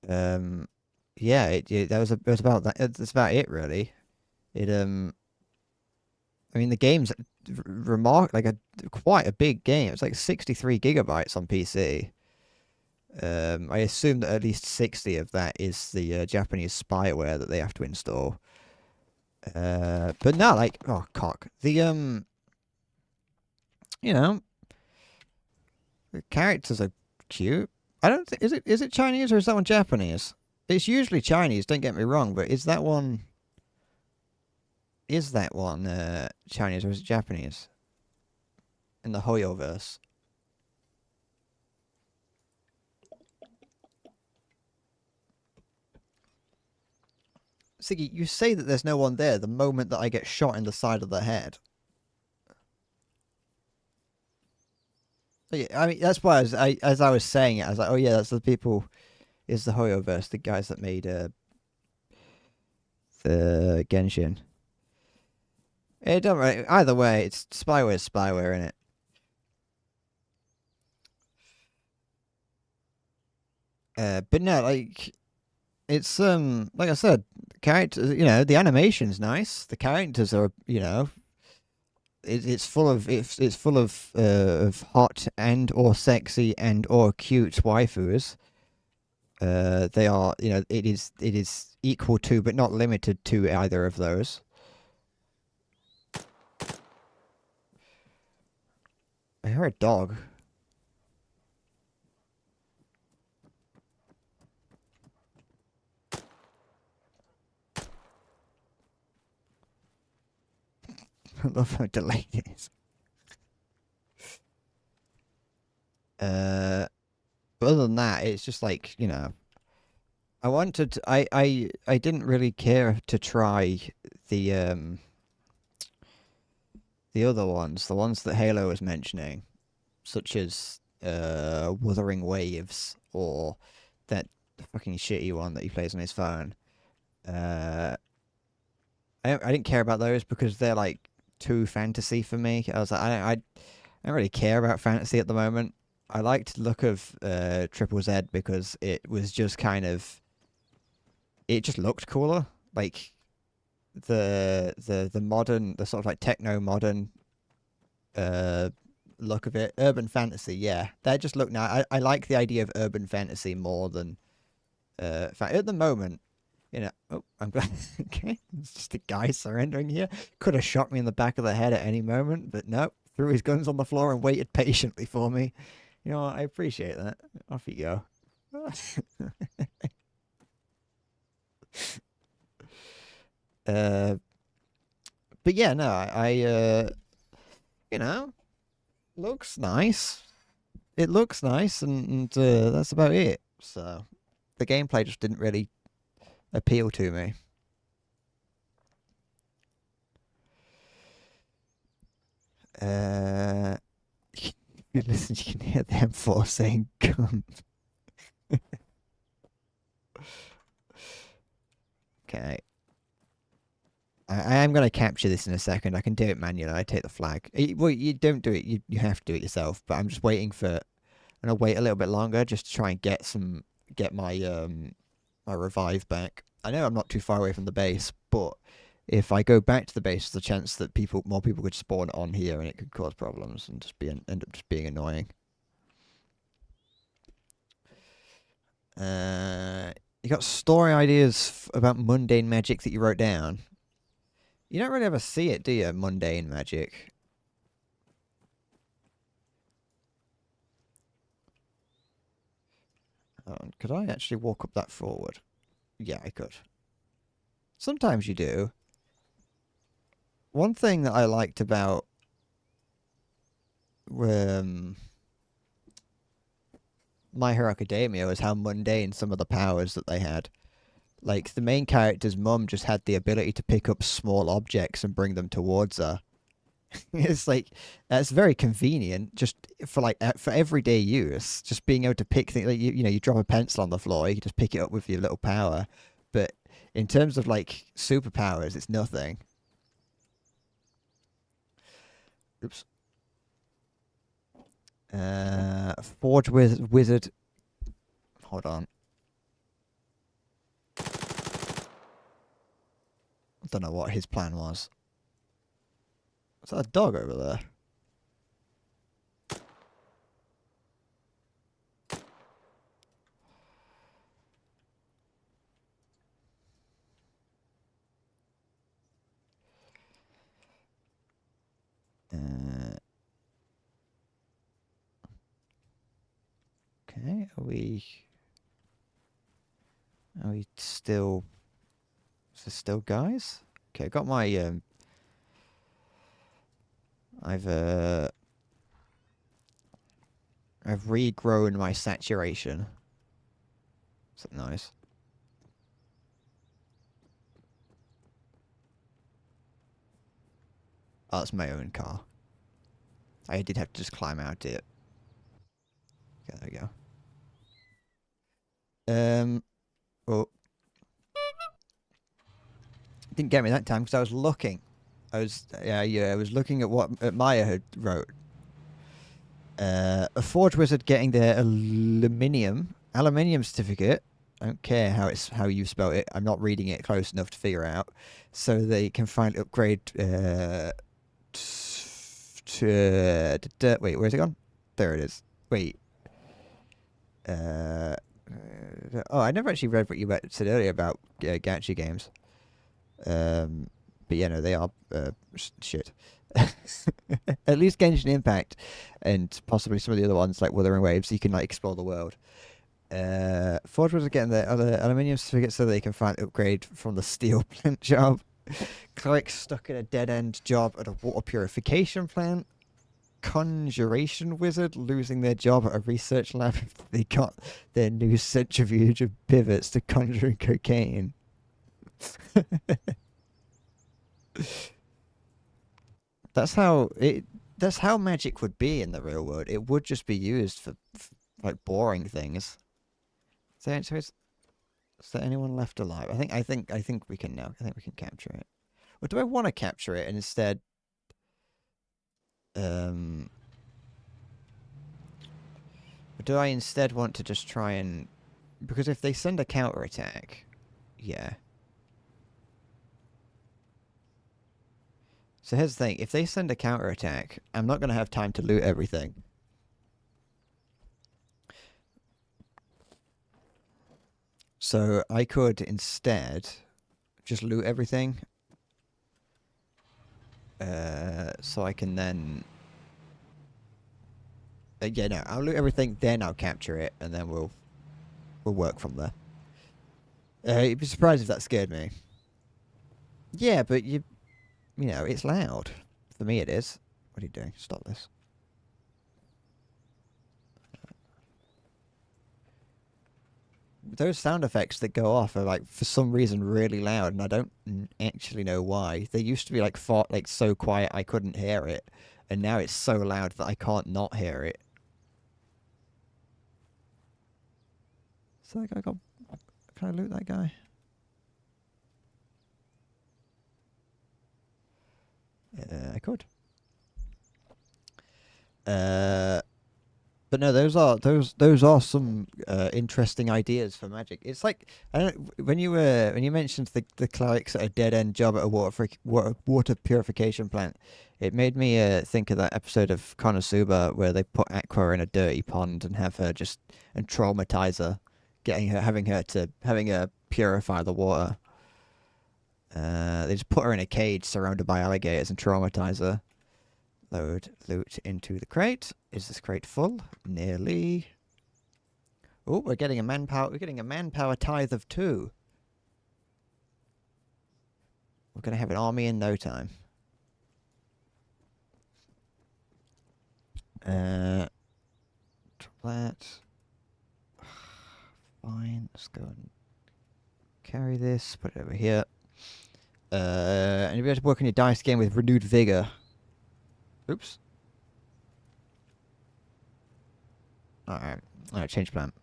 Speaker 1: yeah, it was about that. That's about it really. It I mean the game's like quite a big game. It's like 63 gigabytes on PC. I assume that at least 60 of that is the Japanese spyware that they have to install. But no, like, oh cock. The you know, the characters are cute. I don't think is it Chinese or is that one Japanese? It's usually Chinese. Don't get me wrong, but is that one Chinese or is it Japanese? In the Hoyo verse. Siggy, you say that there's no one there the moment that I get shot in the side of the head. Yeah, I mean, that's why as I was saying it, I was like, oh yeah, that's the people. Is the Hoyoverse, the guys that made the Genshin. It don't really, either way, it's spyware, in it. But no, like it's like I said, characters. You know, the animation's nice. The characters are, you know, it's full of it's full of hot and or sexy and or cute waifus. They are, you know, it is equal to but not limited to either of those. I hear a dog. I love how delayed it is. But other than that, it's just like, you know, I didn't really care to try the the other ones, the ones that Halo was mentioning, such as Wuthering Waves or that fucking shitty one that he plays on his phone. Uh, I didn't care about those because they're like too fantasy for me. I was like, I don't really care about fantasy at the moment. I liked the look of Triple Z because it was just kind of, it just looked cooler. Like the modern, the sort of like techno modern uh look of it. Urban fantasy, yeah, that just looked nice. I like the idea of urban fantasy more than at the moment. You know, oh, I'm glad. Okay, it's just a guy surrendering here. Could have shot me in the back of the head at any moment, but no, threw his guns on the floor and waited patiently for me. You know, I appreciate that. Off you go. uh, but yeah, no, you know, looks nice. It looks nice, and that's about it. So the gameplay just didn't really appeal to me. Uh, you listen, you can hear them four saying "gun." Okay, I am gonna capture this in a second. I can do it manually. I take the flag. Well, you don't do it. You have to do it yourself. But I'm just waiting for. I'm gonna wait a little bit longer just to try and get my revive back. I know I'm not too far away from the base, but if I go back to the base, there's a chance that more people could spawn on here, and it could cause problems and just end up just being annoying. You got story ideas about mundane magic that you wrote down. You don't really ever see it, do you? Mundane magic. Could I actually walk up that forward? Yeah, I could. Sometimes you do. One thing that I liked about um, My Hero Academia was how mundane some of the powers that they had. Like the main character's mum just had the ability to pick up small objects and bring them towards her. It's like that's very convenient, just for like for everyday use. Just being able to pick things, like you know, you drop a pencil on the floor, you can just pick it up with your little power. But in terms of like superpowers, it's nothing. Oops. Forge wizard. Hold on. I don't know what his plan was. Is that a dog over there? Uh, okay, are we still? Is there still guys? Okay, I got my I've uh I've regrown my saturation. Is that nice? Oh, it's my own car. I did have to just climb out it. Okay, there we go. Oh, didn't get me that time because I was looking. I was looking at what Maya had wrote. A forge wizard getting their aluminium certificate. I don't care how you spell it. I'm not reading it close enough to figure out. So they can find upgrade. Wait, where's it gone? There it is. Wait. Uh, oh, I never actually read what you said earlier about gacha games. But yeah, no, they are shit. At least Genshin Impact and possibly some of the other ones like Wuthering Waves, you can like explore the world. Forgers are getting their other aluminium certificates so they can find upgrade from the steel plant job. Clerics stuck in a dead end job at a water purification plant. Conjuration wizard losing their job at a research lab after they got their new centrifuge of pivots to conjuring cocaine. That's how it. That's how magic would be in the real world. It would just be used for like boring things. Is there anyone left alive? I think we can now. I think we can capture it. Or do I want to capture it and instead? Um. Or do I instead want to just try and? Because if they send a counter attack, yeah. So here's the thing: if they send a counter attack, I'm not going to have time to loot everything. So I could instead just loot everything. So I can then... yeah, no, I'll loot everything, then I'll capture it, and then we'll work from there. You'd be surprised if that scared me. Yeah, but you know, it's loud. For me it is. What are you doing? Stop this. Those sound effects that go off are like for some reason really loud, and I don't actually know why. They used to be like so quiet I couldn't hear it, and now it's so loud that I can't not hear it. So like, can I loot that guy? I could. But no, those are some interesting ideas for magic. It's like I don't when you mentioned the clerics at a dead end job at a water purification plant, it made me think of that episode of Konosuba where they put Aqua in a dirty pond and have her and traumatize her, having her purify the water. They just put her in a cage surrounded by alligators and traumatize her. Load loot into the crate. Is this crate full? Nearly. Oh, we're getting a manpower. We're getting a manpower tithe of 2. We're gonna have an army in no time. Drop that. Fine. Let's go and carry this. Put it over here. And you'll be able to work on your dice again with renewed vigor. Oops. Alright. Alright, change plan.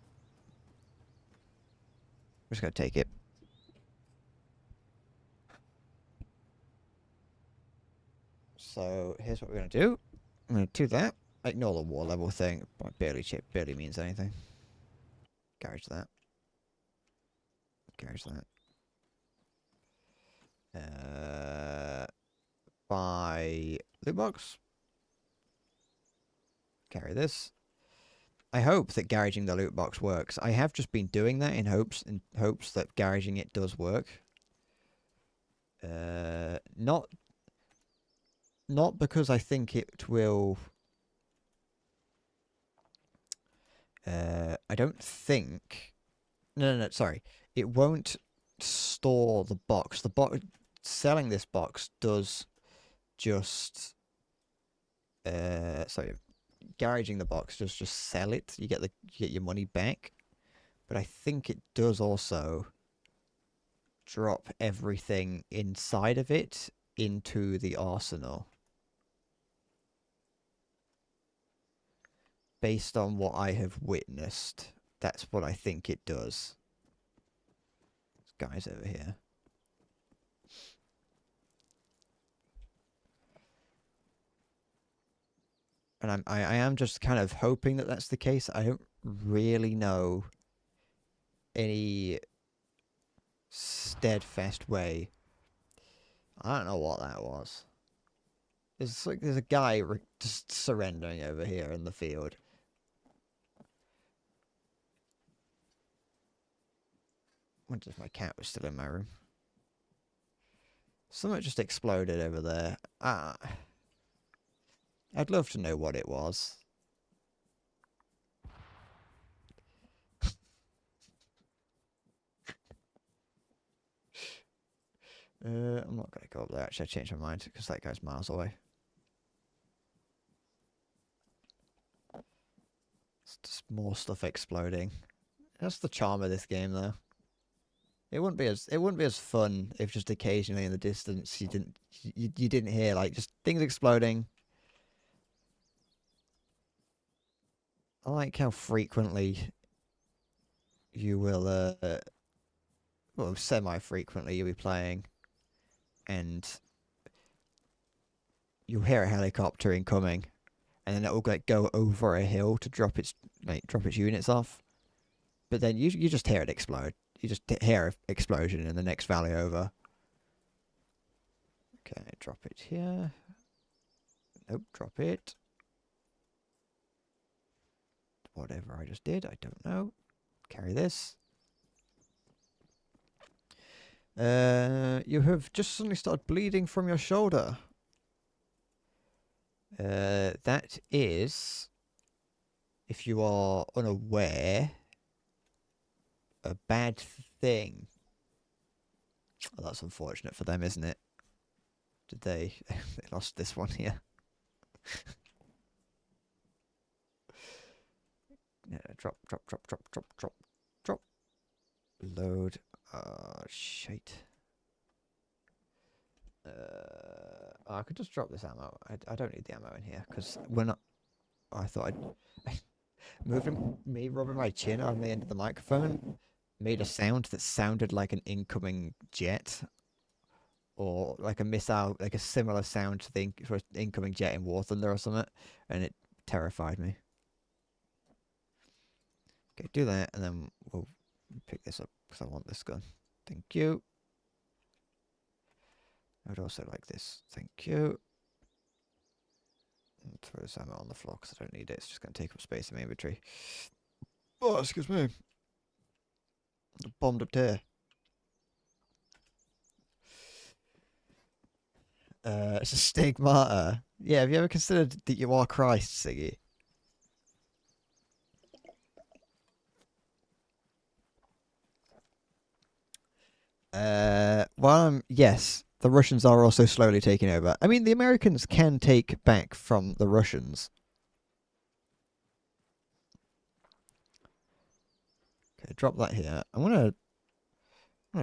Speaker 1: We're just gonna take it. So here's what we're gonna do. I'm gonna do that. Ignore the war level thing. Barely means anything. Garage that. Garage that. Buy loot box. Carry this. I hope that garaging the loot box works. I have just been doing that in hopes that garaging it does work. Not because I think it will. I don't think. No. Sorry, it won't store the box. Selling this box does just. Sorry, garaging the box does just sell it. You get your money back, but I think it does also drop everything inside of it into the arsenal. based on what I have witnessed, that's what I think it does. This guy's over here. And I am just kind of hoping that that's the case. I don't really know any steadfast way. I don't know what that was. It's like there's a guy just surrendering over here in the field. I wonder if my cat was still in my room. Something just exploded over there. I'd love to know what it was. I'm not going to go up there. Actually, I changed my mind because that guy's miles away. It's just more stuff exploding. That's the charm of this game, though. It wouldn't be as fun if just occasionally in the distance you didn't hear like just things exploding. I like how frequently you will well, semi-frequently you'll be playing and you'll hear a helicopter incoming and then it'll like go over a hill to drop its units off. But then you just hear it explode. You just hear an explosion in the next valley over. Okay, drop it here. Nope, drop it. Whatever I just did, I don't know. Carry this. You have just suddenly started bleeding from your shoulder. That is, if you are unaware, a bad thing. Oh, that's unfortunate for them, isn't it? Did they? They lost this one here. Yeah, drop. Load. Shite. I could just drop this ammo. I don't need the ammo in here because we're not. I thought I'd me rubbing my chin on the end of the microphone made a sound that sounded like an incoming jet or like a missile, like a similar sound to the for an incoming jet in War Thunder or something, and it terrified me. Okay, do that, and then we'll pick this up because I want this gun. Thank you. I would also like this. Thank you. And throw this ammo on the floor because I don't need it. It's just going to take up space in my inventory. Oh, excuse me. Bombed up there. It's a stigmata. Yeah, have you ever considered that you are Christ, Siggy? Yes, the Russians are also slowly taking over. I mean, the Americans can take back from the Russians. Okay, drop that here. I'm gonna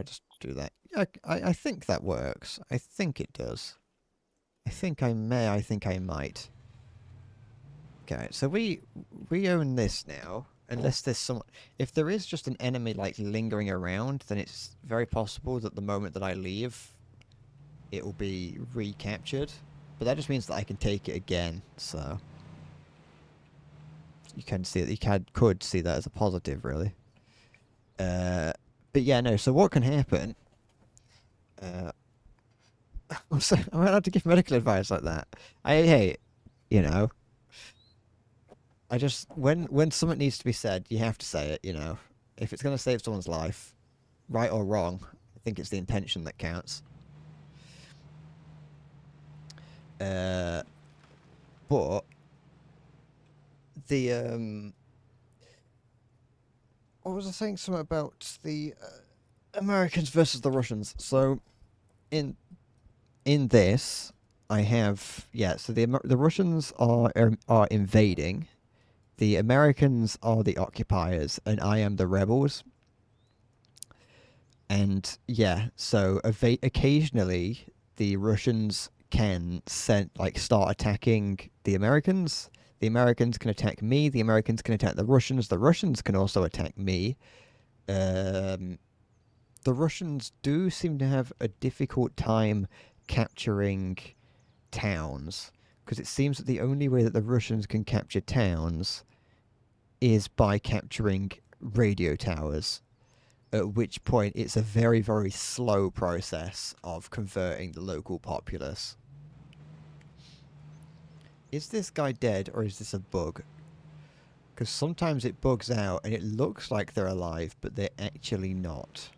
Speaker 1: just do that. I think that works. I think it does. I think I may. I think I might. Okay, so we own this now. Unless there's someone... If there is just an enemy, like, lingering around, then it's very possible that the moment that I leave, it will be recaptured. But that just means that I can take it again, so... You can see that you could see that as a positive, really. But yeah, no, so what can happen... I'm allowed to give medical advice like that. Hey, you know... I just when something needs to be said, you have to say it, you know. If it's going to save someone's life, right or wrong, I think it's the intention that counts. But the what was I saying? Something about the Americans versus the Russians. So in this, I have so the Russians are invading. The Americans are the occupiers, and I am the rebels. And yeah, so occasionally the Russians can start attacking the Americans. The Americans can attack me. The Americans can attack the Russians. The Russians can also attack me. The Russians do seem to have a difficult time capturing towns, because it seems that the only way that the Russians can capture towns is by capturing radio towers, at which point it's a very, very slow process of converting the local populace. Is this guy dead, or is this a bug? Because sometimes it bugs out and it looks like they're alive, but they're actually not.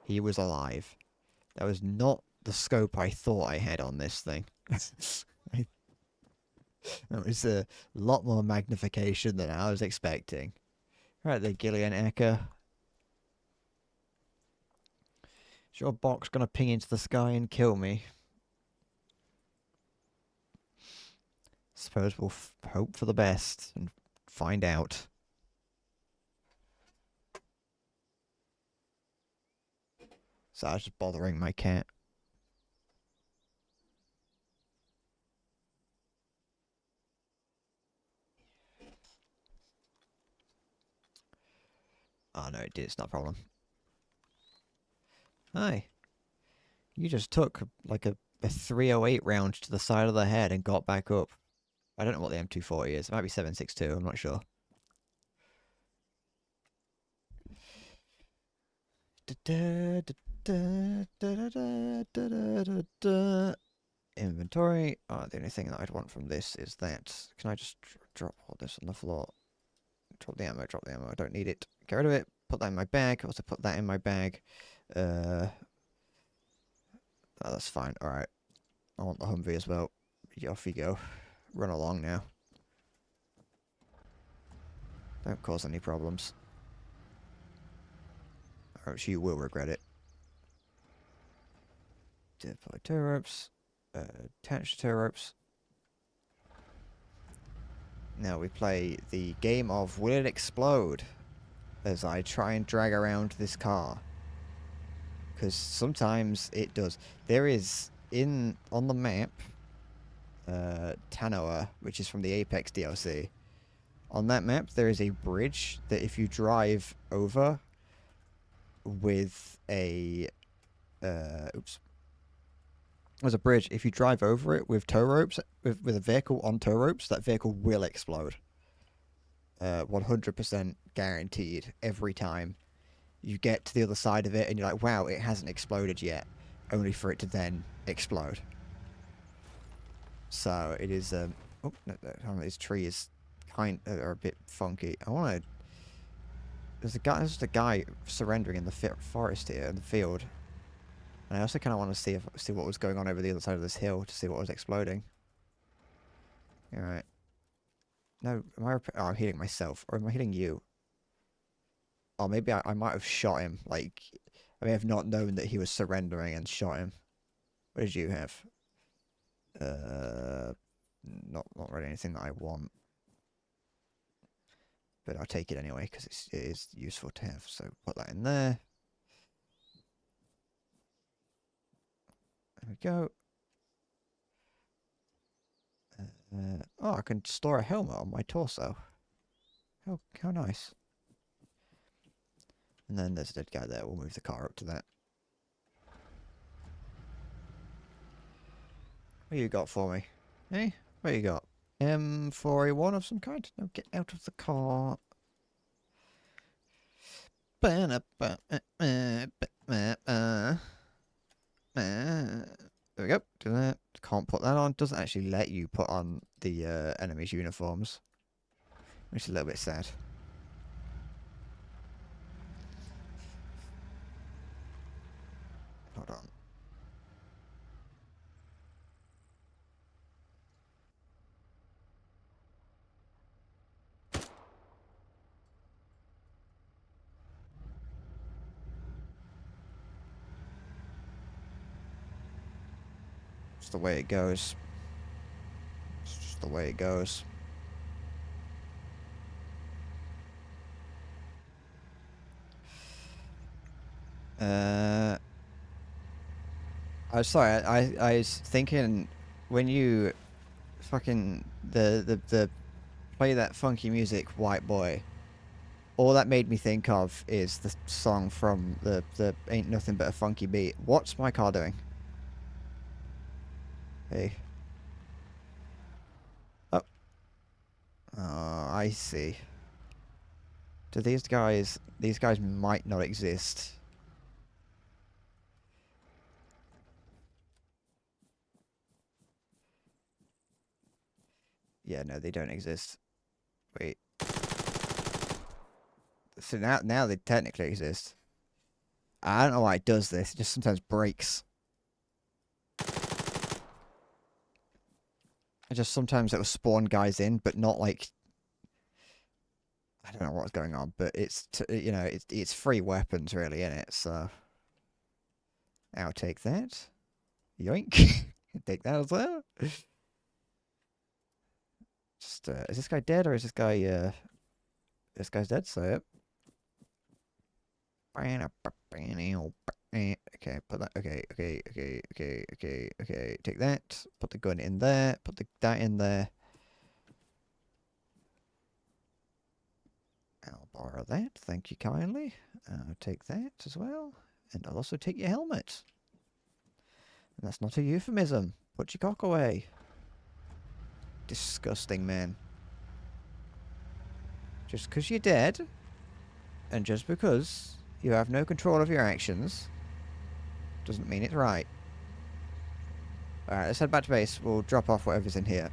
Speaker 1: He was alive. That was not the scope I thought I had on this thing. That was a lot more magnification than I was expecting. Right there, Gillian Ecker. Is your box gonna ping into the sky and kill me? Suppose we'll hope for the best and find out. So I was just bothering my cat. Oh no, it did. It's not a problem. Hi. You just took like a 308 round to the side of the head and got back up. I don't know what the M240 is. It might be 7.62. I'm not sure. Inventory. Oh, the only thing that I'd want from this is that. Can I just drop all this on the floor? Drop the ammo, drop the ammo. I don't need it. Get rid of it. Put that in my bag. Also put that in my bag. Oh, that's fine. Alright. I want the Humvee as well. Off you go. Run along now. Don't cause any problems. Or else you will regret it. Deploy tow ropes. Attach tow ropes. Now we play the game of Will It Explode? As I try and drag around this car. Because sometimes it does. There is, on the map, Tanoa, which is from the Apex DLC. On that map, there is a bridge that if you drive over with a... oops. There's a bridge. If you drive over it with tow ropes, with a vehicle on tow ropes, that vehicle will explode. 100% guaranteed every time. You get to the other side of it and you're like, wow, it hasn't exploded yet. Only for it to then explode. So it is, oh, no, this tree is are a bit funky. I want to, there's just a guy surrendering in the forest here, in the field. And I also kind of want to see what was going on over the other side of this hill, to see what was exploding. Alright. No, am I, oh, I'm healing myself. Or am I healing you? Oh, maybe I might have shot him. Like, I may have not known that he was surrendering and shot him. What did you have? Not really anything that I want. But I'll take it anyway, because it is useful to have. So put that in there. There we go. Oh, I can store a helmet on my torso. How nice. And then there's a dead guy there. We'll move the car up to that. What you got for me? Eh? What you got? M4A1 of some kind? No, get out of the car. There we go. Do that. Can't put that on. Doesn't actually let you put on the enemy's uniforms. Which is a little bit sad. Hold on. It's the way it goes. It's just the way it goes. Sorry, I was thinking when you fucking the play that funky music, White Boy. All that made me think of is the song from the Ain't Nothing But a Funky Beat. What's my car doing? Hey. Oh. Oh, I see. Do these guys might not exist. Yeah, no, they don't exist. Wait. So now they technically exist. I don't know why it does this. It just sometimes breaks. It just sometimes it'll spawn guys in, but not like I don't know what's going on. But you know it's free weapons really in it. So I'll take that. Yoink. Take that as well. Just is this guy dead or is this guy's dead? So yep. Okay, put that. Okay. Take that. Put the gun in there. Put that in there. I'll borrow that. Thank you kindly. I'll take that as well, and I'll also take your helmet. And that's not a euphemism. Put your cock away. Disgusting, man. Just because you're dead, and just because you have no control of your actions, doesn't mean it's right. Alright, let's head back to base. We'll drop off whatever's in here.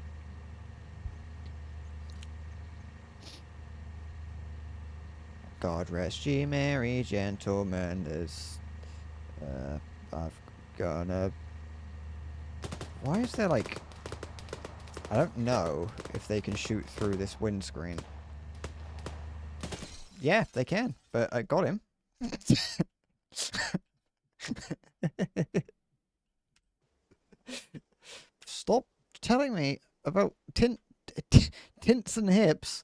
Speaker 1: God rest ye merry gentlemen, as I've gonna... Why is there like... I don't know if they can shoot through this windscreen. Yeah, they can, but I got him. Stop telling me about tints and hips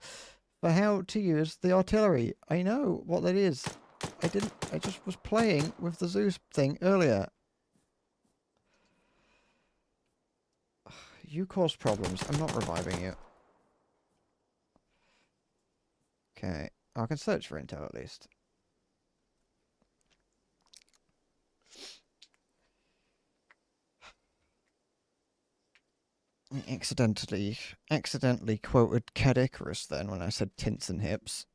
Speaker 1: for how to use the artillery. I know what that is. I just was playing with the Zeus thing earlier. You caused problems. I'm not reviving you. Okay. I can search for intel at least. I accidentally quoted Cad Icarus then when I said tints and hips.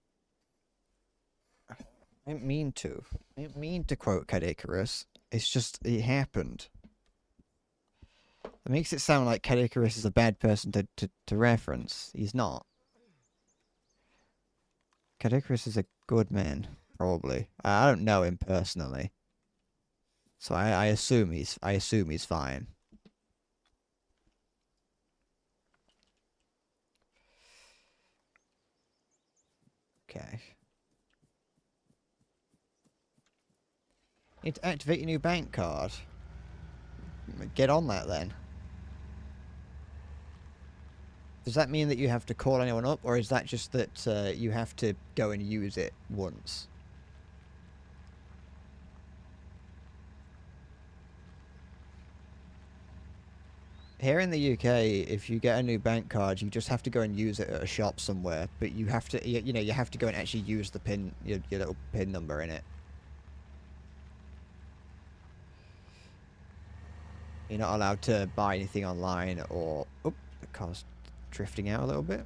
Speaker 1: I didn't mean to. I didn't mean to quote Cad Icarus. It's just, it happened. It makes it sound like Cad Icarus is a bad person to reference. He's not. Cad Icarus is a good man, probably. I don't know him personally. So I assume he's fine. Okay. Need to activate your new bank card. Get on that then. Does that mean that you have to call anyone up, or is that just that you have to go and use it once? Here in the UK, if you get a new bank card, you just have to go and use it at a shop somewhere. But you have to, you know, you have to go and actually use the pin, your little pin number in it. You're not allowed to buy anything online or... Oh, the car's drifting out a little bit.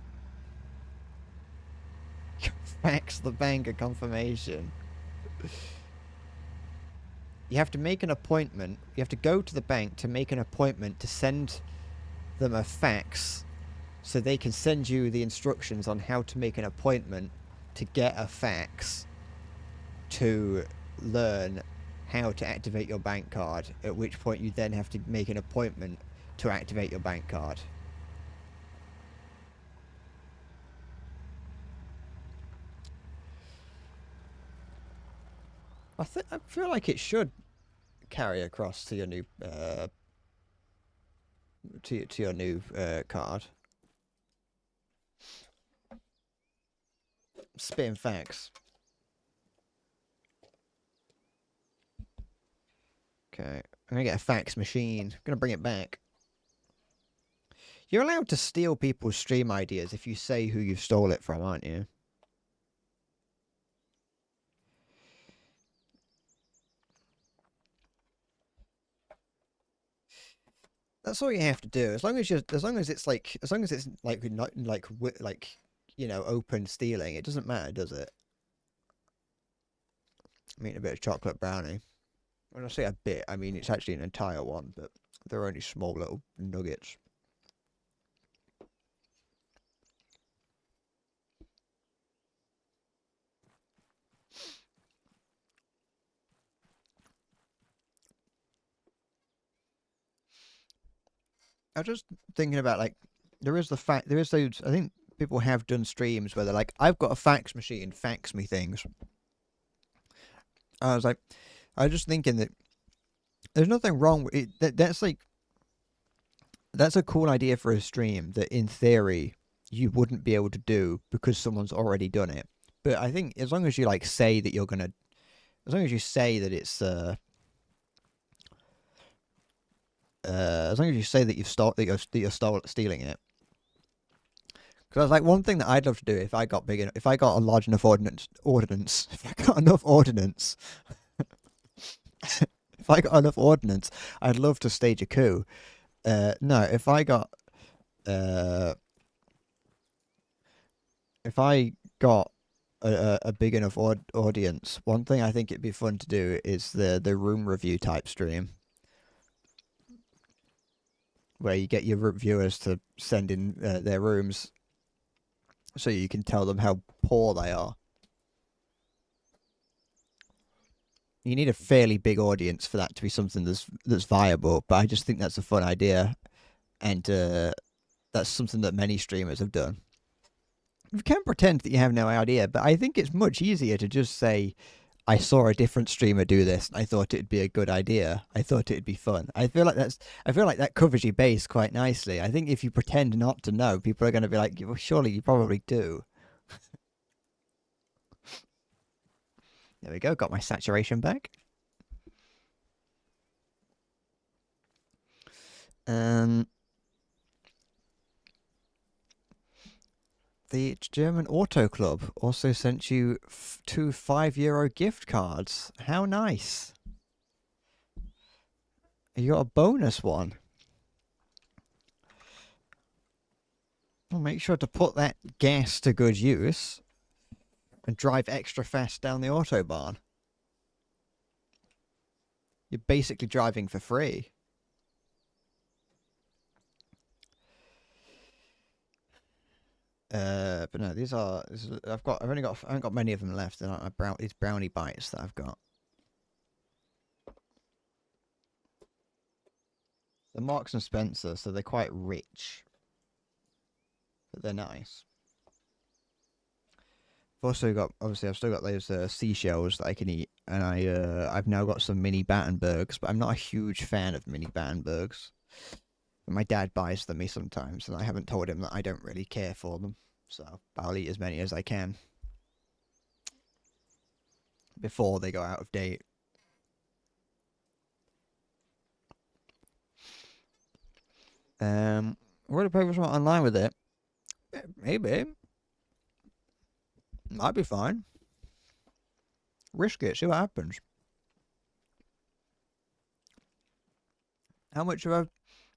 Speaker 1: Fax the bank a confirmation. You have to make an appointment. You have to go to the bank to make an appointment to send them a fax so they can send you the instructions on how to make an appointment to get a fax to learn how to activate your bank card, at which point you then have to make an appointment to activate your bank card. I feel like it should carry across to your new to your new card. Spitting facts. Okay. I'm gonna get a fax machine. I'm gonna bring it back. You're allowed to steal people's stream ideas if you say who you stole it from, aren't you? That's all you have to do. As long as it's not like open stealing, it doesn't matter, does it? I'm eating a bit of chocolate brownie. When I say a bit, I mean it's actually an entire one, but they're only small little nuggets. I was just thinking about like there is those. I think people have done streams where they're like, I've got a fax machine, fax me things. I was just thinking that there's nothing wrong with it. That's a cool idea for a stream that in theory you wouldn't be able to do because someone's already done it. But I think as long as you like say that you're gonna, as long as you say that it's as long as you say that you're stealing it. Because I was like, one thing that I'd love to do if I got if I got a large enough ordnance, if I got enough ordnance, if I got enough ordnance, I'd love to stage a coup. No, if I got a big enough audience, one thing I think it'd be fun to do is the room review type stream, where you get your viewers to send in their rooms, so you can tell them how poor they are. You need a fairly big audience for that to be something that's viable, but I just think that's a fun idea, and that's something that many streamers have done. You can pretend that you have no idea, but I think it's much easier to just say, I saw a different streamer do this. I thought it'd be a good idea. I thought it'd be fun. I feel like that covers your base quite nicely. I think if you pretend not to know, people are going to be like, well, surely you probably do. There we go. Got my saturation back. The German Auto Club also sent you 2 €5 gift cards. How nice. You got a bonus one. Well, make sure to put that gas to good use and drive extra fast down the Autobahn. You're basically driving for free. But no, I haven't got many of them left. They're not these brownie bites that I've got. They're Marks and Spencer, so they're quite rich, but they're nice. I've still got those seashells that I can eat, and I've now got some mini Battenbergs, but I'm not a huge fan of mini Battenbergs. But my dad buys them me sometimes, and I haven't told him that I don't really care for them, so I'll eat as many as I can before they go out of date. Would I play something online with it? Maybe. Might be fine. Risk it, see what happens. How much of a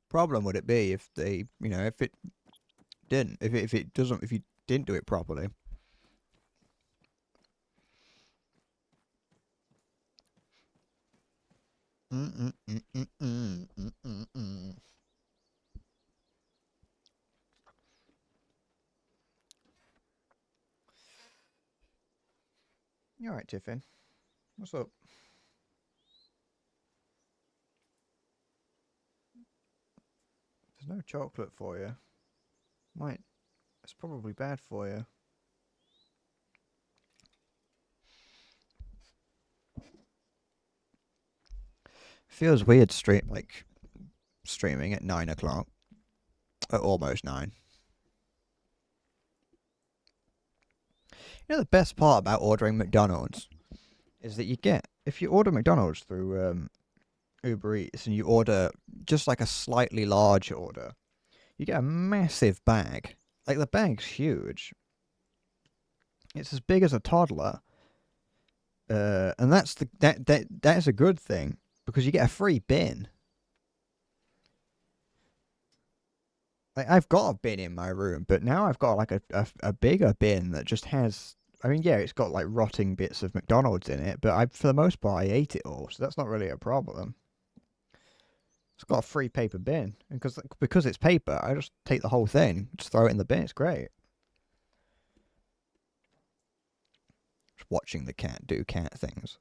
Speaker 1: problem would it be if they, if it didn't, if you didn't do it properly? You alright, Tiffin? What's up? There's no chocolate for you. Might. It's probably bad for you. Feels weird streaming at 9 o'clock. At almost 9. The best part about ordering McDonald's is that if you order McDonald's through Uber Eats and you order just like a slightly large order, you get a massive bag. Like the bag's huge. It's as big as a toddler. And that's a good thing because you get a free bin. Like I've got a bin in my room, but now I've got like a bigger bin that just has. I mean, yeah, it's got like rotting bits of McDonald's in it, but for the most part I ate it all, so that's not really a problem. It's got a free paper bin, and because it's paper, I just take the whole thing, just throw it in the bin. It's great. Just watching the cat do cat things.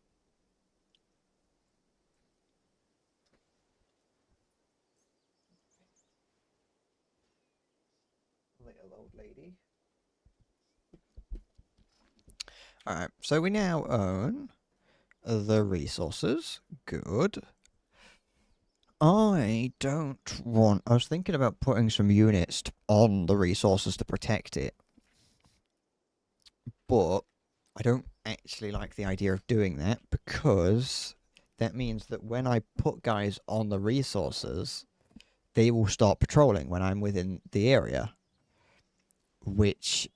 Speaker 1: Little old lady. Alright, so we now own the resources. Good. I don't want... I was thinking about putting some units on the resources to protect it. But I don't actually like the idea of doing that because that means that when I put guys on the resources, they will start patrolling when I'm within the area, which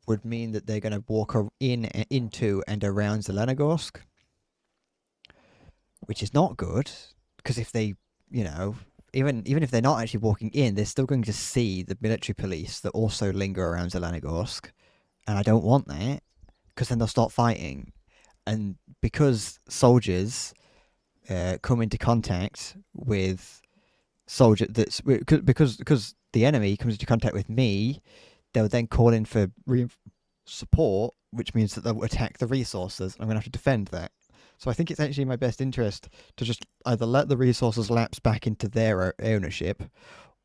Speaker 1: would mean that they're going to walk into and around Zelenogorsk, which is not good because if they, even if they're not actually walking in, they're still going to see the military police that also linger around Zelenogorsk, and I don't want that because then they'll start fighting, and because soldiers come into contact with soldier that's because the enemy comes into contact with me, they'll then call in for support, which means that they'll attack the resources. I'm going to have to defend that. So I think it's actually in my best interest to just either let the resources lapse back into their ownership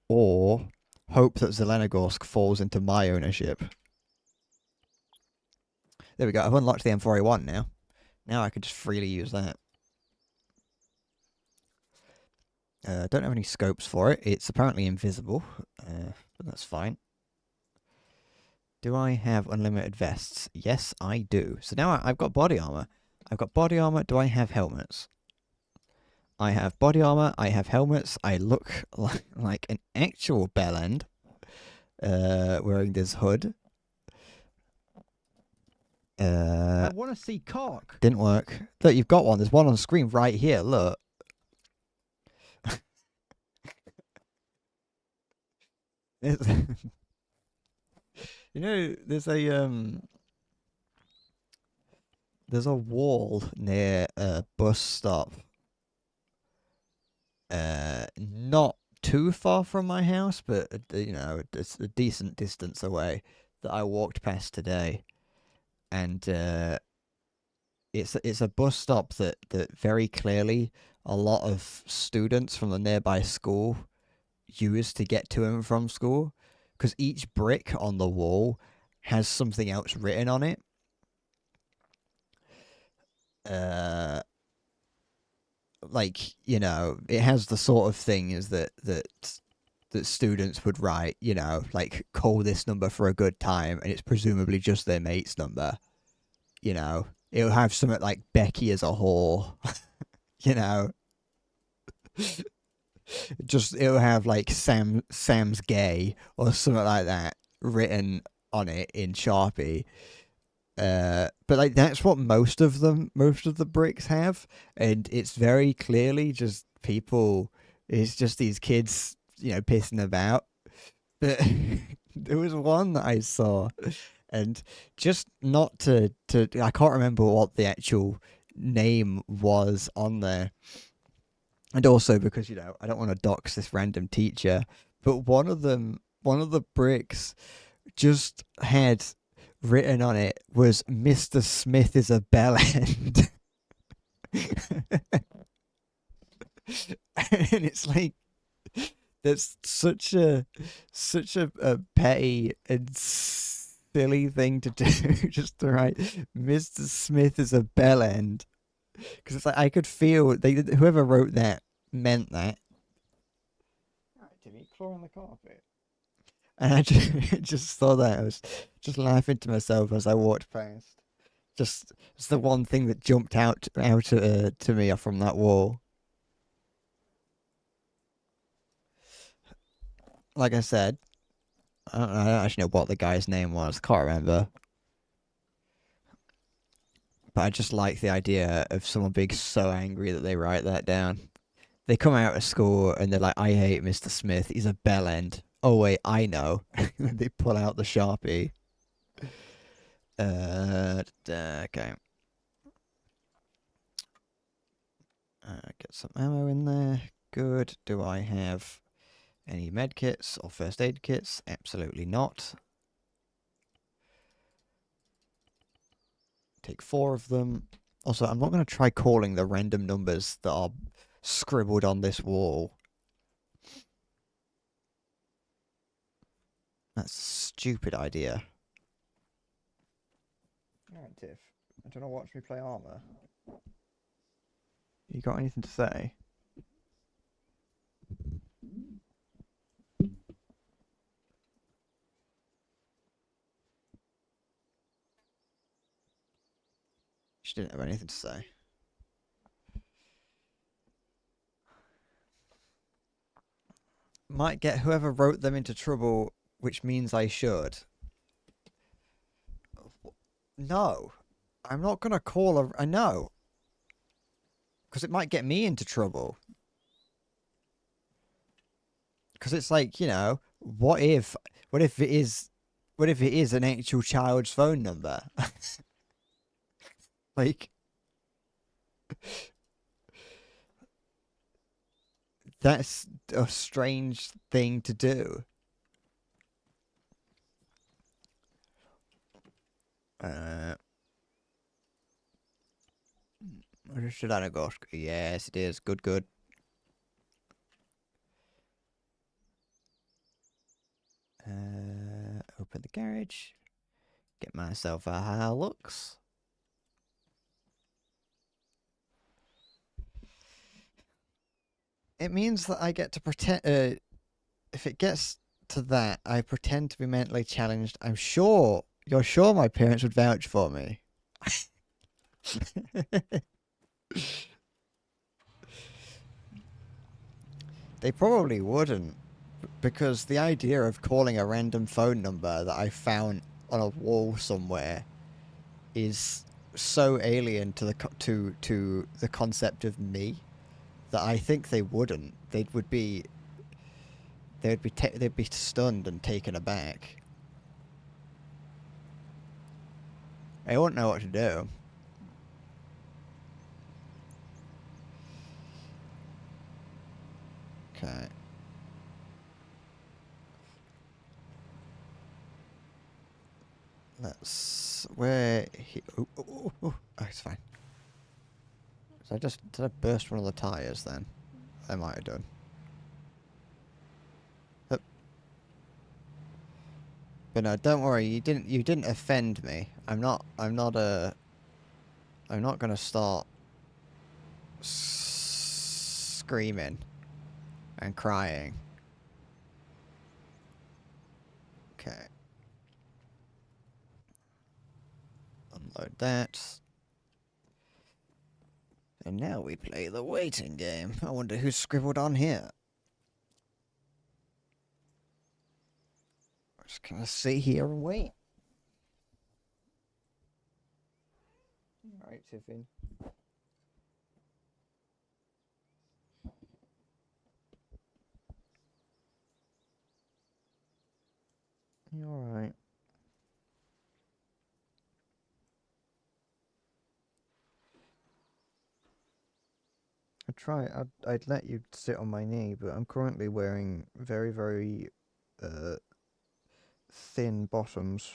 Speaker 1: or hope that Zelenogorsk falls into my ownership. There we go. I've unlocked the M4A1 now. Now I can just freely use that. Don't have any scopes for it. It's apparently invisible, but that's fine. Do I have unlimited vests? Yes, I do. So now I've got body armor. I've got body armor. Do I have helmets? I have body armor. I have helmets. I look like an actual bellend wearing this hood. I want to see cock. Didn't work. Look, you've got one. There's one on the screen right here. Look. There's a wall near a bus stop. Not too far from my house, but it's a decent distance away that I walked past today, and it's a bus stop that very clearly a lot of students from the nearby school use to get to and from school, because each brick on the wall has something else written on it. It has the sort of things that students would write, like call this number for a good time, and it's presumably just their mate's number. It'll have something like Becky as a whore, just it'll have like Sam's gay or something like that written on it in Sharpie. But like that's what most of the bricks have, and it's very clearly just people. It's just these kids, pissing about. But there was one that I saw, and just not to I can't remember what the actual name was on there, and also because I don't want to dox this random teacher, but one of the bricks just had written on it was Mr. Smith is a bellend. And it's like that's such a petty and silly thing to do, just to write Mr. Smith is a bellend, because it's like I could feel whoever wrote that meant that. Right, Timmy, claw on the carpet. And I just saw that. I was just laughing to myself as I walked past. Just it's the one thing that jumped out to me from that wall. like I said, I don't actually know what the guy's name was. Can't remember. But I just like the idea of someone being so angry that they write that down. They come out of school and they're like, I hate Mr. Smith. He's a bellend. Oh, wait, I know. They pull out the Sharpie. Okay. Get some ammo in there. Good. Do I have any med kits or first aid kits? Absolutely not. Take 4 of them. Also, I'm not going to try calling the random numbers that are scribbled on this wall. That's a stupid idea. Alright, Tiff. Do you want to watch me play armor? You got anything to say? She didn't have anything to say. Might get whoever wrote them into trouble, which means I should. No. I'm not going to call a... I know. Because it might get me into trouble. Because it's like, you know, what if it is an actual child's phone number? Like, that's a strange thing to do. Should I go? Yes, it is. Good, good. Open the garage. Get myself a Hilux. It means that I get to pretend. If it gets to that, I pretend to be mentally challenged. I'm sure. You're sure my parents would vouch for me. They probably wouldn't, because the idea of calling a random phone number that I found on a wall somewhere is so alien to the concept of me that I think they wouldn't. They'd be stunned and taken aback. They wouldn't know what to do. Okay. Let's... Where... Oh, it's fine. So did I burst one of the tyres then? I might have done. But no, don't worry, you didn't offend me. I'm not gonna start screaming and crying. Okay. Unload that. And now we play the waiting game. I wonder who scribbled on here. I'm just gonna sit here and wait. Alright, Tiffin. You alright? I'd let you sit on my knee, but I'm currently wearing very, very thin bottoms.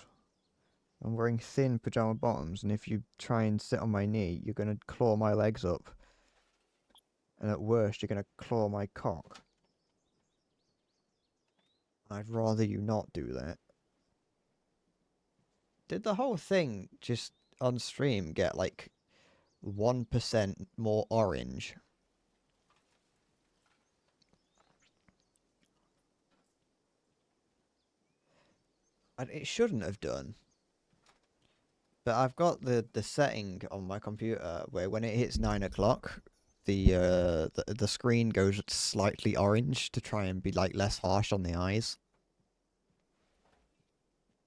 Speaker 1: I'm wearing thin pajama bottoms, and if you try and sit on my knee, you're gonna claw my legs up. And at worst, you're gonna claw my cock. I'd rather you not do that. Did the whole thing just on stream get like 1% more orange? And it shouldn't have done. But I've got the setting on my computer where when it hits 9 o'clock, the screen goes slightly orange to try and be like less harsh on the eyes.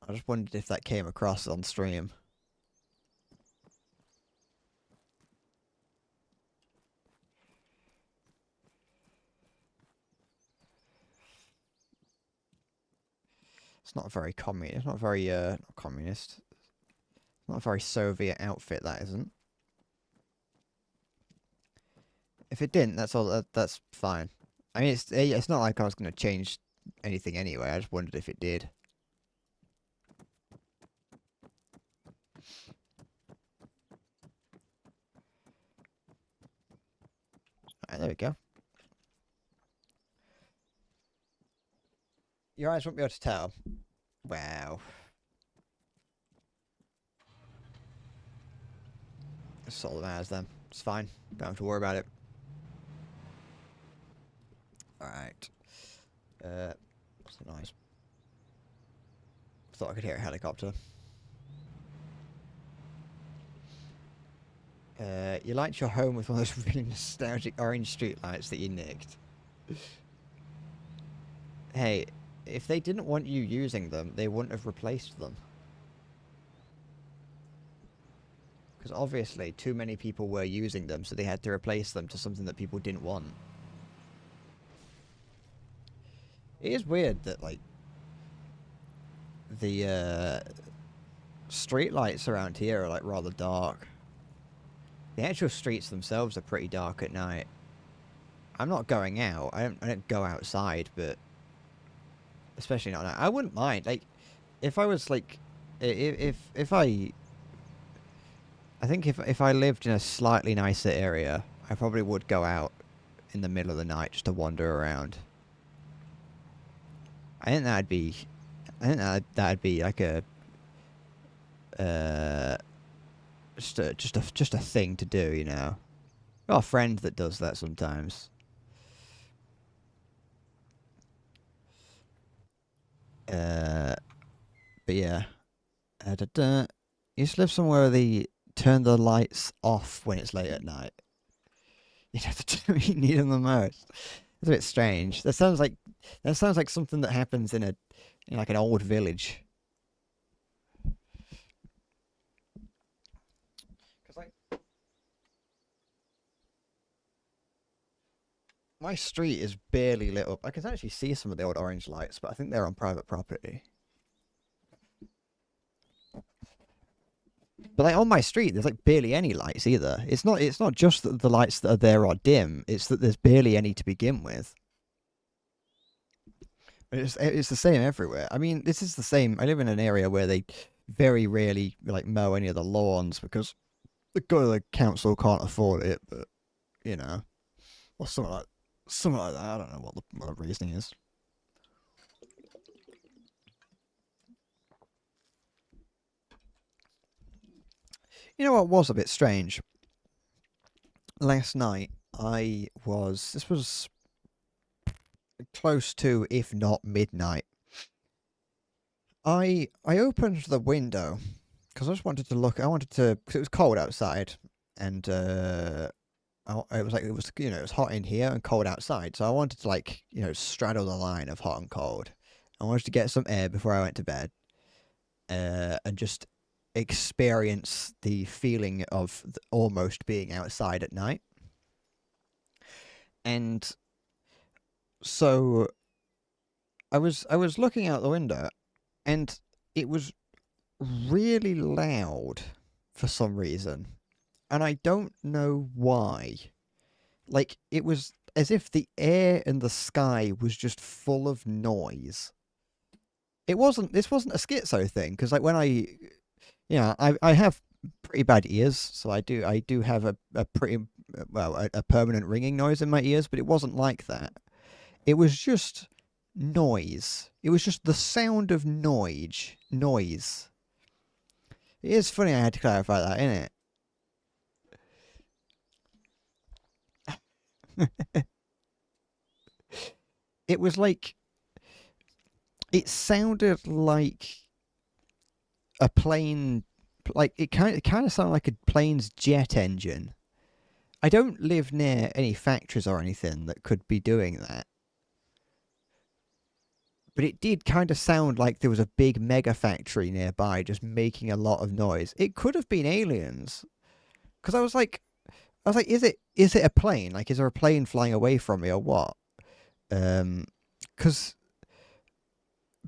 Speaker 1: I just wondered if that came across on stream. It's not very communist. It's not very not communist. It's not a very Soviet outfit. That isn't. If it didn't, that's all. That's fine. I mean, it's not like I was going to change anything anyway. I just wondered if it did. Alright, there we go. Your eyes won't be able to tell. Wow. It's all that matters then. It's fine. Don't have to worry about it. Alright. What's the noise? Thought I could hear a helicopter. You liked your home with one of those really nostalgic orange streetlights that you nicked. Hey, if they didn't want you using them, they wouldn't have replaced them. Because obviously too many people were using them, so they had to replace them to something that people didn't want. It is weird that, like, the street lights around here are, like, rather dark. The actual streets themselves are pretty dark at night. I'm not going out. I don't go outside, but especially not now. I wouldn't mind. Like, if I was like, if I think if I lived in a slightly nicer area, I probably would go out in the middle of the night just to wander around. I think that'd be like a just a thing to do, you know. Got a friend that does that sometimes. But yeah. You just live somewhere where they turn the lights off when it's late at night. You know, the time you need them the most. It's a bit strange. That sounds like something that happens in like an old village. Cause like my street is barely lit up. I can actually see some of the old orange lights, but I think they're on private property. But like on my street, there's like barely any lights either. It's not just that the lights that are there are dim. It's that there's barely any to begin with. It's the same everywhere. I mean, this is the same. I live in an area where they very rarely like mow any of the lawns because the council can't afford it. But you know, or something like that. I don't know what the reasoning is. You know what was a bit strange? Last night, this was close to, if not midnight. I opened the window because I just wanted to look. Because it was cold outside, and it was hot in here and cold outside. So I wanted to straddle the line of hot and cold. I wanted to get some air before I went to bed, and just experience the feeling of almost being outside at night. And so I was looking out the window, and it was really loud for some reason, and I don't know why. Like, it was as if the air and the sky was just full of noise. This wasn't a schizo thing, because like when I have pretty bad ears, so I do have a pretty a permanent ringing noise in my ears, but it wasn't like that. It was just noise. It was just the sound of noise. It is funny I had to clarify that, isn't it? It was like, it sounded like a plane, like it kind of sounded like a plane's jet engine, I don't live near any factories or anything that could be doing that. But it did kind of sound like there was a big mega factory nearby just making a lot of noise. It could have been aliens. Because I was like, is it a plane? Like, is there a plane flying away from me or what? Because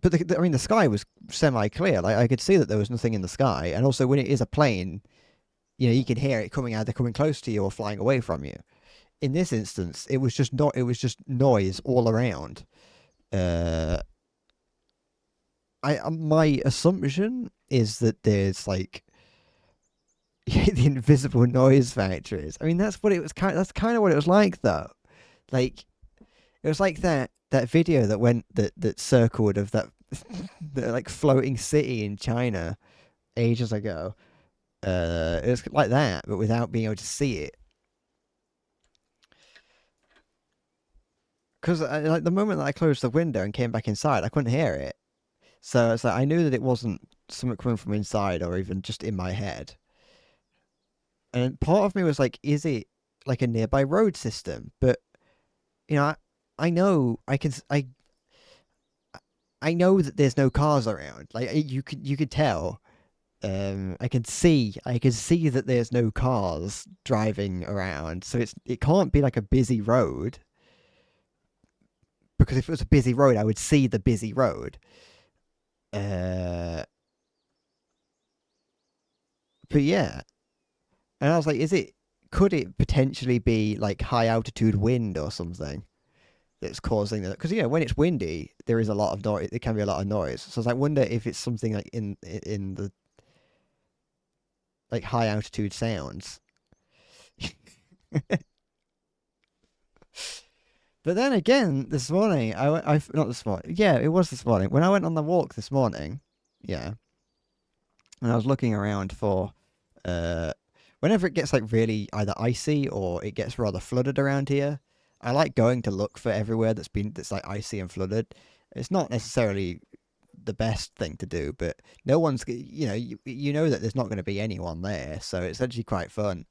Speaker 1: but I mean, the sky was semi clear. Like, I could see that there was nothing in the sky, and also when it is a plane, you can hear it coming either coming close to you or flying away from you. In this instance, it was just not. It was just noise all around. Uh, my assumption is that there's like the invisible noise factories. I mean, that's what it was. That's kind of what it was like, though. Like, it was like that video that circled of that the like floating city in China ages ago. It was like that, but without being able to see it. Because like the moment that I closed the window and came back inside, I couldn't hear it. So it's like I knew that it wasn't something coming from inside or even just in my head. And part of me was like, is it like a nearby road system? But you know, I know I know that there's no cars around. Like you could tell. I can see that there's no cars driving around, so it can't be like a busy road, because if it was a busy road, I would see the busy road. Uh, but yeah, and I was like, could it potentially be like high altitude wind or something that's causing that? Because when it's windy, there is a lot of noise. It can be a lot of noise. So I was like, wonder if it's something like in the like high altitude sounds. But then again, this morning, I not this morning. Yeah, it was this morning when I went on the walk this morning. Yeah, and I was looking around for, uh, whenever it gets like really either icy or it gets rather flooded around here. I like going to look for everywhere that's like icy and flooded. It's not necessarily the best thing to do, but no one's you know that there's not going to be anyone there, so it's actually quite fun.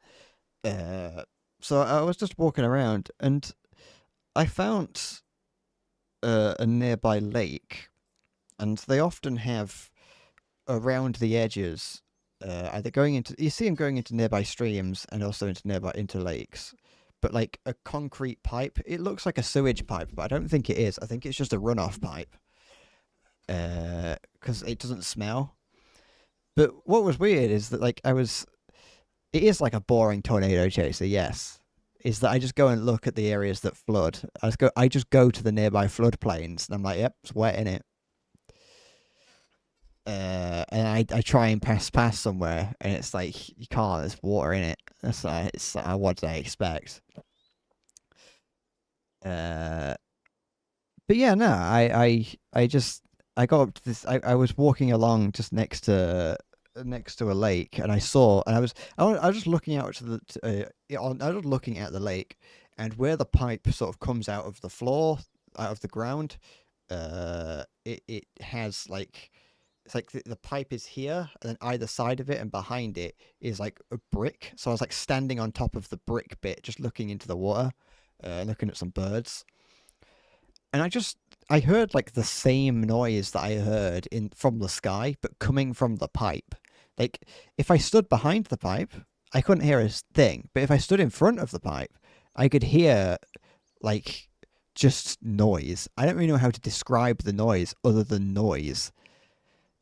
Speaker 1: Uh, so I was just walking around and I found a nearby lake, and they often have around the edges, either going into you see them going into nearby streams and also into lakes, but like a concrete pipe. It looks like a sewage pipe, but I don't think it is. I think it's just a runoff pipe, because it doesn't smell. But what was weird is that it is like a boring tornado chaser, yes. Is that I just go and look at the areas that flood. I just go to the nearby floodplains, and I'm like, yep, it's wet in it. And I try and pass past somewhere, and it's like you can't. There's water in it. It's what did I expect? Uh, but yeah, no, I got up to this. I was walking along just next to a lake, and I was just looking out to the I was looking at the lake, and where the pipe sort of comes out of the floor, out of the ground. It has like it's like the pipe is here, and then either side of it and behind it is like a brick. So I was like standing on top of the brick bit, just looking into the water, looking at some birds, and I heard like the same noise that I heard in from the sky, but coming from the pipe. Like if I stood behind the pipe, I couldn't hear a thing, but if I stood in front of the pipe, I could hear like just noise. I don't really know how to describe the noise other than noise.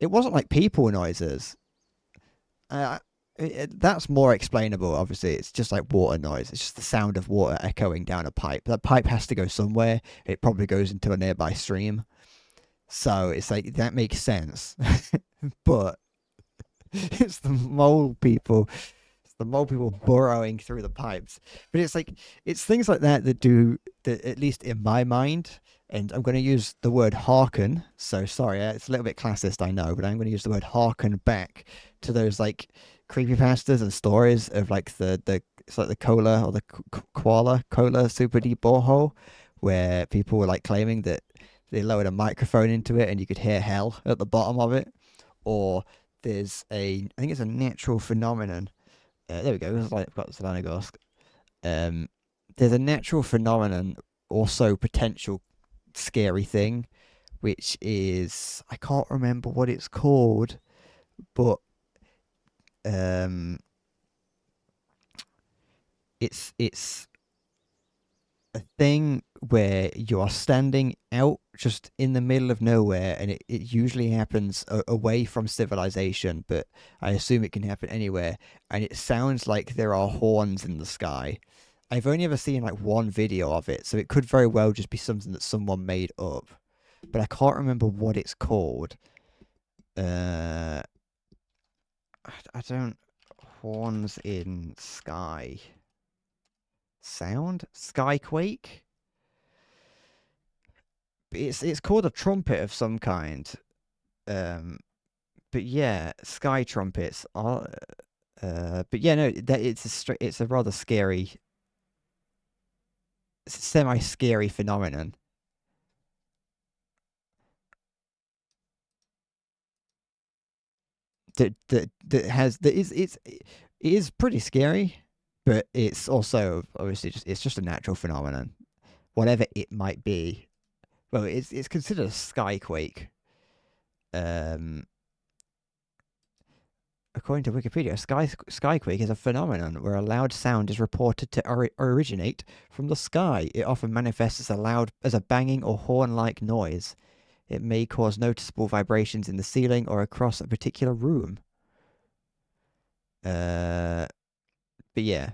Speaker 1: It wasn't like people noises. Uh, that's more explainable. Obviously, it's just like water noise. It's just the sound of water echoing down a pipe. That pipe has to go somewhere. It probably goes into a nearby stream. So it's like that makes sense. But it's the mole people. It's the mole people burrowing through the pipes. But it's things like that do that, at least in my mind. And I'm going to use the word hearken. So sorry, it's a little bit classist, I know, but I'm going to use the word hearken back to those like creepypastas and stories of like the it's like the cola or the koala cola super deep borehole, where people were like claiming that they lowered a microphone into it and you could hear hell at the bottom of it. Or I think it's a natural phenomenon. There we go. It's like I've got Selanogosk. Um, there's a natural phenomenon, also potential scary thing, which is I can't remember what it's called, but um, it's a thing where you are standing out just in the middle of nowhere, and it usually happens away from civilization, but I assume it can happen anywhere, and it sounds like there are horns in the sky. I've only ever seen like one video of it, so it could very well just be something that someone made up, but I can't remember what it's called. uh I don't. Horns in sky. Sound? Skyquake? It's called a trumpet of some kind. Um, but yeah, sky trumpets are. But yeah, no, that it's a rather scary, semi-scary phenomenon. It is pretty scary, but it's also obviously just a natural phenomenon, whatever it might be. Well, it's considered a skyquake. Um, According to Wikipedia, skyquake is a phenomenon where a loud sound is reported to originate from the sky. It often manifests as a banging or horn-like noise. It may cause noticeable vibrations in the ceiling or across a particular room. Uh, but yeah,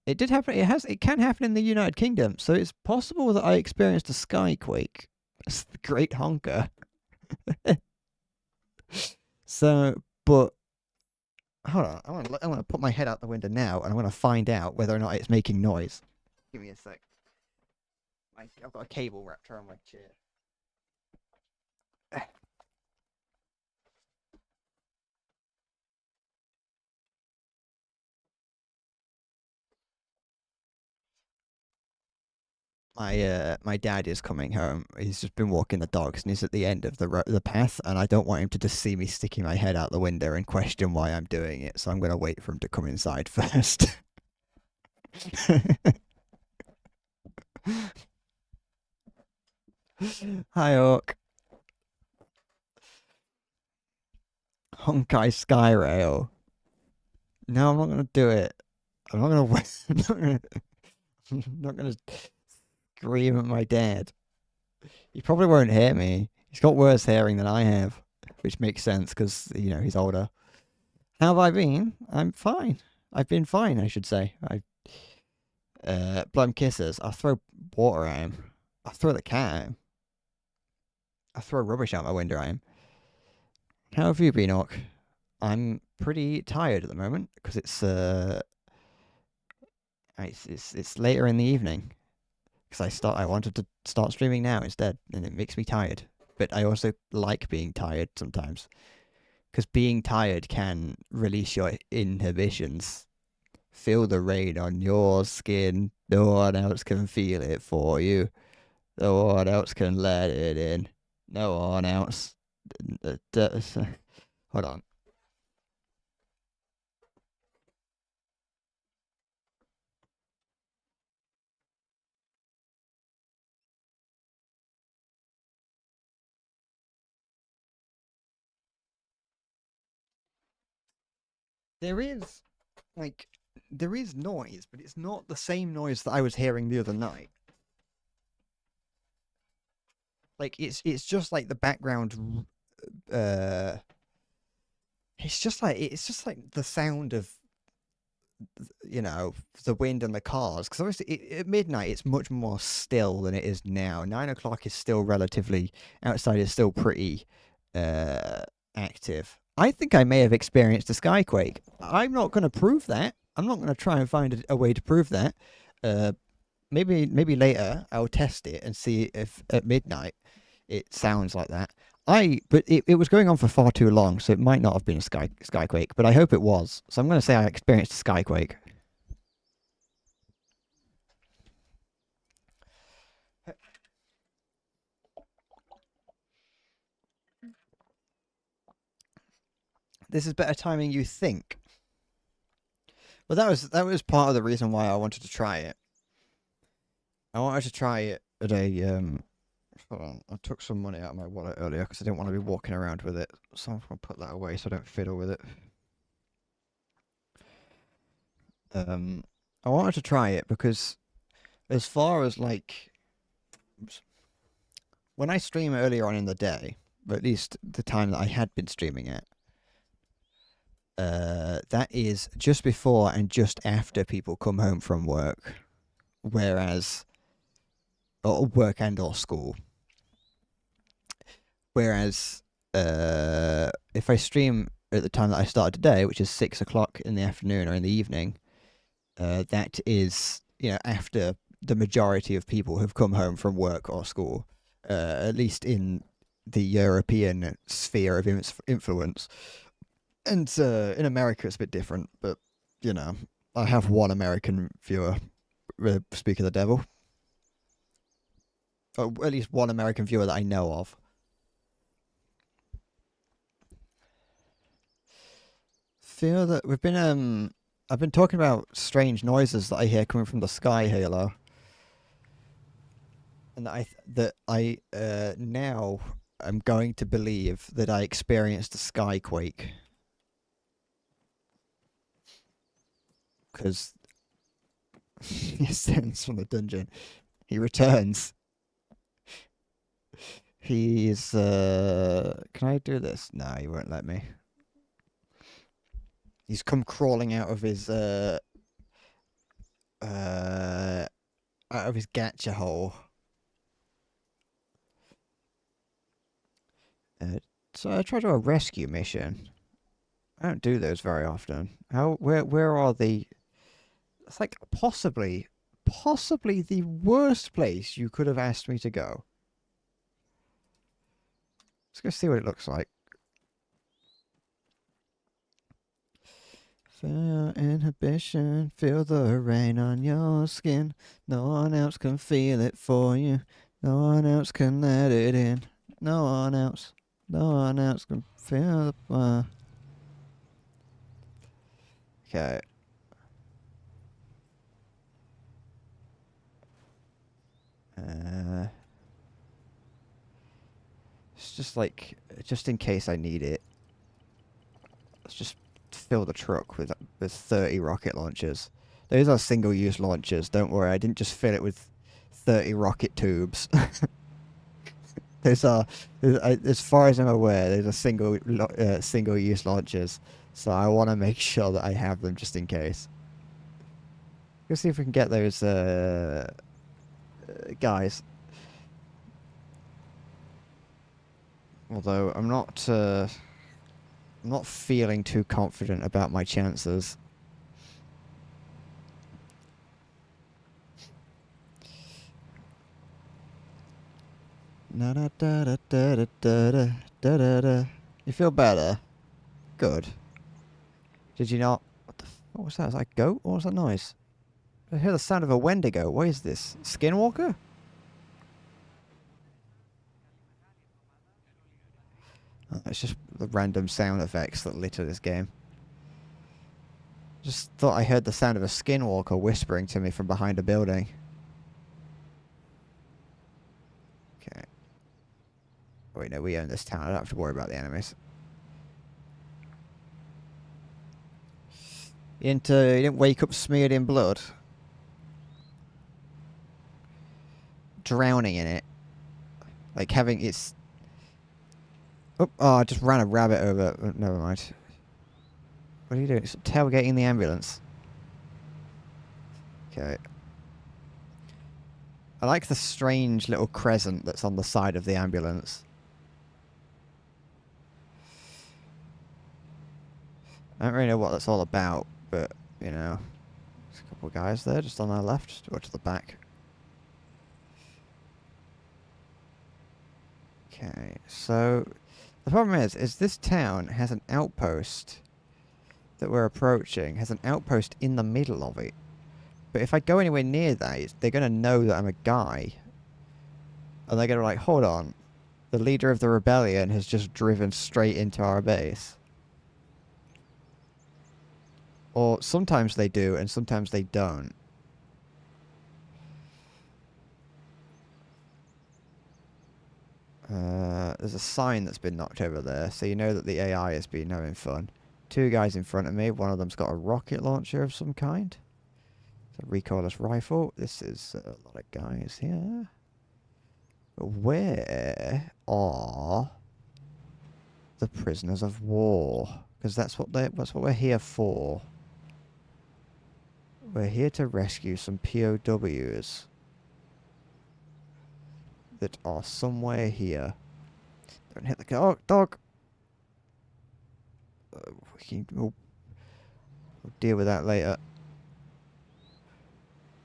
Speaker 1: it did happen. It can happen in the United Kingdom, so it's possible that I experienced a skyquake. It's the Great Honker. So, but hold on, I want to put my head out the window now, and I want to find out whether or not it's making noise. Give me a sec. I've got a cable wrapped around my chair. My dad is coming home. He's just been walking the dogs, and he's at the end of the path, and I don't want him to just see me sticking my head out the window and question why I'm doing it. So I'm going to wait for him to come inside first. Hi, Orc. Honkai Skyrail. No, I'm not going to do it. I'm not going to. I'm not going to scream at my dad. He probably won't hear me. He's got worse hearing than I have, which makes sense because he's older. How have I been? I'm fine. I've been fine, I should say. I blow him kisses. I throw water at him. I throw the cat at him. I throw rubbish out my window at him. How have you been, Orc? I'm pretty tired at the moment because it's later in the evening. Because I wanted to start streaming now instead, and it makes me tired. But I also like being tired sometimes, because being tired can release your inhibitions. Feel the rain on your skin. No one else can feel it for you. No one else can let it in. No one else. Hold on. There is like there is noise, but it's not the same noise that I was hearing the other night. Like it's just like the background. Uh, it's just like the sound of the wind and the cars, because obviously at midnight it's much more still than it is now. 9 o'clock is still relatively outside, is still pretty uh active. I think I may have experienced a skyquake. I'm not going to prove that. I'm not going to try and find a way to prove that. uh maybe later I'll test it and see if at midnight it sounds like that. But it was going on for far too long, so it might not have been a skyquake, but I hope it was. So I'm going to say I experienced a skyquake. This is better timing, you think? But that was part of the reason why I wanted to try it. I wanted to try it at a hold on, I took some money out of my wallet earlier because I didn't want to be walking around with it. So I'm gonna put that away so I don't fiddle with it. I wanted to try it because as far as like when I stream earlier on in the day, or at least the time that I had been streaming it, that is just before and just after people come home from work, whereas or work and or school. Whereas if I stream at the time that I started today, which is 6 o'clock in the afternoon or in the evening, that is after the majority of people have come home from work or school, at least in the European sphere of influence. And in America, it's a bit different, but I have one American viewer. Speak of the devil, or at least one American viewer that I know of. Feel that we've been I've been talking about strange noises that I hear coming from the sky, Halo, and that I now am going to believe that I experienced a skyquake because he ascends from the dungeon. He returns. He's can I do this? No, he won't let me. He's come crawling out of his gacha hole. So I tried to do a rescue mission. I don't do those very often. Where are the? It's like possibly the worst place you could have asked me to go. Let's go see what it looks like. Feel inhibition, feel the rain on your skin. No one else can feel it for you. No one else can let it in. No one else can feel the fire. Okay. It's just like, just in case I need it. Let's just fill the truck with 30 rocket launchers. Those are single-use launchers. Don't worry, I didn't just fill it with 30 rocket tubes. Those are, as far as I'm aware, those are single-use launchers. So I want to make sure that I have them just in case. Let's see if we can get those guys. Although I'm not feeling too confident about my chances. Na da da da da da da da da da. You feel better? Good. Did you not? What was that? Was that a goat? What was that noise? I hear the sound of a Wendigo. What is this? Skinwalker? Oh, it's just the random sound effects that litter this game. Just thought I heard the sound of a skinwalker whispering to me from behind a building. Okay. Wait, no, we own this town. I don't have to worry about the enemies. You didn't wake up smeared in blood? Drowning in it? Like having its... Oh, I just ran a rabbit over. Oh, never mind. What are you doing? It's tailgating the ambulance. Okay. I like the strange little crescent that's on the side of the ambulance. I don't really know what that's all about, but, there's a couple of guys there just on our left, or to the back. Okay, so the problem is this town has an outpost that we're approaching, has an outpost in the middle of it. But if I go anywhere near that, they're going to know that I'm a guy. And they're going to be like, hold on, the leader of the rebellion has just driven straight into our base. Or sometimes they do, and sometimes they don't. There's a sign that's been knocked over there, so you know that the AI has been having fun. Two guys in front of me. One of them's got a rocket launcher of some kind. It's a recoilless rifle. This is a lot of guys here. But where are the prisoners of war? Because that's what we're here for. We're here to rescue some POWs that are somewhere here. Don't hit the dog. We'll deal with that later.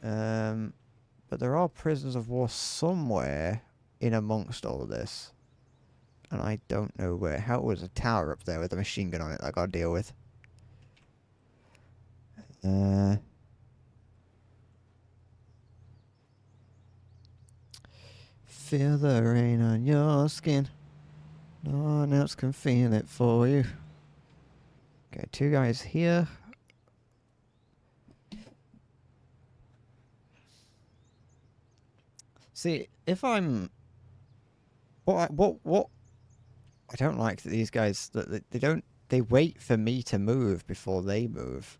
Speaker 1: But there are prisoners of war somewhere in amongst all of this. And I don't know where. How was a tower up there with a machine gun on it that I gotta deal with? Feel the rain on your skin. No one else can feel it for you. Okay, two guys here. See, if I'm... What I don't like that these guys... That they don't... They wait for me to move before they move.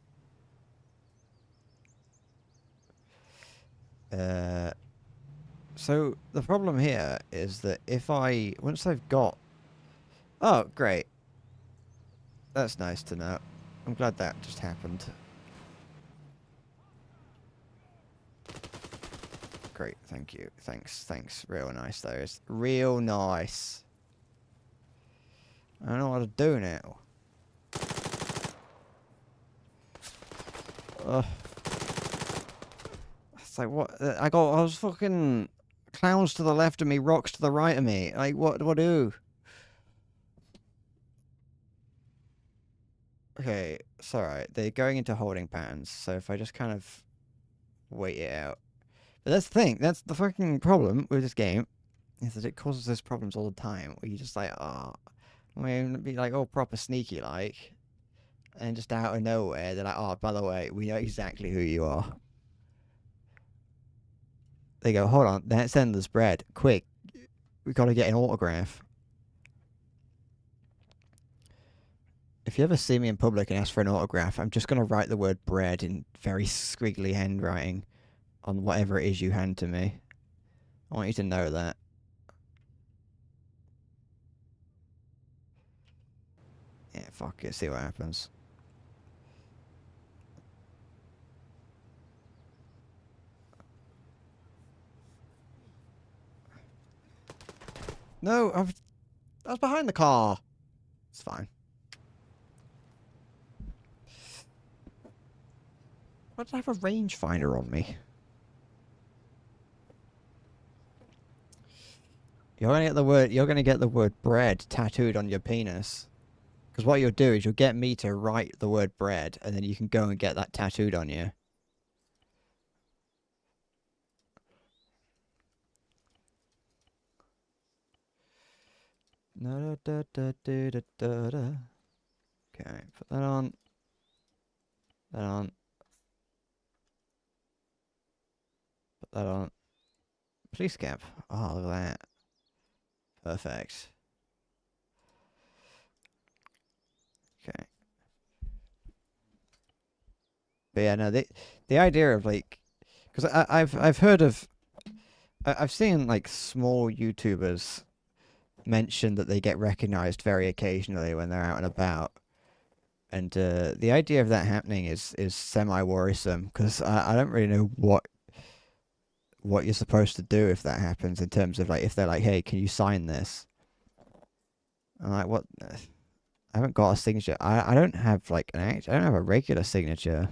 Speaker 1: So, the problem here is that if I... Once I've got... Oh, great. That's nice to know. I'm glad that just happened. Great, thank you. Thanks. Real nice, those. Real nice. I don't know what to do now. It's like, what? I was fucking clowns to the left of me, rocks to the right of me. Like, what do I do? Okay, it's alright. They're going into holding patterns, so if I just kind of wait it out. But that's the thing, that's the fucking problem with this game, is that it causes those problems all the time, where you just like, I mean, be like all proper sneaky like, and just out of nowhere, they're like, oh, by the way, we know exactly who you are. They go, hold on, that's endless bread. Quick, we gotta get an autograph. If you ever see me in public and ask for an autograph, I'm just gonna write the word bread in very squiggly handwriting on whatever it is you hand to me. I want you to know that. Yeah, fuck it, see what happens. No, I was behind the car. It's fine. Why did I have a rangefinder on me? You're gonna get the word bread tattooed on your penis. Because what you'll do is you'll get me to write the word bread, and then you can go and get that tattooed on you. Okay, put that on. That on. Put that on. Police cap. Oh, look at that. Perfect. Okay. But yeah, no, the idea of like, because I've heard of, I've seen like small YouTubers mention that they get recognized very occasionally when they're out and about, and the idea of that happening is semi worrisome because I don't really know what you're supposed to do if that happens in terms of like if they're like, hey, can you sign this? I'm like, what? I haven't got a signature. I don't have like an act. I don't have a regular signature.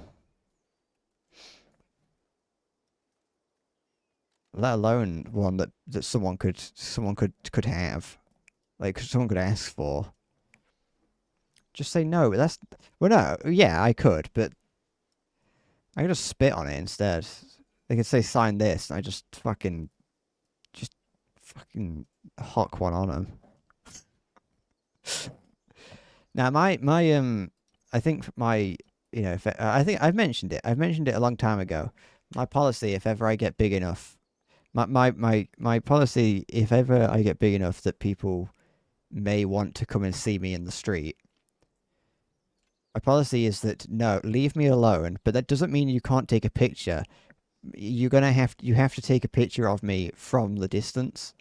Speaker 1: Let alone one that someone could have, like someone could ask for. Just say no. But that's well, no, yeah, I could, but I could just spit on it instead. They could say sign this, and I just fucking hock one on them. Now my I think my you know, if I think I've mentioned it. I've mentioned it a long time ago. My policy, if ever I get big enough, my policy, if ever I get big enough that people may want to come and see me in the street, my policy is that no, leave me alone. But that doesn't mean you can't take a picture. You have to take a picture of me from the distance.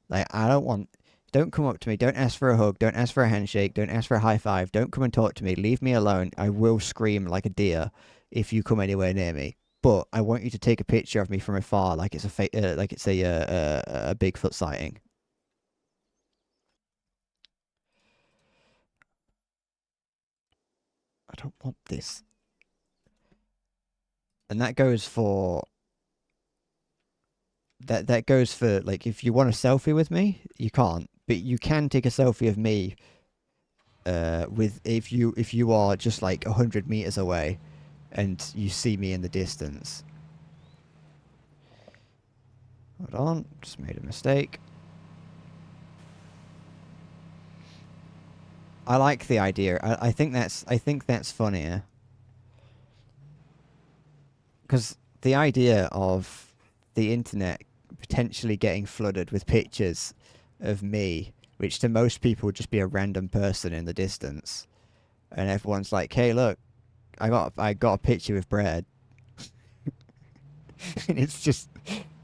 Speaker 1: Like I don't want. Don't come up to me. Don't ask for a hug. Don't ask for a handshake. Don't ask for a high five. Don't come and talk to me. Leave me alone. I will scream like a deer if you come anywhere near me. But I want you to take a picture of me from afar, like it's a Bigfoot sighting. I don't want this. And that goes for like if you want a selfie with me, you can't. But you can take a selfie of me with if you are just like 100 meters away and you see me in the distance. Hold on, just made a mistake. I like the idea. I think that's funnier. Because the idea of the internet potentially getting flooded with pictures of me, which to most people would just be a random person in the distance, and everyone's like, "Hey, look, I got a picture with Brad," and it's just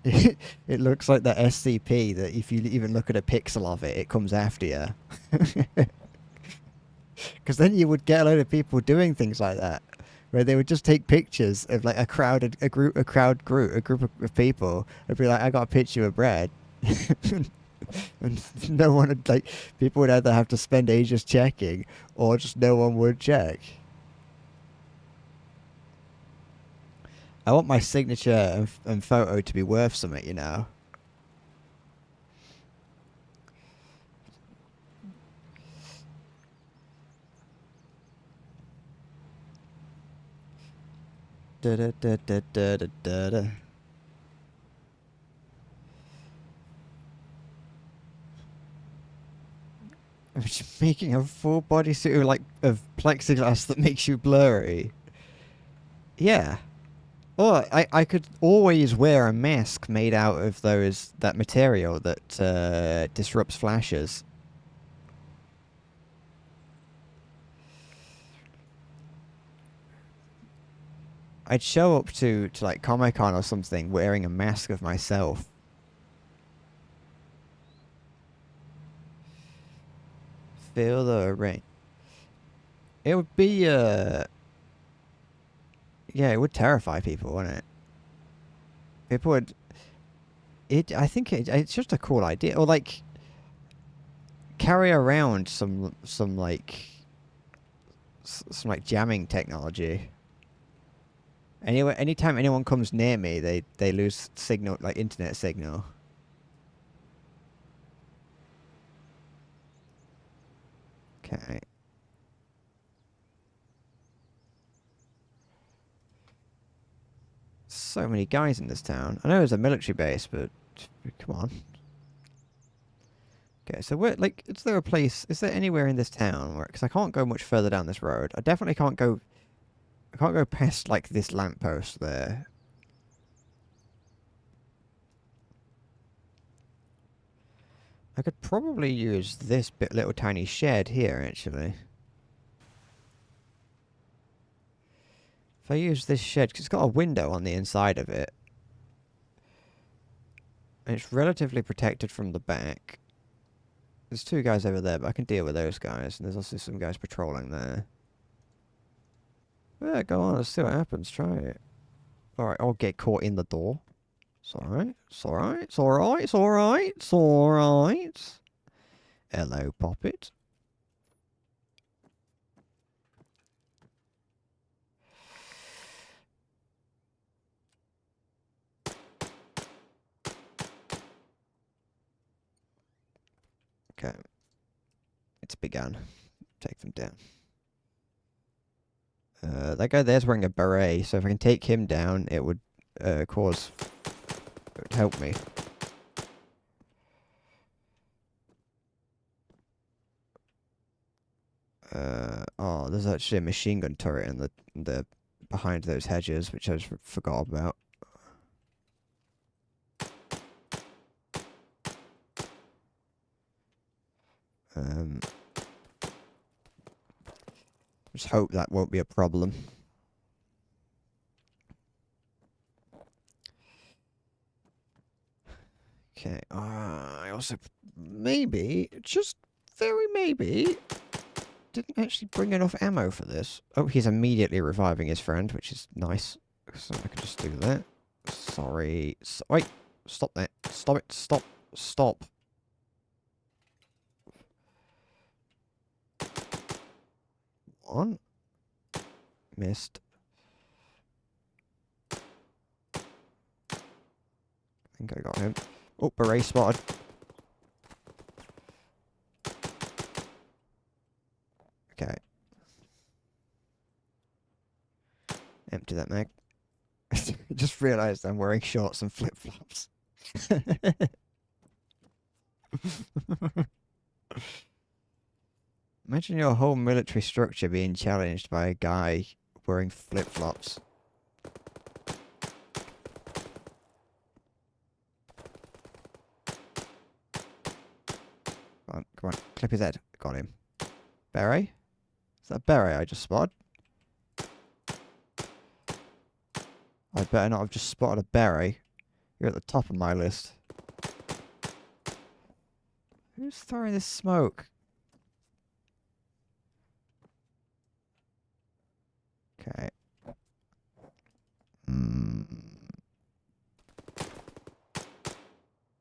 Speaker 1: it looks like the SCP that if you even look at a pixel of it, it comes after you. Because then you would get a load of people doing things like that, where they would just take pictures of like a group of people, and be like, "I got a picture of Brad," and no one would like. People would either have to spend ages checking, or just no one would check. I want my signature and photo to be worth something, you know. Da da da da da da da. Da. I'm just making a full bodysuit of plexiglass that makes you blurry. Yeah. Or I could always wear a mask made out of that material that disrupts flashes. I'd show up to like Comic Con or something wearing a mask of myself. Feel the rain. It would be yeah, it would terrify people, wouldn't it? People would I think it's just a cool idea. Or like carry around some like some like jamming technology. Anyway, anytime anyone comes near me, they lose signal, like internet signal. Okay. So many guys in this town. I know there's a military base, but come on. Okay, so where, like, is there a place? Is there anywhere in this town where? Because I can't go much further down this road. I definitely can't go. I can't go past like this lamppost there. I could probably use this little tiny shed here, actually. If I use this shed, because it's got a window on the inside of it. And it's relatively protected from the back. There's two guys over there, but I can deal with those guys. And there's also some guys patrolling there. Yeah, go on, let's see what happens. Try it. Alright, I'll get caught in the door. It's alright. It's alright. It's alright. It's alright. It's alright. Hello, Poppet. Okay. It's begun. Take them down. That guy there's wearing a beret, so if I can take him down, it would cause... It would help me. Oh, there's actually a machine gun turret in the behind those hedges, which I just forgot about. Just hope that won't be a problem. Okay, I also maybe, just very maybe, didn't actually bring enough ammo for this. Oh, he's immediately reviving his friend, which is nice. So I can just do that. Sorry. Wait, stop that. Stop it. Stop. Stop. One. Missed. I think I got him. Oh, beret spotted. Okay. Empty that mag. I just realised I'm wearing shorts and flip-flops. Imagine your whole military structure being challenged by a guy wearing flip-flops. Come on, clip his head. Got him. Beret? Is that a beret I just spotted? I better not have just spotted a beret. You're at the top of my list. Who's throwing this smoke? Okay.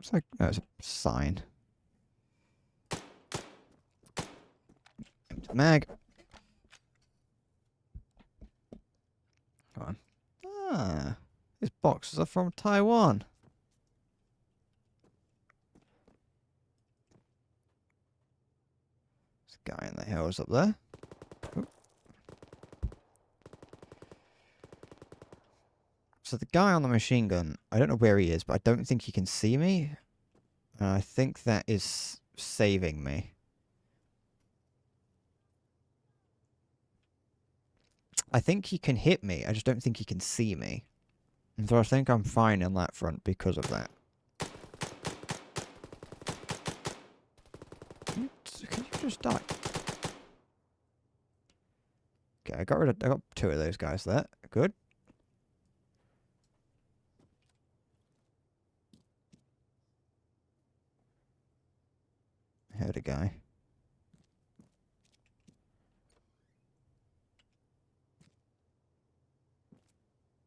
Speaker 1: It's like, no, it's a sign. Empty mag. Come on. Ah, these boxes are from Taiwan. There's a guy in the hills up there. Oop. So the guy on the machine gun, I don't know where he is, but I don't think he can see me. And I think that is saving me. I think he can hit me, I just don't think he can see me. And so I think I'm fine on that front because of that. Can you just die? Okay, I got 2 of those guys there. Good. I heard a guy.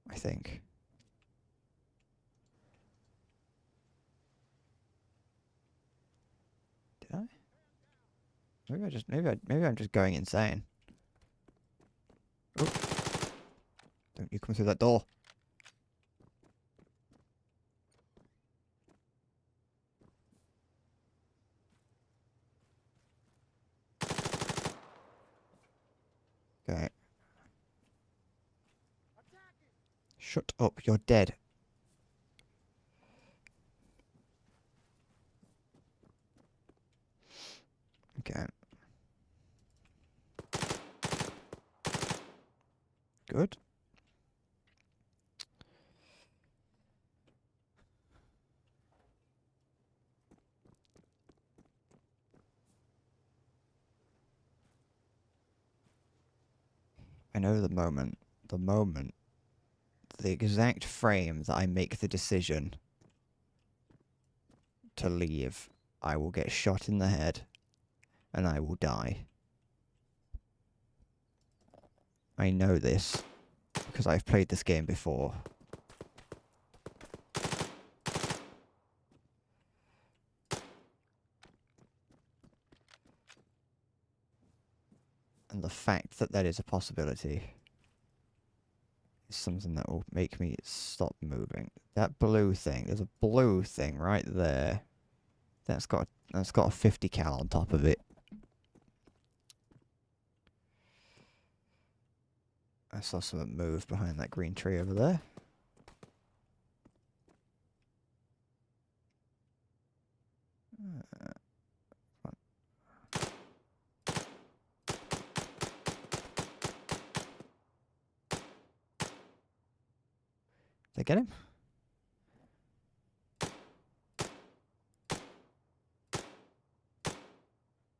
Speaker 1: I think. Did I? Maybe I'm just going insane. Oh. Don't you come through that door. Okay. Shut up, you're dead. Okay. Good. I know the moment. The exact frame that I make the decision to leave, I will get shot in the head and I will die. I know this because I've played this game before. And the fact that that is a possibility is something that will make me stop moving. That blue thing, there's a blue thing right there. That's got a 50 cal on top of it. I saw something move behind that green tree over there. get him?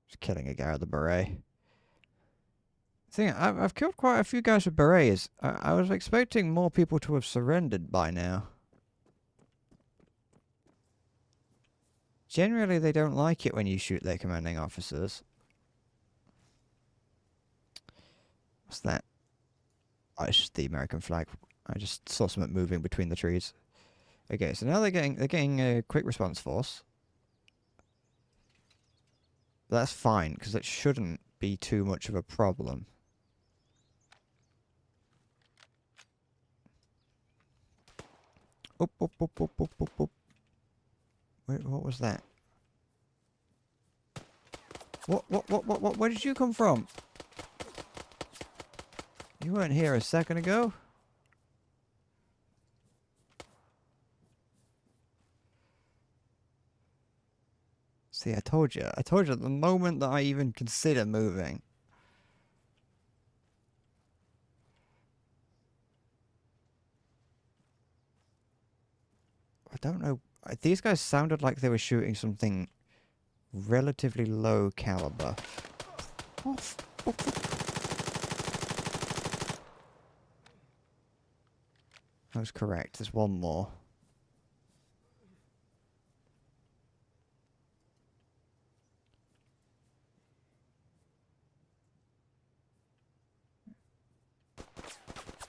Speaker 1: Just killing a guy with a beret. I've killed quite a few guys with berets. I was expecting more people to have surrendered by now. Generally, they don't like it when you shoot their commanding officers. What's that? Oh, it's just the American flag. I just saw something moving between the trees. Okay, so now they're getting a quick response force. That's fine because it shouldn't be too much of a problem. Up, up, up, up, up, up, up. Wait, what was that? What? Where did you come from? You weren't here a second ago. See, I told you. I told you the moment that I even consider moving. I don't know. These guys sounded like they were shooting something relatively low caliber. I was correct. There's one more.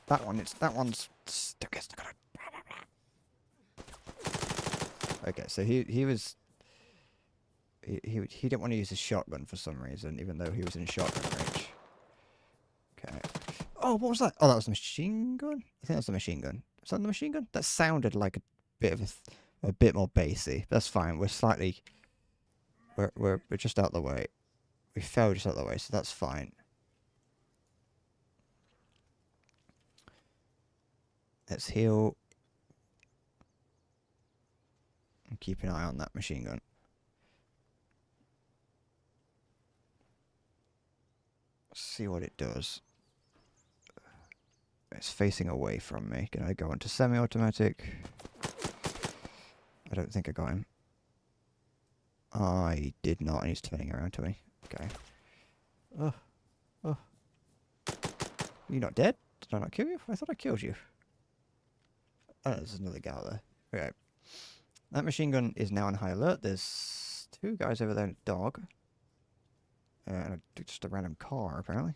Speaker 1: That one's stuck. Okay, so he didn't want to use his shotgun for some reason, even though he was in shotgun range. Okay. Oh, what was that? Oh, that was the machine gun? I think that's the machine gun. Was that the machine gun? That sounded like a bit of a bit more bassy. That's fine. We're just out the way. We fell just out the way, so that's fine. Let's heal. And keep an eye on that machine gun. See what it does. It's facing away from me. Can I go into semi-automatic? I don't think I got him. I did not, and he's turning around to me. Okay. Oh. You're not dead? Did I not kill you? I thought I killed you. Oh, there's another guy out there. Okay. That machine gun is now on high alert. There's two guys over there and a dog. And just a random car, apparently.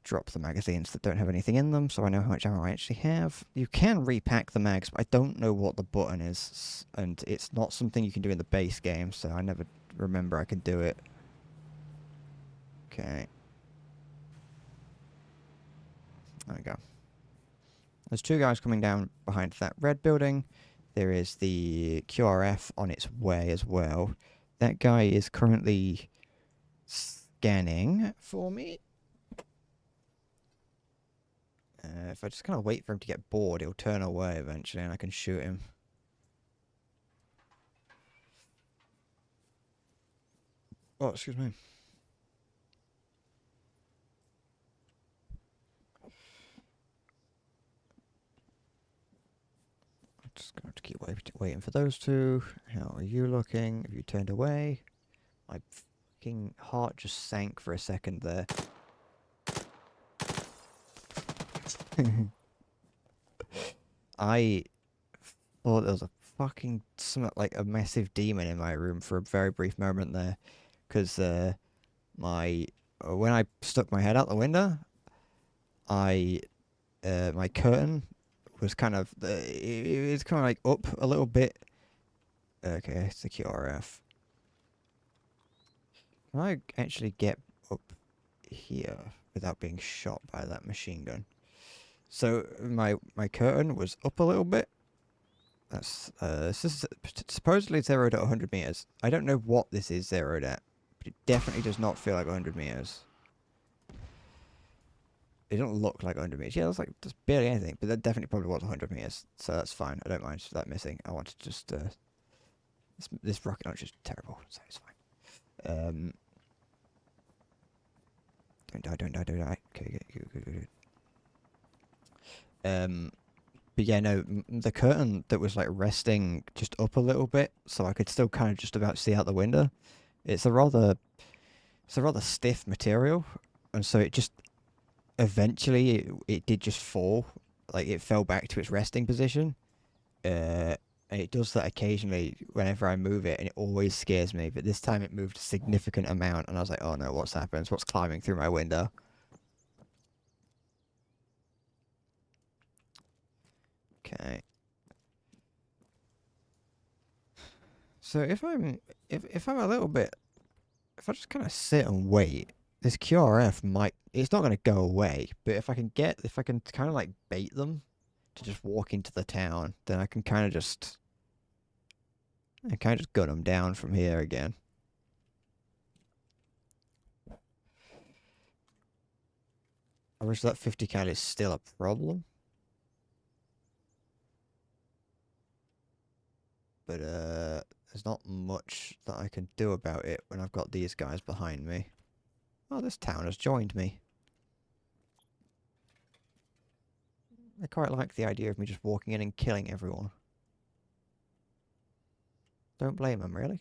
Speaker 1: Drop the magazines that don't have anything in them, so I know how much ammo I actually have. You can repack the mags, but I don't know what the button is, and it's not something you can do in the base game, so I never remember I could do it. Okay. There we go. There's two guys coming down behind that red building. There is the QRF on its way as well. That guy is currently scanning for me. If I just kind of wait for him to get bored, he'll turn away eventually and I can shoot him. Oh, excuse me. I'm just going to have to keep waiting for those two. How are you looking? Have you turned away? My fucking heart just sank for a second there. I thought there was a fucking like a massive demon in my room for a very brief moment there, because when I stuck my head out the window, my curtain was kind of it was kind of like up a little bit. Okay, it's the QRF. Can I actually get up here without being shot by that machine gun? So my curtain was up a little bit. That's this is supposedly zeroed at 100 meters. I don't know what this is zeroed at, but it definitely does not feel like 100 meters. It doesn't look like 100 meters. Yeah, it's like just barely anything, but that definitely probably was 100 meters. So that's fine. I don't mind that missing. I want to just this rocket launcher is terrible, so it's fine. Don't die, don't die, don't die. Okay, good. But yeah, no, the curtain that was like resting just up a little bit, so I could still kind of just about see out the window. It's it's a rather stiff material, and so it just eventually it did just fall, like it fell back to its resting position. And it does that occasionally whenever I move it, and it always scares me. But this time it moved a significant amount, and I was like, oh no, what's happened? What's climbing through my window? Okay. So if I'm a little bit, if I just kind of sit and wait, this QRF might, it's not going to go away, but if I can kind of like bait them to just walk into the town, then I can kind of just gun them down from here again. I wish that 50 cal is still a problem. But there's not much that I can do about it when I've got these guys behind me. Oh, this town has joined me. I quite like the idea of me just walking in and killing everyone. Don't blame them, really.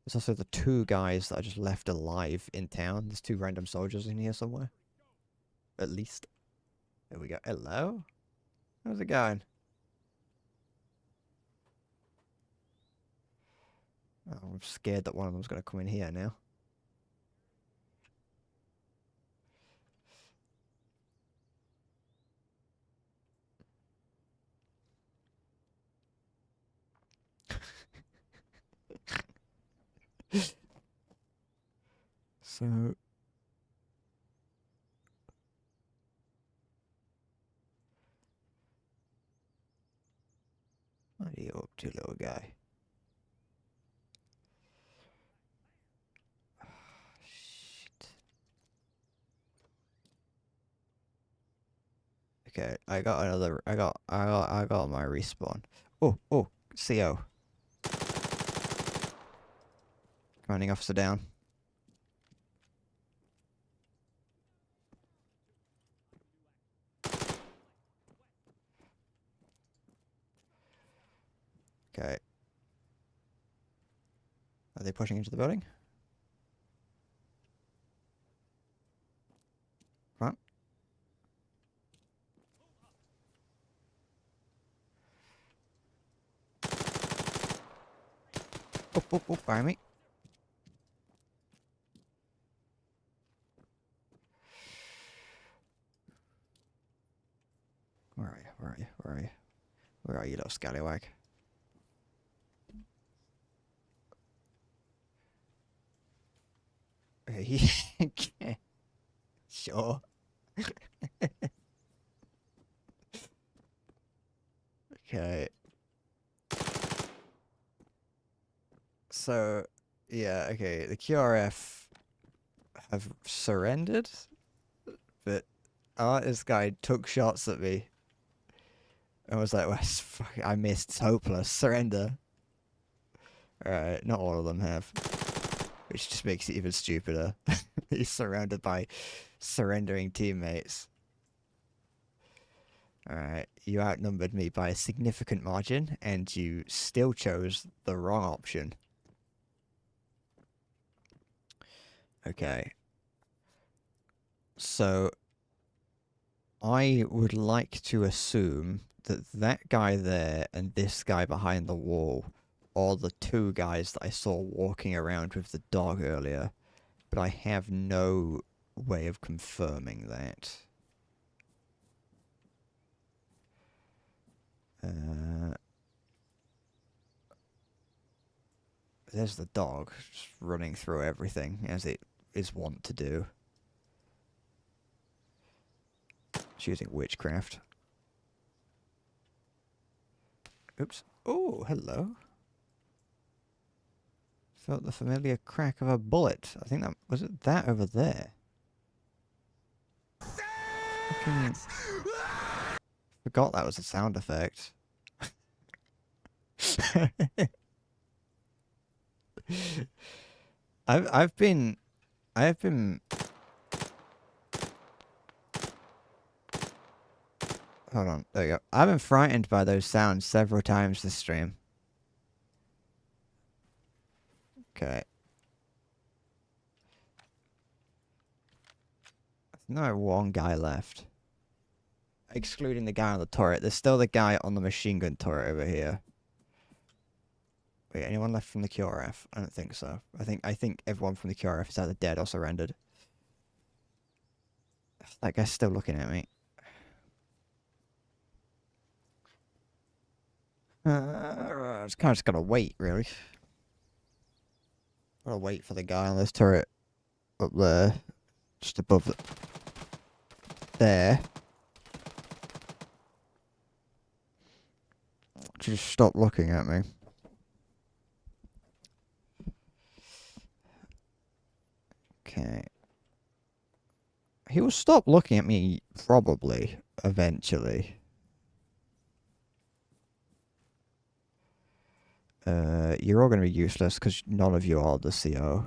Speaker 1: There's also the 2 guys that I just left alive in town. There's 2 random soldiers in here somewhere. At least. There we go. Hello? How's it going? Oh, I'm scared that one of them's going to come in here now. So... what are you up to, little guy? Shit. Okay, I got another. I got my respawn. Oh, CO. Commanding officer down. Okay. Are they pushing into the building? Come on. Oh, by me. Where are you? Where are you? Where are you? Where are you, little scallywag? Okay. Sure. Okay. So, yeah, okay. The QRF have surrendered, but this guy took shots at me. I was like, well, fuck, I missed. It's hopeless. Surrender. Alright, not all of them have. Which just makes it even stupider. He's surrounded by surrendering teammates. Alright, you outnumbered me by a significant margin, and you still chose the wrong option. Okay. So, I would like to assume that that guy there and this guy behind the wall are the 2 guys that I saw walking around with the dog earlier, but I have no way of confirming that. There's the dog just running through everything, as it is wont to do. It's using witchcraft. Oops. Oh, hello. Felt the familiar crack of a bullet. I think that... was it that over there? Fucking... forgot that was a sound effect. I've been Hold on. There you go. I've been frightened by those sounds several times this stream. Okay. No, one guy left. Excluding the guy on the turret. There's still the guy on the machine gun turret over here. Wait, anyone left from the QRF? I don't think so. I think everyone from the QRF is either dead or surrendered. That guy's still looking at me. It's kind of just gotta wait, really. Gotta wait for the guy on this turret up there, just above there. Just stop looking at me. Okay. He will stop looking at me, probably, eventually. You're all going to be useless because none of you are the CO.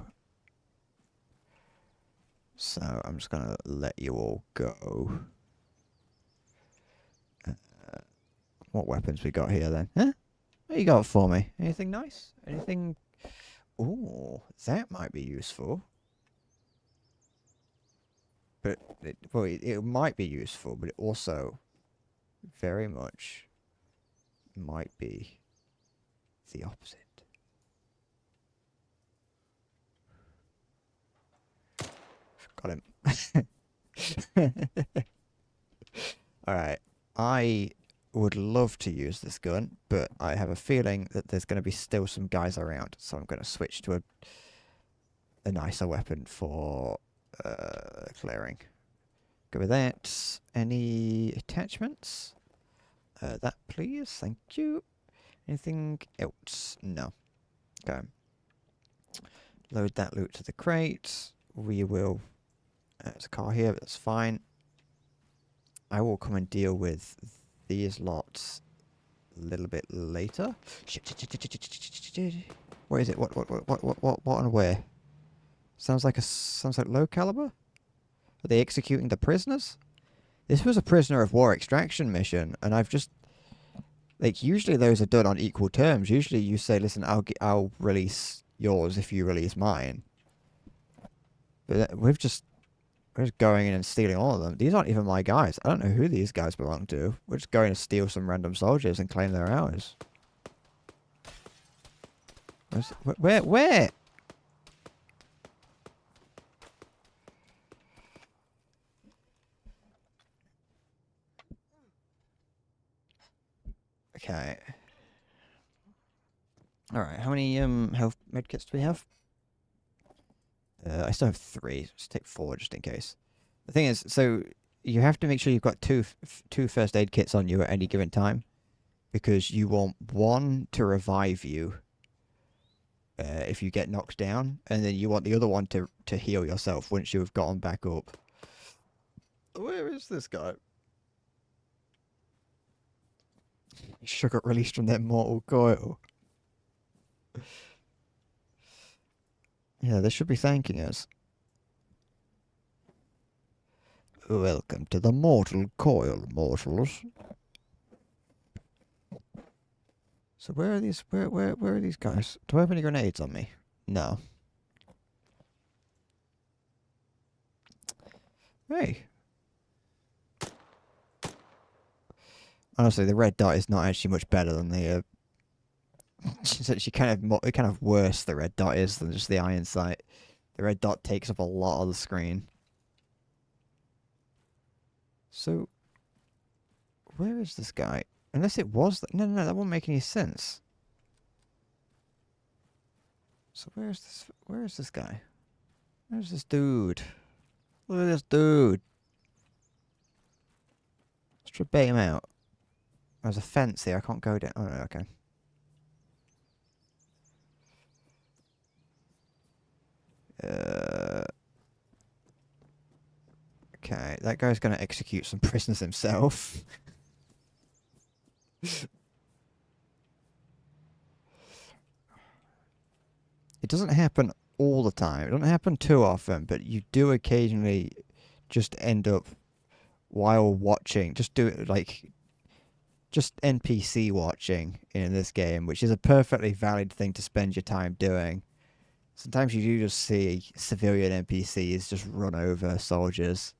Speaker 1: So I'm just going to let you all go. What weapons we got here then? Huh? What you got for me? Anything nice? Anything? Ooh, that might be useful. But, it might be useful, but it also very much might be the opposite. Got him. Alright. I would love to use this gun, but I have a feeling that there's going to be still some guys around, so I'm going to switch to a nicer weapon for clearing. Go with that. Any attachments? That please, thank you. Anything else? No. Okay. Load that loot to the crate. We will... there's a car here, but that's fine. I will come and deal with these lots a little bit later. What is it? What and where? Sounds like low caliber? Are they executing the prisoners? This was a prisoner of war extraction mission, and I've just... Like, usually those are done on equal terms. Usually you say, listen, I'll release yours if you release mine. But we're just going in and stealing all of them. These aren't even my guys. I don't know who these guys belong to. We're just going to steal some random soldiers and claim their hours. Where? Okay. Alright, how many health medkits do we have? I still have 3. Just take 4 just in case. The thing is, so you have to make sure you've got two first aid kits on you at any given time, because you want one to revive you if you get knocked down, and then you want the other one to heal yourself once you have gotten back up. Where is this guy? He should got released from that mortal coil. Yeah, they should be thanking us. Welcome to the mortal coil, mortals. So where are these? Where are these guys? Do I have any grenades on me? No. Hey. Honestly, the red dot is not actually much better than the. It's actually kind of worse. The red dot is than just the iron sight. The red dot takes up a lot of the screen. So, where is this guy? Unless it was... No, that won't make any sense. So where is this guy? Where's this dude? Look at this dude. Let's try to bait him out. There's a fence here, I can't go down. Oh no, okay. Okay, that guy's gonna execute some prisoners himself. It doesn't happen all the time. It doesn't happen too often, but you do occasionally just end up, while watching, just do it like just NPC watching in this game, which is a perfectly valid thing to spend your time doing. Sometimes you do just see civilian NPCs just run over soldiers,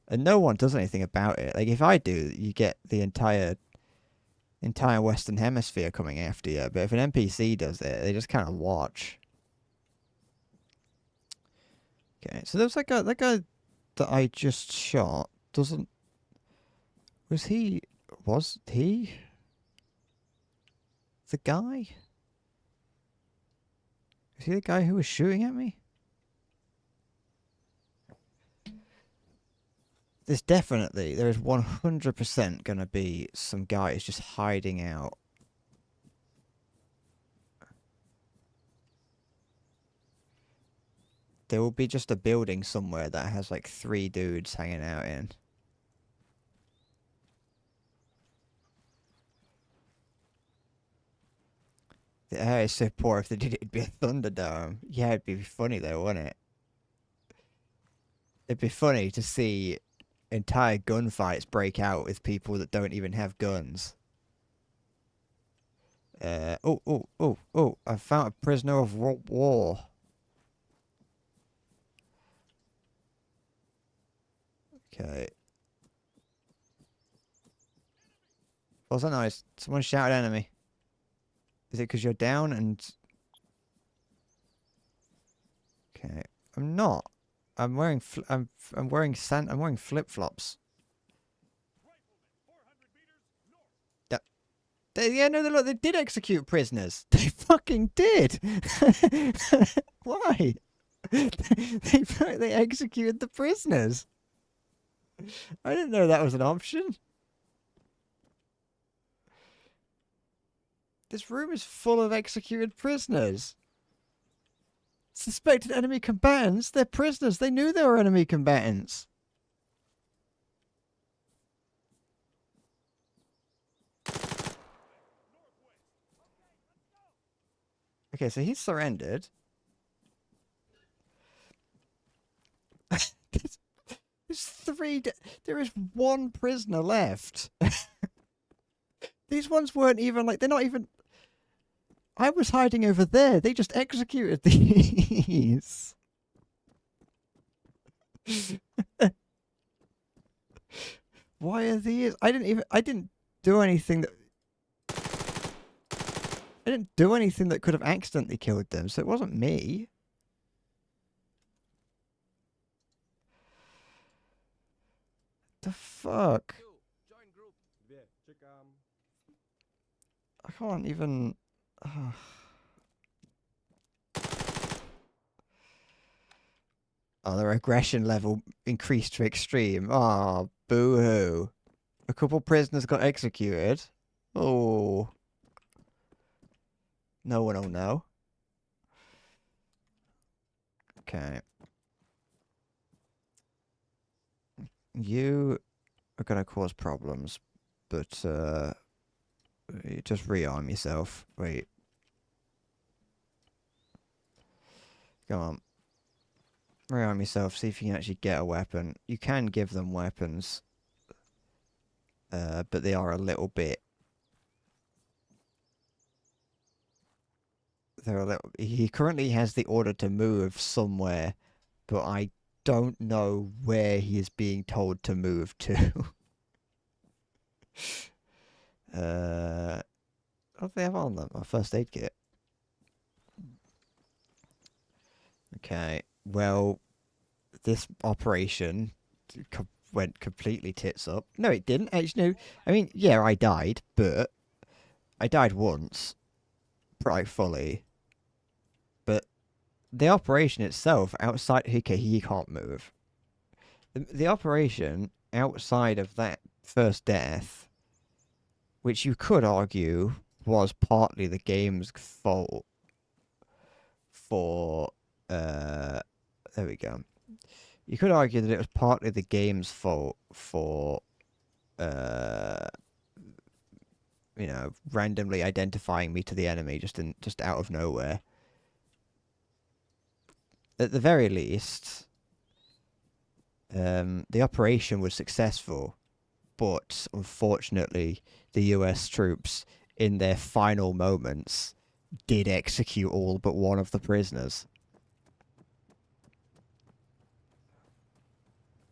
Speaker 1: and no one does anything about it. Like if I do, you get the entire Western Hemisphere coming after you. But if an NPC does it, they just kind of watch. Okay, so there's that guy that I just shot. Was he the guy? Is he the guy who was shooting at me? There is 100% gonna be some guys just hiding out. There will be just a building somewhere that has like 3 dudes hanging out in. The air is so poor, if they did it, it'd be a Thunderdome. Yeah, it'd be funny though, wouldn't it? It'd be funny to see entire gunfights break out with people that don't even have guns. Oh, I found a prisoner of war. Okay. What's that noise? Someone shouted enemy. Is it because you're down and... Okay. I'm not. I'm wearing I'm wearing flip-flops. Yeah, no, look, they did execute prisoners. They fucking did. Why? They executed the prisoners. I didn't know that was an option. This room is full of executed prisoners. Suspected enemy combatants? They're prisoners. They knew they were enemy combatants. Okay, so he's surrendered. There is 1 prisoner left. These ones weren't even like, they're not even... I was hiding over there. They just executed these. Why are these? I didn't do anything that... I didn't do anything that could have accidentally killed them, so it wasn't me. The fuck? I can't even... Oh, their aggression level increased to extreme. Oh, boo-hoo. A couple prisoners got executed. Oh. No one will know. Okay. You are gonna cause problems, but just rearm yourself. Wait. Come on. Rearm yourself, see if you can actually get a weapon. You can give them weapons. But they are a little bit... They're a little... He currently has the order to move somewhere, but I don't know where he is being told to move to. What do they have on them? A first aid kit. Okay, well, this operation went completely tits up. No, it didn't. Actually, no. I mean, yeah, I died, but I died once, right, fully. But the operation itself, outside, okay, he can't move. The operation outside of that first death, which you could argue was partly the game's fault for, there we go. You could argue that it was partly the game's fault for, you know, randomly identifying me to the enemy just out of nowhere. At the very least, the operation was successful. but unfortunately, the US troops, in their final moments, did execute all but one of the prisoners.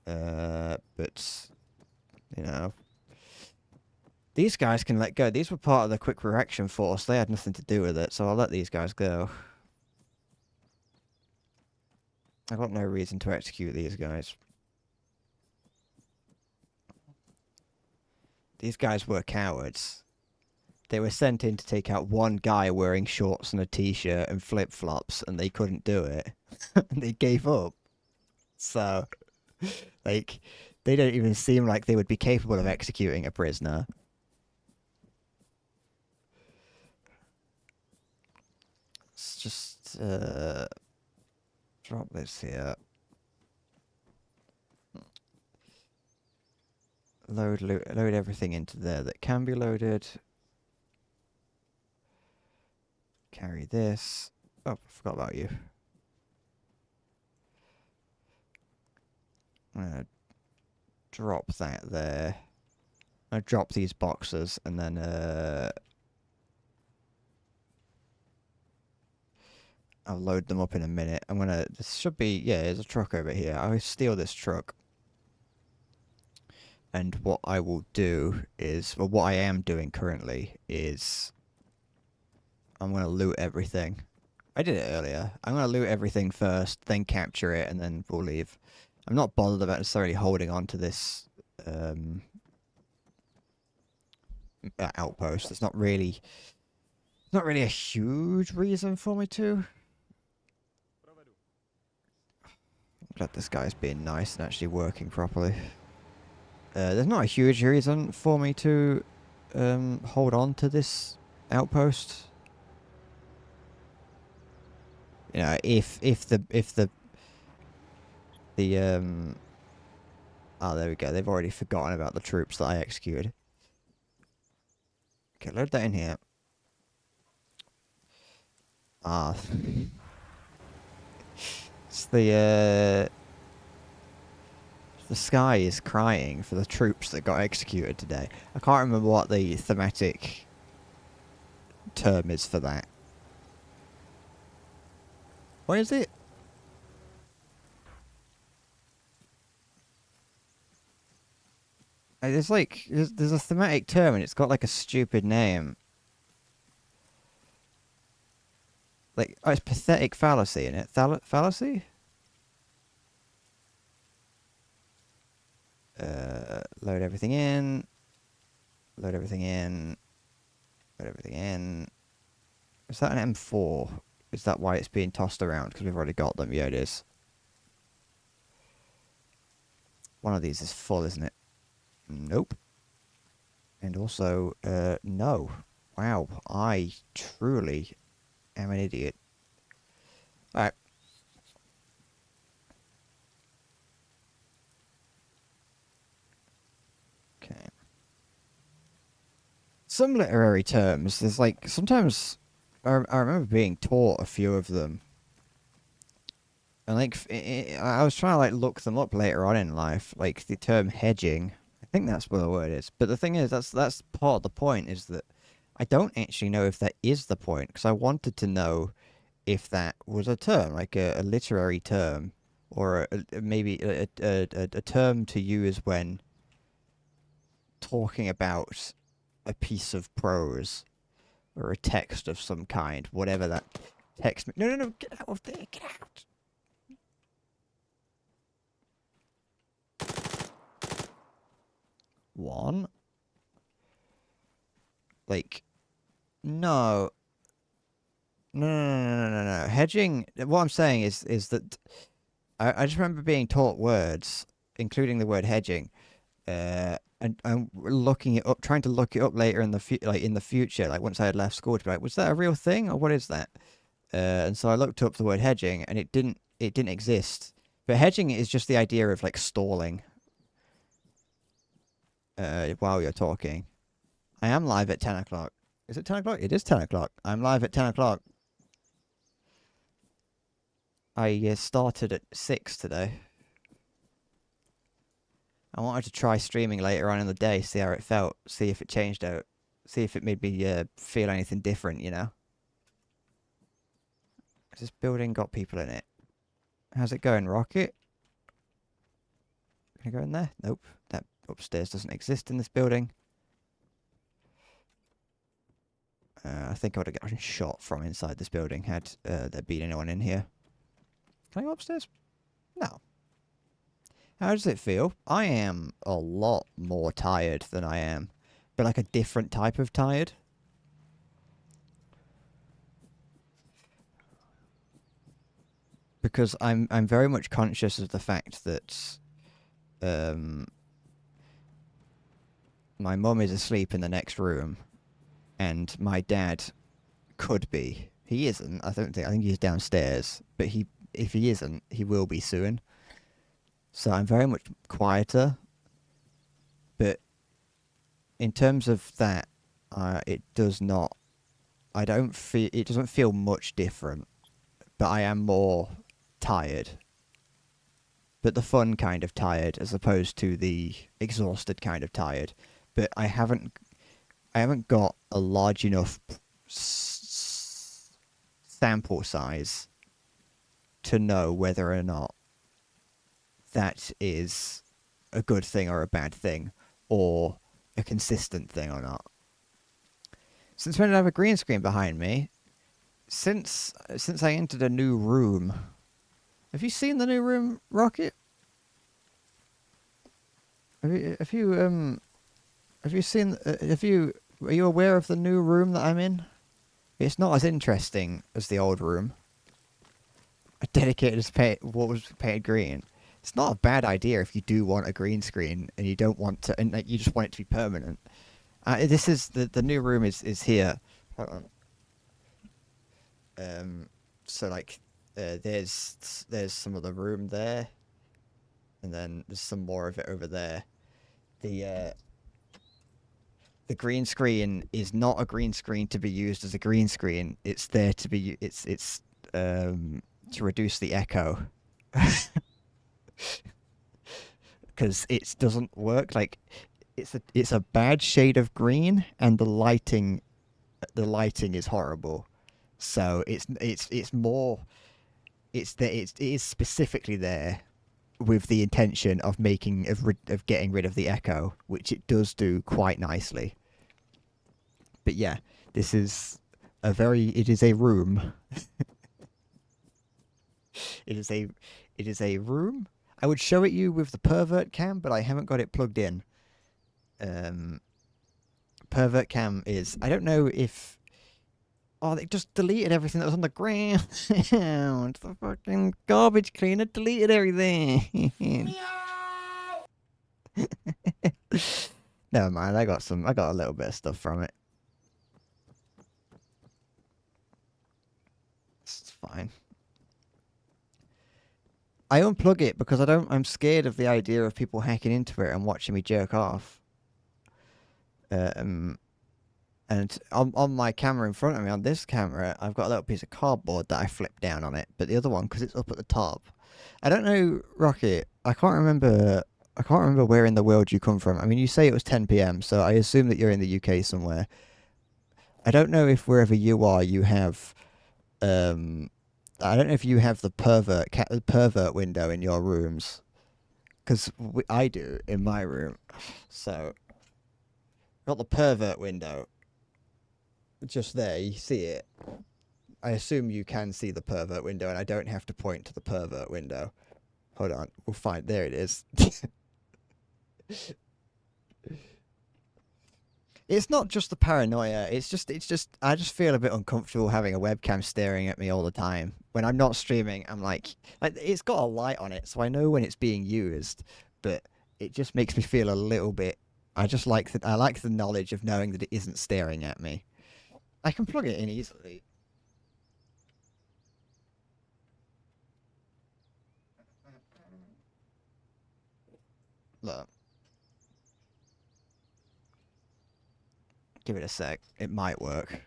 Speaker 1: But, you know, these guys can let go. These were part of the quick reaction force. They had nothing to do with it, so I'll let these guys go. I've got no reason to execute these guys. These guys were cowards. They were sent in to take out one guy wearing shorts and a t-shirt and flip-flops, and they couldn't do it. And they gave up. So, like, they don't even seem like they would be capable of executing a prisoner. Let's just, drop this here. Load everything into there that can be loaded. Carry this. Oh, I forgot about you. I'm gonna drop that there. I drop these boxes and then I'll load them up in a minute. This should be, yeah, there's a truck over here. I'll steal this truck. And what I will do is, well, what I am doing currently is I'm going to loot everything. I did it earlier. I'm going to loot everything first, then capture it, and then we'll leave. I'm not bothered about necessarily holding on to this outpost. It's not really a huge reason for me to. I'm glad this guy's being nice and actually working properly. There's not a huge reason for me to hold on to this outpost. You know, if the oh, there we go. They've already forgotten about the troops that I executed. Okay, load that in here. Ah, it's the sky is crying for the troops that got executed today. I can't remember what the thematic term is for that. What is it? There's like there's a thematic term and it's got like a stupid name. Like, oh, it's pathetic fallacy in it. Fallacy? Load everything in. Load everything in. Load everything in. Is that an M4? Is that why it's being tossed around? Because we've already got them. Yeah, it is. One of these is full, isn't it? Nope. And also, no. Wow, I truly am an idiot. Alright. Okay. Some literary terms, there's like, sometimes, I remember being taught a few of them. And like, I was trying to like look them up later on in life, like the term hedging. I think that's what the word is. But the thing is, that's part of the point, is that I don't actually know if that is the point, because I wanted to know if that was a term, like a literary term, or maybe a term to use when talking about a piece of prose or a text of some kind, whatever that text. No, get out of there, get out. One. Like, no. No. Hedging, what I'm saying is that I just remember being taught words, including the word hedging, and I'm looking it up, trying to look it up later in the future, like once I had left school, to be like, was that a real thing or what is that? And so I looked up the word hedging, and it didn't exist. But hedging is just the idea of like stalling while you're talking. I am live at 10 o'clock. Is it 10 o'clock? It is 10 o'clock. I'm live at 10 o'clock. I started at 6 today. I wanted to try streaming later on in the day, see how it felt, see if it changed out, see if it made me feel anything different, you know? Has this building got people in it? How's it going, Rocket? Can I go in there? Nope. That upstairs doesn't exist in this building. I think I would have gotten shot from inside this building had there been anyone in here. Can I go upstairs? No. How does it feel? I am a lot more tired than I am, but like a different type of tired. Because I'm very much conscious of the fact that my mum is asleep in the next room, and my dad could be. He isn't. I think he's downstairs, but if he isn't, he will be soon. So I'm very much quieter. But in terms of that, it does not. I don't feel. It doesn't feel much different. But I am more tired. But the fun kind of tired, as opposed to the exhausted kind of tired. But I haven't got a large enough sample size to know whether or not that is a good thing or a bad thing, or a consistent thing or not. Since when did I have a green screen behind me? Since I entered a new room. Have you seen the new room, Rocket? Have you seen? Are you aware of the new room that I'm in? It's not as interesting as the old room. I dedicated to what was painted green. It's not a bad idea if you do want a green screen and you don't want to, and you just want it to be permanent. This is the new room is here. Hold on. So like, there's some of the room there, and then there's some more of it over there. The green screen is not a green screen to be used as a green screen. It's there to be. It's to reduce the echo. Because it doesn't work. Like, it's a bad shade of green, and the lighting is horrible. So it is specifically there with the intention of getting rid of the echo, which it does do quite nicely. But yeah, this is it is a room. It is a room. I would show it you with the pervert cam, but I haven't got it plugged in. Pervert cam is, I don't know if, oh, they just deleted everything that was on the ground. The fucking garbage cleaner deleted everything. Never mind, I got a little bit of stuff from it. It's fine. I unplug it because I'm scared of the idea of people hacking into it and watching me jerk off. And on my camera in front of me, on this camera, I've got a little piece of cardboard that I flip down on it. But the other one, because it's up at the top, I don't know, Rocket. I can't remember where in the world you come from. I mean, you say it was 10 p.m., so I assume that you're in the UK somewhere. I don't know if wherever you are, you have, I don't know if you have the pervert window in your rooms, because I do in my room. So, got the pervert window just there. You see it. I assume you can see the pervert window, and I don't have to point to the pervert window. Hold on, we'll find. There it is. It's not just the paranoia. It's just I just feel a bit uncomfortable having a webcam staring at me all the time. When I'm not streaming, I'm like it's got a light on it, so I know when it's being used, but it just makes me feel a little bit. I like the knowledge of knowing that it isn't staring at me. I can plug it in easily. Look. Give it a sec. It might work.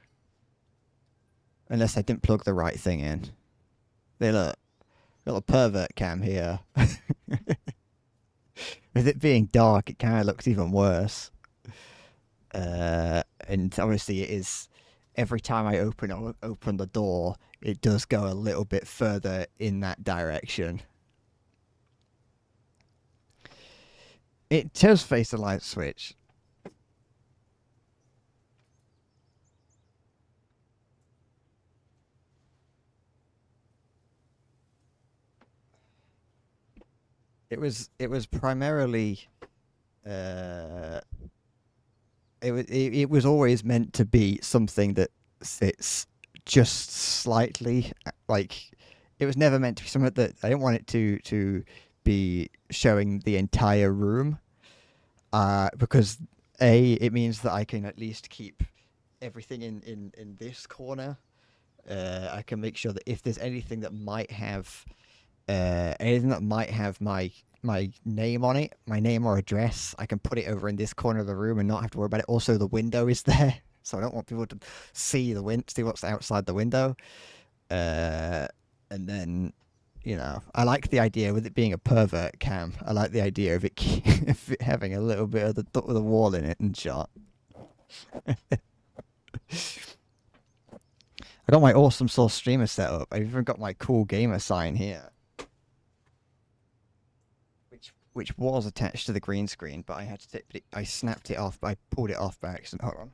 Speaker 1: Unless I didn't plug the right thing in. They look. Got a pervert cam here. With it being dark, it kind of looks even worse. And obviously, it is. Every time I open the door, it does go a little bit further in that direction. It does face a light switch. It was primarily uh it was always meant to be something that sits just slightly like it was never meant to be something that I didn't want it to be showing the entire room because it means that I can at least keep everything in this corner. I can make sure that if there's anything that might have my name on it, my name or address, I can put it over in this corner of the room and not have to worry about it. Also, the window is there, so I don't want people to see what's outside the window. Uh, and then, I like the idea with it being a pervert cam. I like the idea of it, of it having a little bit of the wall in it and shot. I got my awesome source streamer set up. I've even got my cool gamer sign here, which was attached to the green screen, but I had to take it. I snapped it off, but I pulled it off by accident. Hold on.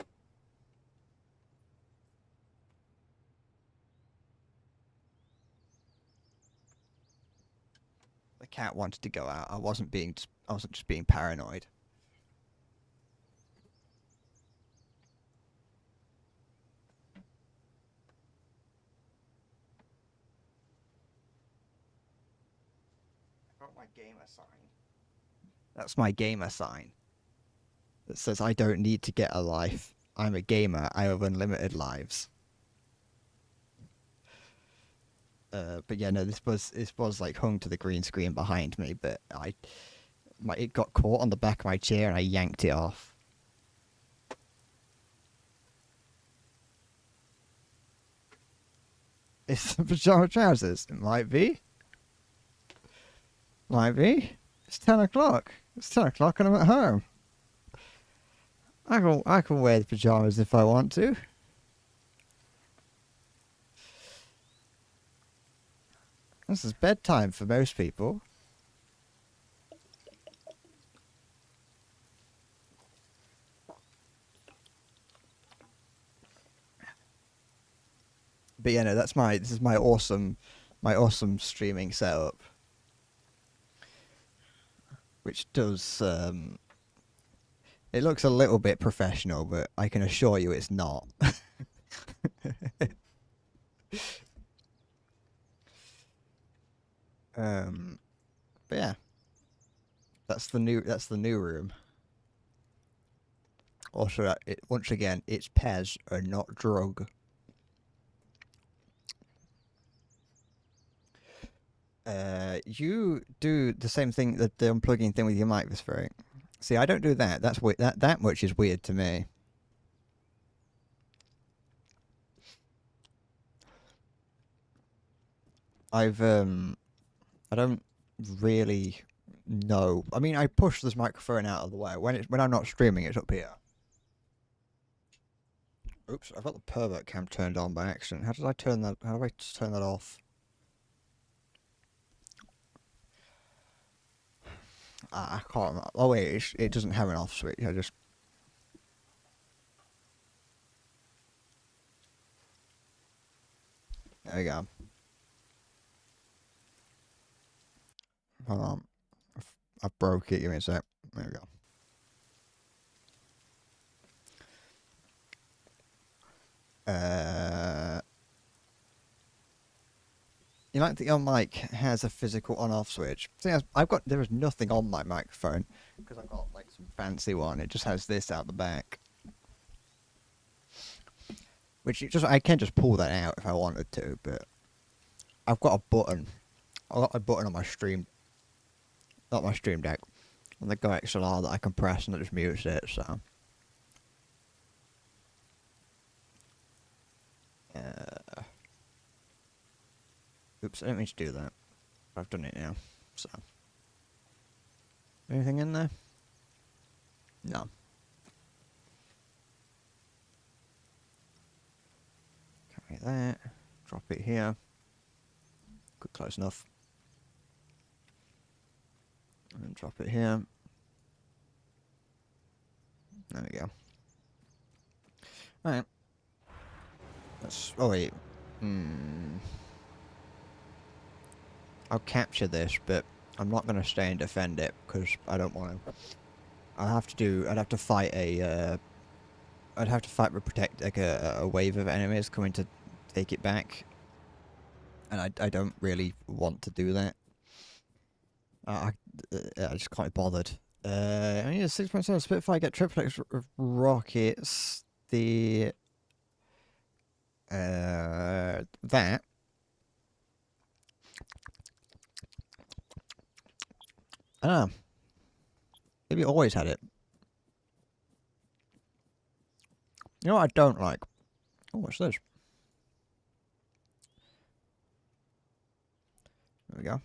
Speaker 1: The cat wanted to go out. I wasn't just being paranoid. I got my gamer sign. That's my gamer sign. That says I don't need to get a life. I'm a gamer. I have unlimited lives. But yeah, no, this was like hung to the green screen behind me, but it got caught on the back of my chair and I yanked it off. It's the pajama trousers. It might be. Might be. It's 10 o'clock. It's 10 o'clock and I'm at home. I can wear the pajamas if I want to. This is bedtime for most people. But yeah, no, this is my awesome streaming setup, which does it looks a little bit professional, but I can assure you it's not. um, but yeah, that's the new room. Also, once again, it's Pez and not drug. You do the same thing, the unplugging thing with your mic this very. See, I don't do that. That's weird. That much is weird to me. I don't really know. I mean, I push this microphone out of the way when I'm not streaming. It's up here. Oops, I've got the pervert cam turned on by accident. How did I turn that? How do I turn that off? I can't remember. Oh wait, it doesn't have an off switch. I just there we go. Hold on, I broke it. Give me a sec. There we go. Uh, you like that your mic has a physical on-off switch? See, there is nothing on my microphone because I've got like some fancy one. It just has this out the back, which I can just pull that out if I wanted to, but I've got a button. I've got a button on my stream, not my stream deck, on the Go XLR that I can press and it just mutes it. So, oops, I didn't mean to do that. I've done it now. So, Anything in there? No. Carry that. Drop it here. Good, close enough. And then drop it here. There we go. Alright. Let's... Oh, wait. I'll capture this, but I'm not going to stay and defend it, because I don't want to. I'd have to fight a... I'd have to fight to protect, like, a wave of enemies coming to take it back. And I don't really want to do that. I just can't be bothered. I need a 6.7 Spitfire, get triplex rockets. The... that. I don't know. Maybe always had it. You know what I don't like? Oh, what's this? There we go.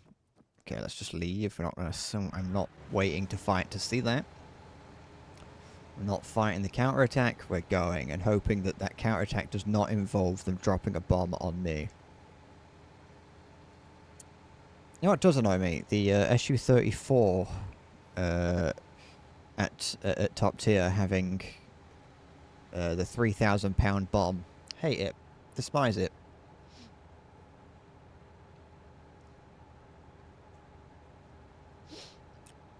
Speaker 1: Okay, let's just leave. We're not gonna assume I'm not waiting to fight to see that. We're not fighting the counterattack. We're going and hoping that that counterattack does not involve them dropping a bomb on me. You know what does annoy me? The SU-34 at top tier having the 3,000-pound bomb. Hate it. Despise it.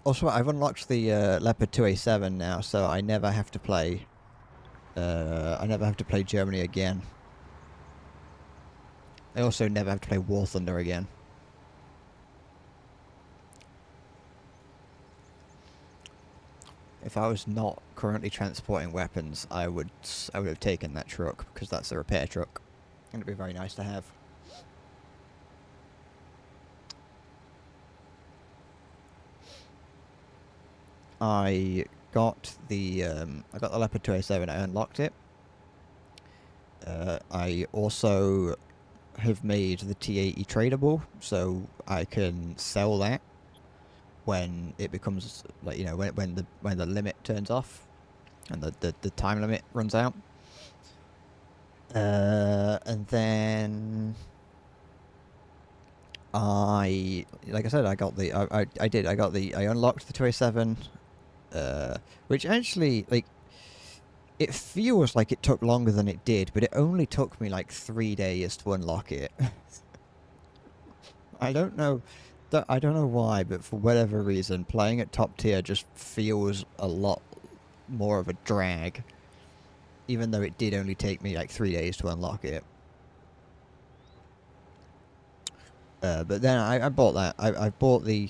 Speaker 1: Also, I've unlocked the Leopard 2A7 now, so I never have to play. I never have to play Germany again. I also never have to play War Thunder again. If I was not currently transporting weapons, I would have taken that truck, because that's a repair truck, and it'd be very nice to have. I got the Leopard 2A7. I unlocked it. I also have made the T80 tradable, so I can sell that when it becomes, like, you know, when the limit turns off and the time limit runs out. And then like I said, I got the I unlocked the 2A7. Which actually, like, it feels like it took longer than it did, but it only took me like 3 days to unlock it. I don't know why, but for whatever reason, playing at top tier just feels a lot more of a drag, even though it did only take me like 3 days to unlock it. But then I bought that. I bought the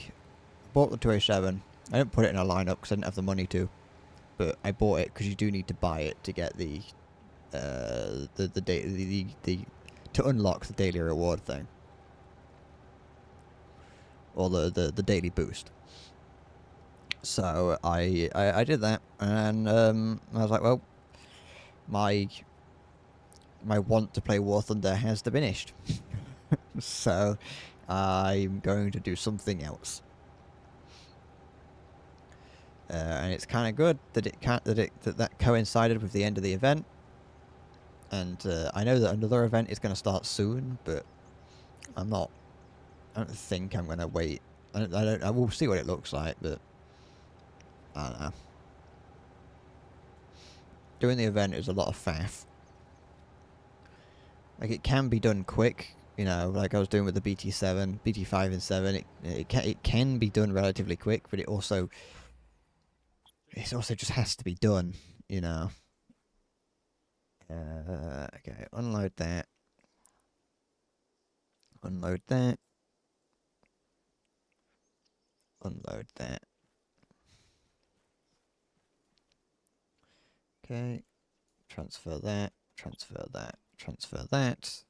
Speaker 1: 2A7. I didn't put it in a lineup because I didn't have the money to, but I bought it because you do need to buy it to get the to unlock the daily reward thing, or the daily boost. So I did that, and I was like, well, my want to play War Thunder has diminished, so I'm going to do something else. And it's kind of good that that coincided with the end of the event, and I know that another event is going to start soon, but I don't think I'm going to wait. I will see what it looks like, but I don't know. Doing the event is a lot of faff. Like, it can be done quick, you know, like I was doing with the BT7, BT5 and 7. It can be done relatively quick, but it also just has to be done, you know. Okay, unload that. Unload that. Unload that. Okay. Transfer that. Transfer that. Transfer that.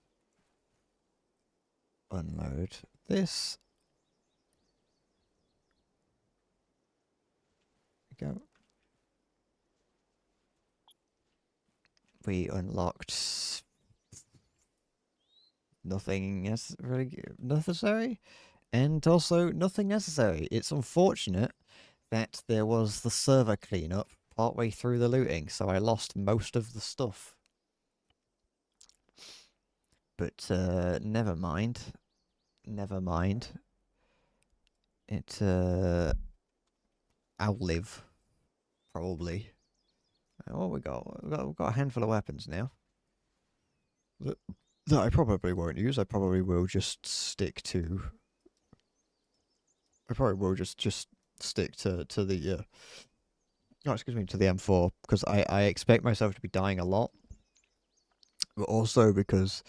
Speaker 1: Unload this. There we go. We unlocked nothing really necessary, and also nothing necessary. It's unfortunate that there was the server cleanup partway through the looting, so I lost most of the stuff. But never mind. Never mind. It I'll live, probably. Oh, we got a handful of weapons now. That, that I probably won't use. I probably will just stick to. I probably will just stick to the oh, excuse me, to the M4 because I expect myself to be dying a lot, but also because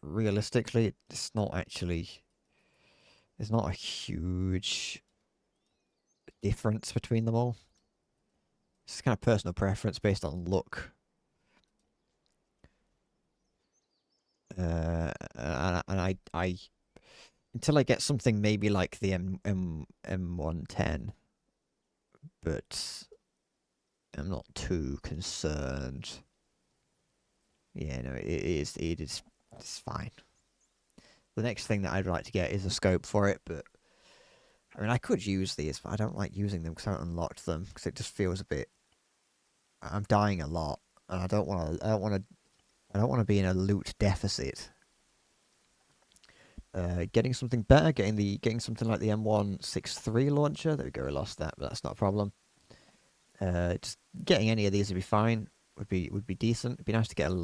Speaker 1: realistically, it's not actually. There's not a huge difference between them all. It's kind of personal preference based on look. And I until I get something maybe like the M110, but I'm not too concerned. Yeah, no, it's fine. The next thing that I'd like to get is a scope for it, but I mean I could use these, but I don't like using them because I haven't unlocked them because it just feels a bit. I'm dying a lot, and I don't want to. I don't want to be in a loot deficit. Getting something better, getting something like the M163 launcher. There we go, I lost that, but that's not a problem. Just getting any of these would be fine. Would be decent. It'd be nice to get a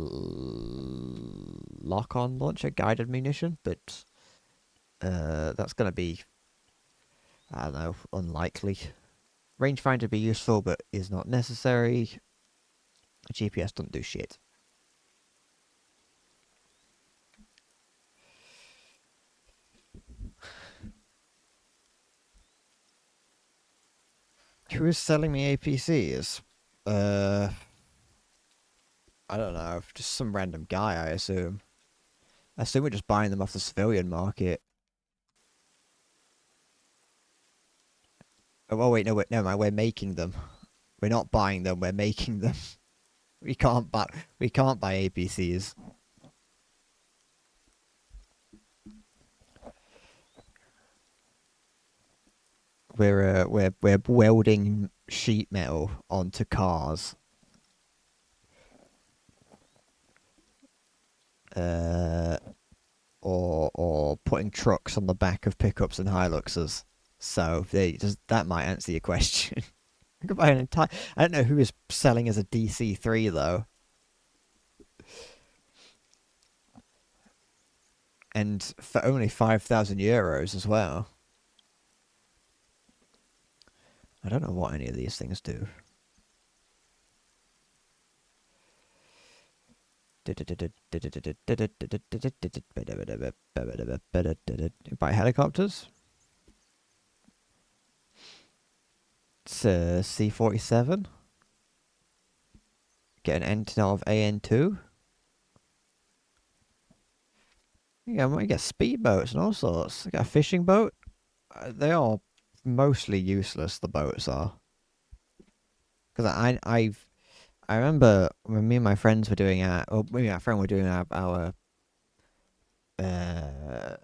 Speaker 1: lock-on launcher, guided munition, but that's gonna be, I don't know, unlikely. Rangefinder would be useful, but is not necessary. GPS doesn't do shit. Who is selling me APCs? Uh, I don't know. Just some random guy, I assume. I assume we're just buying them off the civilian market. Oh wait, no, wait, never mind. We're making them. We're not buying them. We're making them. We can't buy. We can't buy APCs. We're welding sheet metal onto cars. Uh, or putting trucks on the back of pickups and Hiluxes. So that might answer your question. I could buy an entire. I don't know who is selling as a DC3 though, and for only €5,000 as well. I don't know what any of these things do. Buy helicopters. It's a C-47. Get an antenna of AN2. Yeah, I might get speedboats and all sorts. I got a fishing boat. They are mostly useless. The boats are, because I remember when me and my friends were doing or me and my friend were doing our uh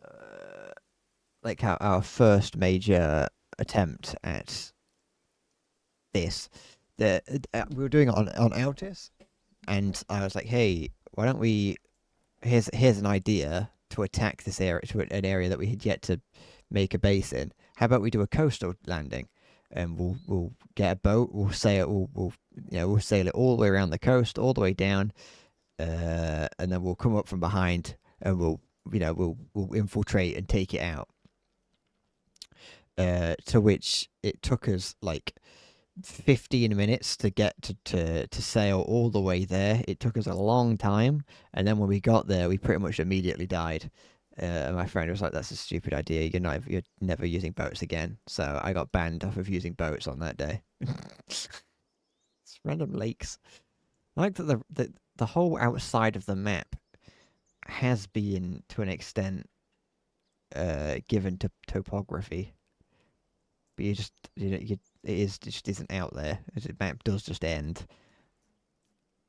Speaker 1: like our first major attempt at this. We were doing it on Altis, and I was like, hey, why don't we? Here's an idea to attack this area, to an area that we had yet to make a base in. How about we do a coastal landing, and we'll get a boat. We'll sail it all the way around the coast, all the way down, and then we'll come up from behind, and we'll infiltrate and take it out. To which it took us like 15 minutes to get to sail all the way there. It took us a long time, and then when we got there, we pretty much immediately died. And my friend was like, "That's a stupid idea. You're never using boats again." So I got banned off of using boats on that day. It's random lakes. I like that the whole outside of the map has been to an extent given to topography, but you just it just isn't out there. The map does just end.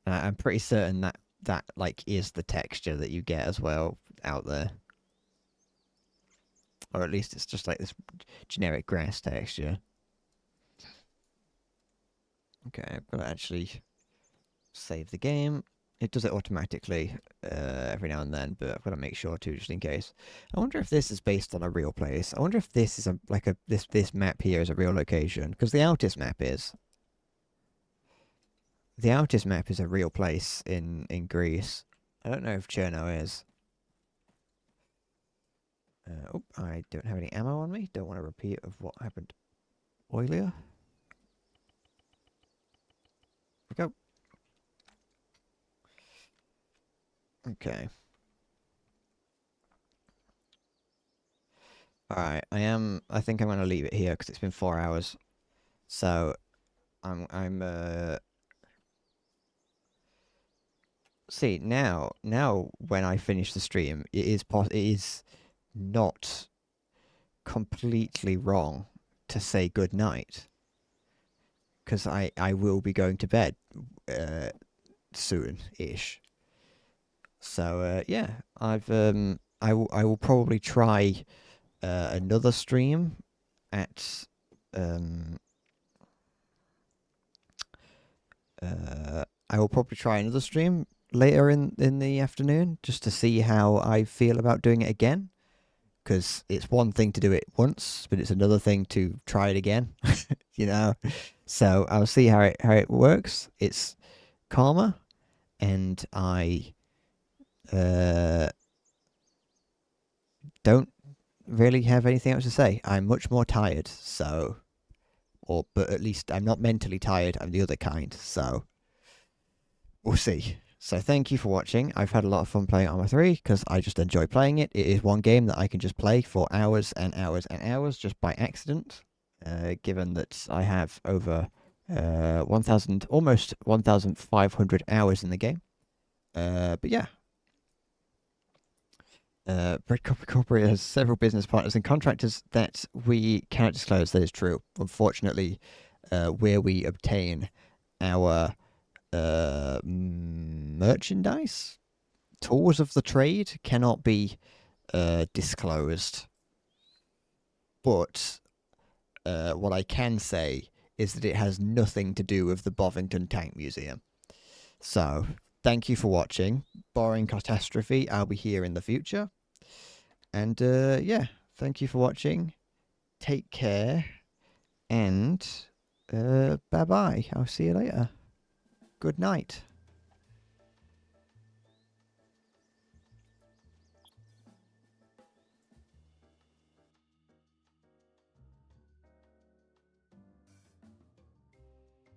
Speaker 1: I'm pretty certain that like is the texture that you get as well out there, or at least it's just like this generic grass texture. Okay, I've got to actually save the game. It does it automatically every now and then, but I've got to make sure to just in case. I wonder if this is based on a real place. I wonder if this is this map here is a real location because the Altis map is. The Altis map is a real place in Greece. I don't know if Cherno is. Oh, I don't have any ammo on me. Don't want a repeat of what happened earlier. We go. Okay. All right. I think I'm gonna leave it here because it's been 4 hours. So I'm. See now when I finish the stream, it is not completely wrong to say good night because I will be going to bed soon ish. So yeah, I will probably try another stream at um I will probably try another stream later in the afternoon just to see how I feel about doing it again. Because it's one thing to do it once, but it's another thing to try it again. You know, so I'll see how it works. It's calmer, and I uh, don't really have anything else to say. I'm much more tired, so but at least I'm not mentally tired. I'm the other kind, so we'll see. So thank you for watching. I've had a lot of fun playing Arma 3 because I just enjoy playing it. It is one game that I can just play for hours and hours and hours just by accident. Given that I have over 1,000, almost 1,500 hours in the game. But yeah, Breadopolis Corporate has several business partners and contractors that we cannot disclose. That is true. Unfortunately, where we obtain our merchandise, tools of the trade cannot be disclosed. But what I can say is that it has nothing to do with the Bovington Tank Museum. So, thank you for watching. Barring catastrophe, I'll be here in the future. And yeah, thank you for watching. Take care. And bye bye. I'll see you later. Good night.